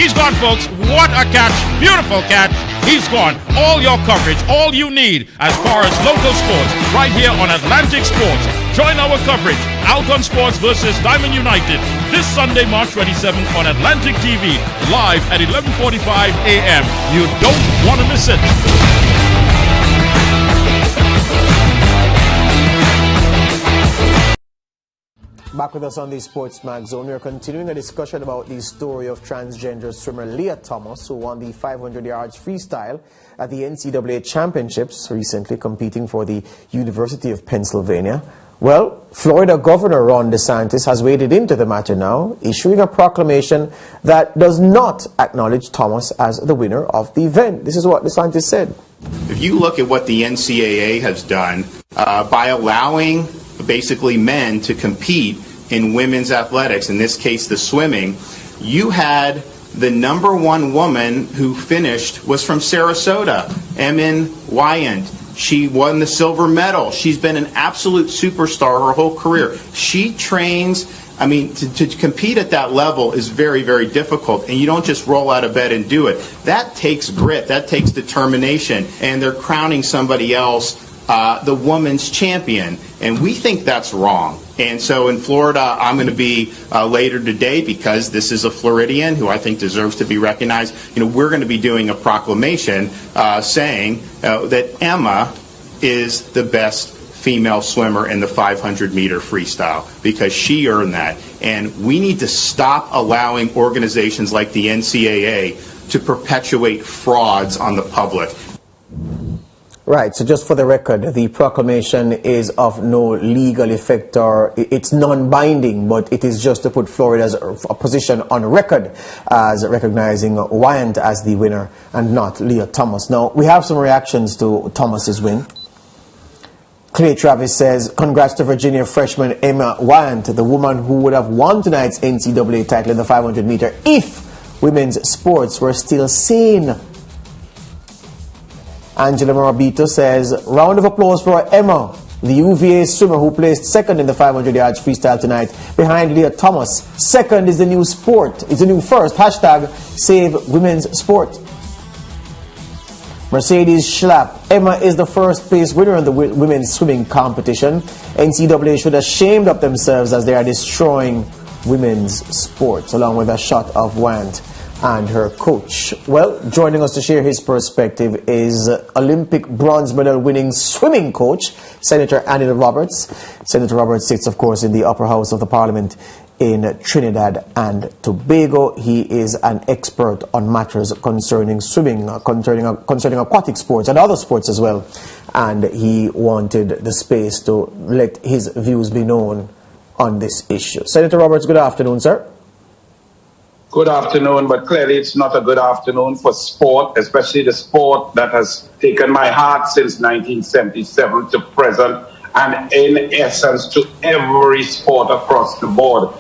he's gone, folks. What a catch, beautiful catch. He's gone. All your coverage, all you need as far as local sports, right here on Atlantic Sports. Join our coverage, Out on Sports versus Diamond United, this Sunday, March 27th on Atlantic TV, live at 11:45 a.m. You don't want to miss it. Back with us on the Sportsmax Zone, we are continuing a discussion about the story of transgender swimmer Leah Thomas, who won the 500 yards freestyle at the NCAA Championships recently, competing for the University of Pennsylvania. Well, Florida Governor Ron DeSantis has waded into the matter now, issuing a proclamation that does not acknowledge Thomas as the winner of the event. This is what DeSantis said. If you look at what the NCAA has done by allowing basically men to compete in women's athletics, in this case the swimming, you had the #1 woman who finished was from Sarasota, Emin Wyant. She won the silver medal. She's been an absolute superstar her whole career. She trains, I mean, to compete at that level is very, very difficult, and you don't just roll out of bed and do it. That takes grit, that takes determination, and they're crowning somebody else the woman's champion, and we think that's wrong. And so in Florida, I'm going to be later today, because this is a Floridian who I think deserves to be recognized. We're going to be doing a proclamation saying that Emma is the best female swimmer in the 500-meter freestyle, because she earned that. And we need to stop allowing organizations like the NCAA to perpetuate frauds on the public. Right, so just for the record, the proclamation is of no legal effect, or it's non-binding, but it is just to put Florida's position on record as recognizing Wyant as the winner and not Leah Thomas. Now, we have some reactions to Thomas's win. Clay Travis says, congrats to Virginia freshman Emma Wyant, the woman who would have won tonight's NCAA title in the 500 meter if women's sports were still sane. Angela Morabito says, round of applause for Emma. the UVA swimmer who placed second in the 500 yards freestyle tonight behind Leah Thomas. Second is the new sport. It's the new first. Hashtag Save Women's Sport. Mercedes Schlapp. Emma is the first place winner in the women's swimming competition. NCAA should have shamed up themselves as they are destroying women's sports, along with a shot of Want and her coach. Well, joining us to share his perspective is Olympic bronze medal winning swimming coach, Senator Anil Roberts. Senator Roberts sits, of course, in the upper house of the Parliament in Trinidad and Tobago. He is an expert on matters concerning swimming, concerning aquatic sports and other sports as well. And he wanted the space to let his views be known on this issue. Senator Roberts, good afternoon, sir. Good afternoon, but clearly it's not a good afternoon for sport, especially the sport that has taken my heart since 1977 to present, and in essence to every sport across the board.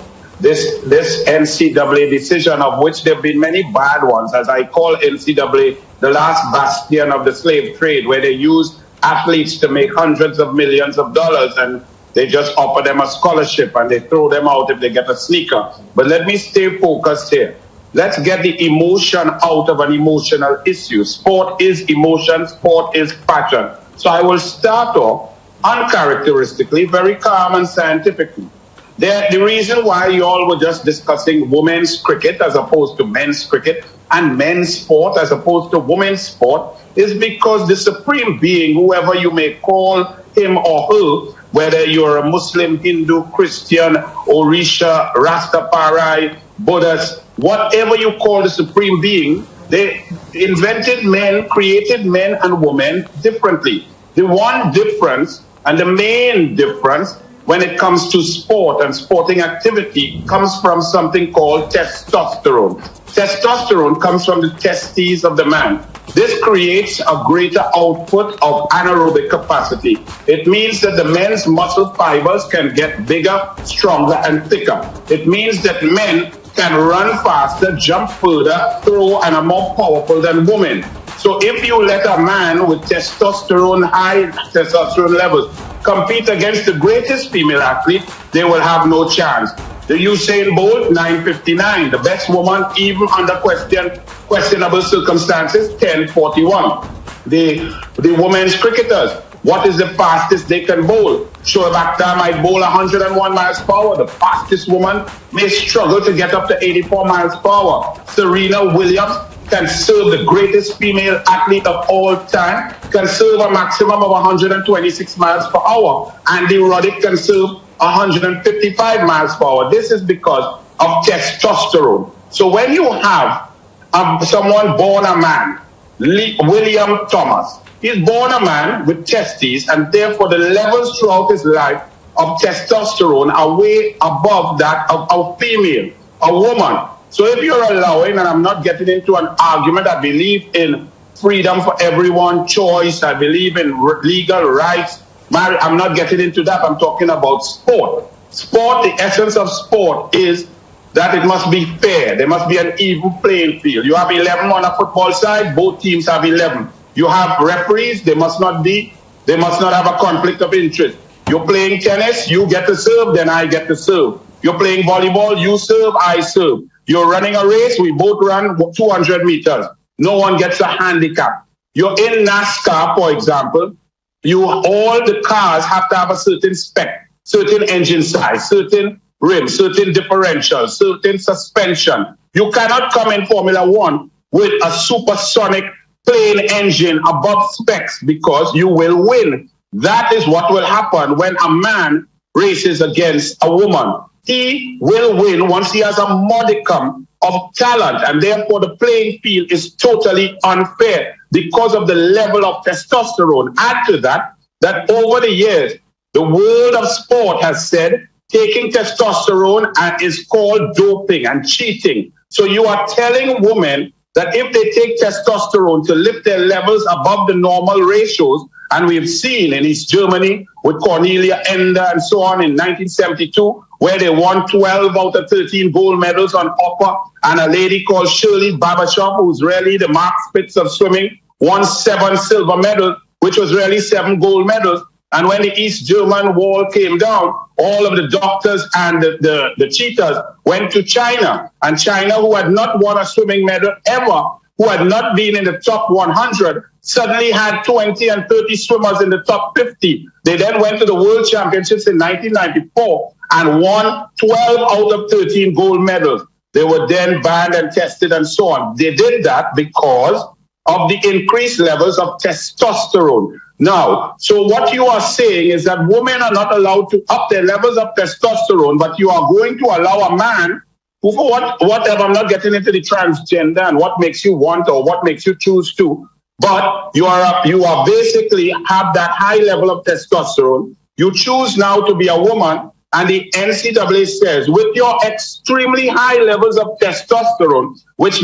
This NCAA decision, of which there have been many bad ones, as I call NCAA the last bastion of the slave trade, where they use athletes to make hundreds of millions of dollars, and they just offer them a scholarship and they throw them out if they get a sneaker. But let me stay focused here. Let's get the emotion out of an emotional issue. Sport is emotion, sport is passion. So I will start off uncharacteristically, very calm and scientifically. The reason why you all were just discussing women's cricket as opposed to men's cricket and men's sport as opposed to women's sport is because the supreme being, whoever you may call him or her, whether you're a Muslim, Hindu, Christian, Orisha, Rastafari, Buddhist, whatever you call the supreme being, they invented men, created men and women differently. The one difference and the main difference when it comes to sport and sporting activity comes from something called testosterone. Testosterone comes from the testes of the man. This creates a greater output of anaerobic capacity. It means that the men's muscle fibers can get bigger, stronger, and thicker. It means that men can run faster, jump further, throw, and are more powerful than women. So if you let a man with testosterone, high testosterone levels, compete against the greatest female athlete, they will have no chance. The Usain Bolt, 9:59. The best woman, even under questionable circumstances, 10:41. The women's cricketers, what is the fastest they can bowl? Shoaib Akhtar might bowl 101 miles per hour. The fastest woman may struggle to get up to 84 miles per hour. Serena Williams can serve the greatest female athlete of all time, can serve a maximum of 126 miles per hour. Andy Roddick can serve 155 miles per hour. This is because of testosterone. So when you have someone born a man, William Thomas, he's born a man with testes, and therefore the levels throughout his life of testosterone are way above that of a female, a woman. So if you're allowing, and I'm not getting into an argument, I believe in freedom for everyone, choice, I believe in legal rights. I'm not getting into that. I'm talking about sport. Sport, the essence of sport is that it must be fair. There must be an even playing field. You have 11 on a football side, both teams have 11. You have referees, they must not have a conflict of interest. You're playing tennis, you get to serve, then I get to serve. You're playing volleyball, you serve, I serve. You're running a race, we both run 200 meters. No one gets a handicap. You're in NASCAR, for example. All the cars have to have a certain spec, certain engine size, certain rims, certain differentials, certain suspension. You cannot come in Formula One with a supersonic plane engine above specs because you will win. That is what will happen when a man races against a woman. He will win once he has a modicum of talent, and therefore the playing field is totally unfair because of the level of testosterone. Add to that, that over the years, the world of sport has said taking testosterone is called doping and cheating. So you are telling women that if they take testosterone to lift their levels above the normal ratios, and we've seen in East Germany with Cornelia Ender and so on in 1972, where they won 12 out of 13 gold medals on offer, and a lady called Shirley Babachov, who's really the Mark Spitz of swimming, won 7 silver medals, which was really 7 gold medals. And when the East German wall came down, all of the doctors and the cheaters went to China. And China, who had not won a swimming medal ever, who had not been in the top 100, suddenly had 20 and 30 swimmers in the top 50. They then went to the World Championships in 1994 and won 12 out of 13 gold medals. They were then banned and tested and so on. They did that because of the increased levels of testosterone. Now, so what you are saying is that women are not allowed to up their levels of testosterone, but you are going to allow a man who, for whatever, I'm not getting into the transgender and what makes you want or what makes you choose to, but you are basically have that high level of testosterone. You choose now to be a woman, and the NCAA says with your extremely high levels of testosterone, which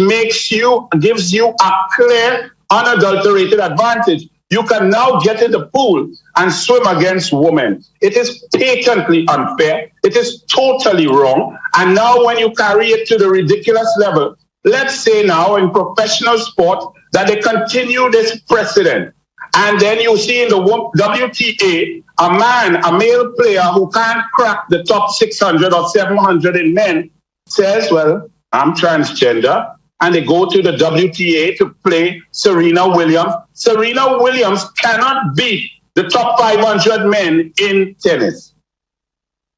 gives you a clear, unadulterated advantage, you can now get in the pool and swim against women. It is patently unfair. It is totally wrong. And now when you carry it to the ridiculous level, let's say now in professional sport that they continue this precedent. And then you see in the WTA, a male player who can't crack the top 600 or 700 in men says, well, I'm transgender. And they go to the WTA to play Serena Williams. Serena Williams cannot beat the top 500 men in tennis.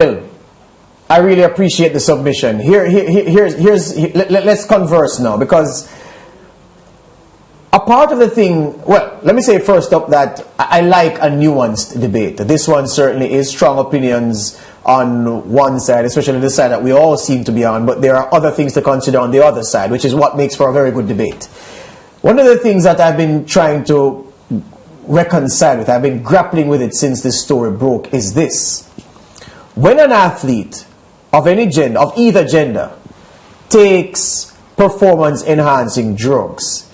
I really appreciate the submission. Let's converse now, because a part of the thing, well, let me say first up that I like a nuanced debate. This one certainly is strong opinions on one side, especially the side that we all seem to be on, but there are other things to consider on the other side, which is what makes for a very good debate. One of the things that I've been trying to reconcile with, I've been grappling with it since this story broke, is this. When an athlete of any gender, of either gender, takes performance-enhancing drugs,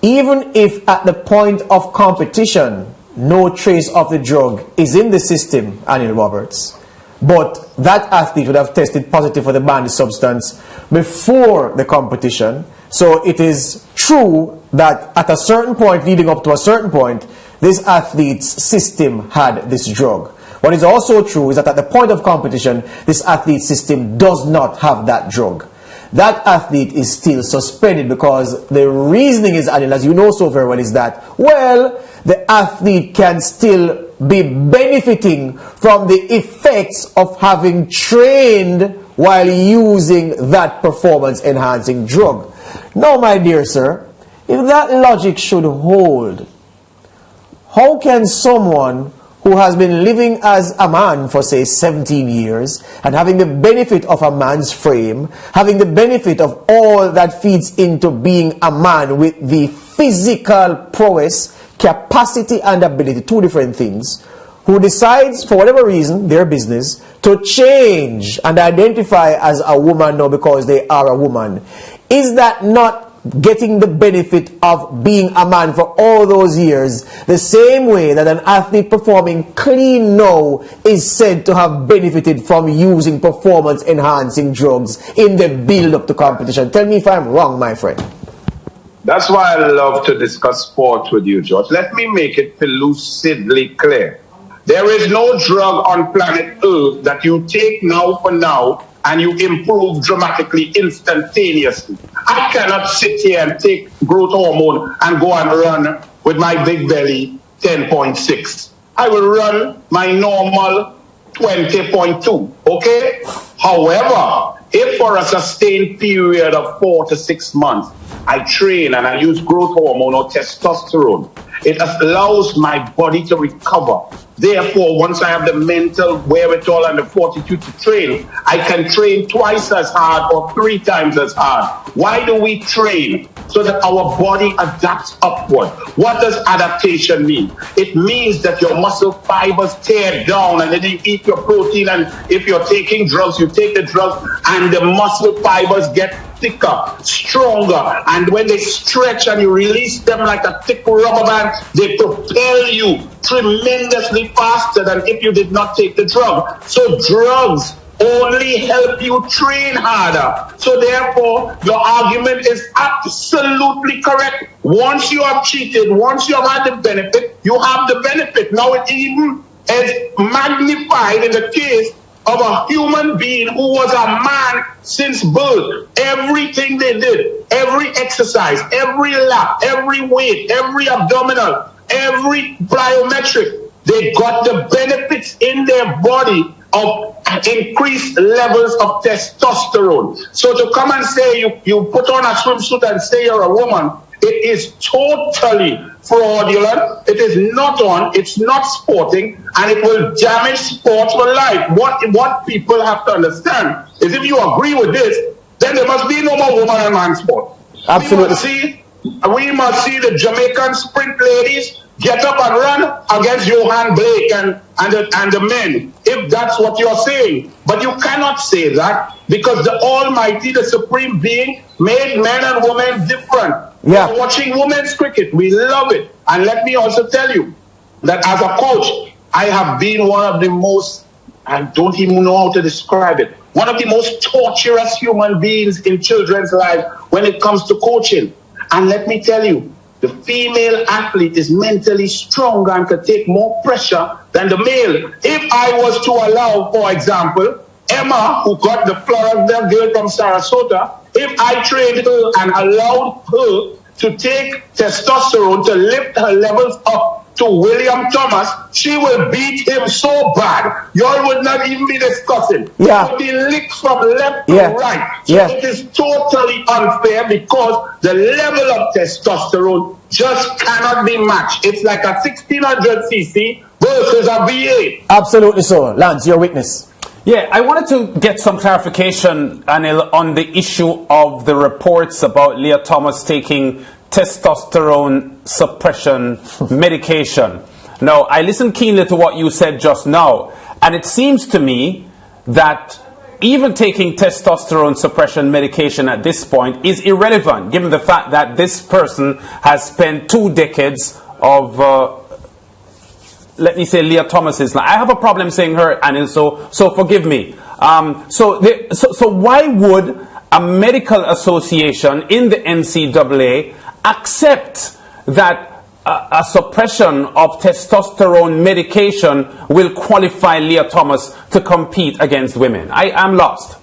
even if at the point of competition no trace of the drug is in the system, Anil Roberts, but that athlete would have tested positive for the banned substance before the competition. So it is true that at a certain point, leading up to a certain point, this athlete's system had this drug. What is also true is that at the point of competition, this athlete's system does not have that drug. That athlete is still suspended because the reasoning is, Anil, as you know so very well, is that, well, the athlete can still be benefiting from the effects of having trained while using that performance-enhancing drug. Now, my dear sir, if that logic should hold, how can someone who has been living as a man for, say, 17 years and having the benefit of a man's frame, having the benefit of all that feeds into being a man with the physical prowess, capacity and ability, two different things, who decides, for whatever reason, their business, to change and identify as a woman now because they are a woman, is that not getting the benefit of being a man for all those years, the same way that an athlete performing clean now is said to have benefited from using performance-enhancing drugs in the build-up to competition? Tell me if I'm wrong, my friend. That's why I love to discuss sport with you, George. Let me make it lucidly clear. There is no drug on planet Earth that you take now for now and you improve dramatically, instantaneously. I cannot sit here and take growth hormone and go and run with my big belly 10.6. I will run my normal 20.2, okay? However, if for a sustained period of 4 to 6 months, I train and I use growth hormone or testosterone, it allows my body to recover. Therefore, once I have the mental wherewithal and the fortitude to train, I can train twice as hard or 3 times as hard. Why do we train? So that our body adapts upward. What does adaptation mean? It means that your muscle fibers tear down and then you eat your protein, and if you're taking drugs, you take the drugs and the muscle fibers get thicker, stronger, and when they stretch and you release them like a thick rubber band, they propel you tremendously faster than if you did not take the drug. So drugs only help you train harder. So therefore, your argument is absolutely correct. Once you have cheated, once you have had the benefit, you have the benefit. Now it even is magnified in the case of a human being who was a man since birth. Everything they did, every exercise, every lap, every weight, every abdominal, every plyometric, they got the benefits in their body of increased levels of testosterone. So to come and say you put on a swimsuit and say you're a woman, it is totally fraudulent. It is not on, it's not sporting, and it will damage sports for life. What people have to understand is if you agree with this, then there must be no more woman and man sport. Absolutely. We must see the Jamaican sprint ladies get up and run against Johan Blake and the men, if that's what you're saying. But you cannot say that because the Almighty, the Supreme Being, made men and women different. Yeah. We're watching women's cricket, we love it. And let me also tell you that as a coach, I have been one of the most, I don't even know how to describe it, one of the most torturous human beings in children's lives when it comes to coaching. And let me tell you, the female athlete is mentally stronger and can take more pressure than the male. If I was to allow, for example, Emma, who got the Florida girl from Sarasota, if I trained her and allowed her to take testosterone to lift her levels up to William Thomas, she will beat him so bad, y'all would not even be discussing. Yeah. It would be licked from left to right. So it is totally unfair because the level of testosterone just cannot be matched. It's like a 1600cc versus a V8. Absolutely so. Lance, your witness. Yeah, I wanted to get some clarification, Anil, on the issue of the reports about Leah Thomas taking testosterone suppression medication. Now, I listened keenly to what you said just now, and it seems to me that even taking testosterone suppression medication at this point is irrelevant, given the fact that this person has spent 2 decades of let me say Leah Thomas's life. I have a problem saying her, Anil, so forgive me. So why would a medical association in the NCAA accept that a suppression of testosterone medication will qualify Leah Thomas to compete against women? I am lost.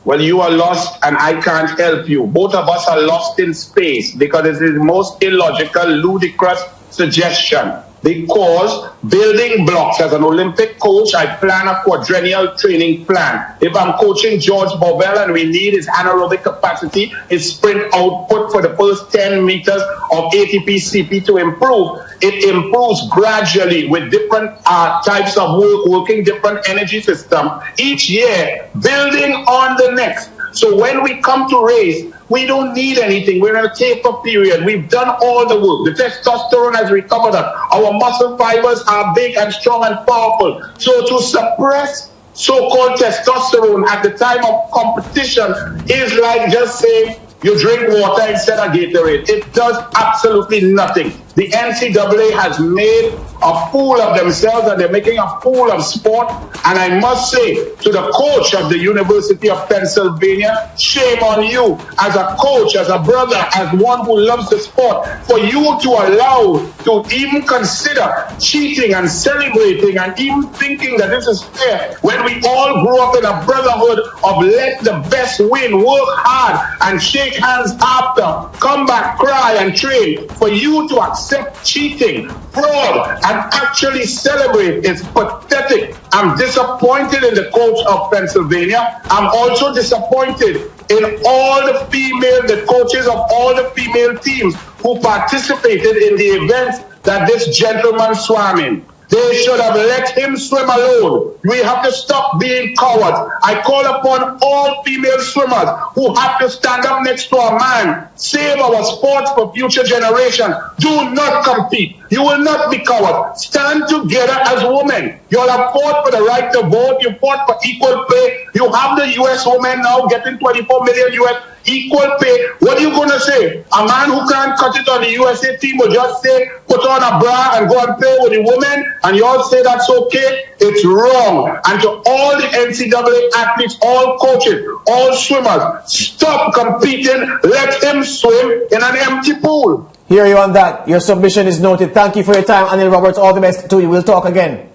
Well, you are lost and I can't help you. Both of us are lost in space because it is the most illogical, ludicrous suggestion. Because building blocks, as an Olympic coach, I plan a quadrennial training plan. If I'm coaching George Bovell and we need his anaerobic capacity, his sprint output for the first 10 meters of ATP CP to improve, it improves gradually with different types of work, working different energy system each year, building on the next. So when we come to race, we don't need anything. We're in a taper period. We've done all the work. The testosterone has recovered us. Our muscle fibers are big and strong and powerful. So to suppress so-called testosterone at the time of competition is like just saying you drink water instead of Gatorade. It does absolutely nothing. The NCAA has made a fool of themselves and they're making a fool of sport. And I must say to the coach of the University of Pennsylvania, shame on you as a coach, as a brother, as one who loves the sport, for you to allow to even consider cheating and celebrating and even thinking that this is fair when we all grew up in a brotherhood of let the best win, work hard and shake hands after, come back, cry and train. For you to accept cheating, fraud, and actually celebrate is pathetic. I'm disappointed in the coach of Pennsylvania. I'm also disappointed in all the coaches of all the female teams who participated in the events that this gentleman swam in. They should have let him swim alone. We have to stop being cowards. I call upon all female swimmers who have to stand up next to a man, save our sports for future generations. Do not compete. You will not be cowards. Stand together as women. You all have fought for the right to vote. You fought for equal pay. You have the U.S. women now getting 24 million U.S. equal pay. What are you going to say? A man who can't cut it on the USA team will just say, put on a bra and go and play with the women, and you all say that's okay? It's wrong. And to all the NCAA athletes, all coaches, all swimmers, stop competing. Let him swim in an empty pool. Hear you on that. Your submission is noted. Thank you for your time, Anil Roberts. All the best to you. We'll talk again.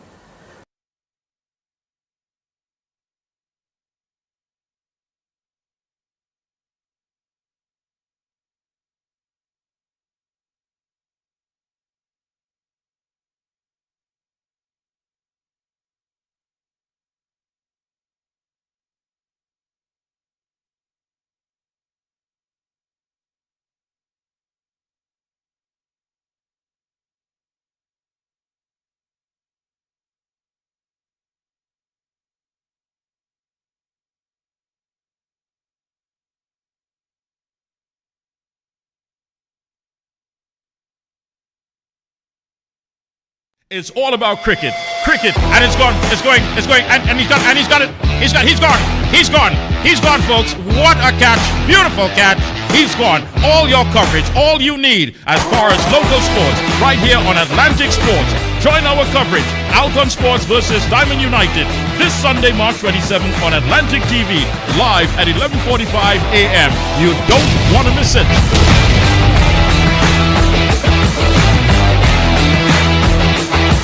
It's all about cricket, and it's going, and he's got it, he's gone, folks. What a catch, beautiful catch. He's gone. All your coverage, all you need as far as local sports, right here on Atlantic Sports. Join our coverage, Alcon Sports versus Diamond United, this Sunday, March 27th on Atlantic TV, live at 11:45 a.m. You don't want to miss it.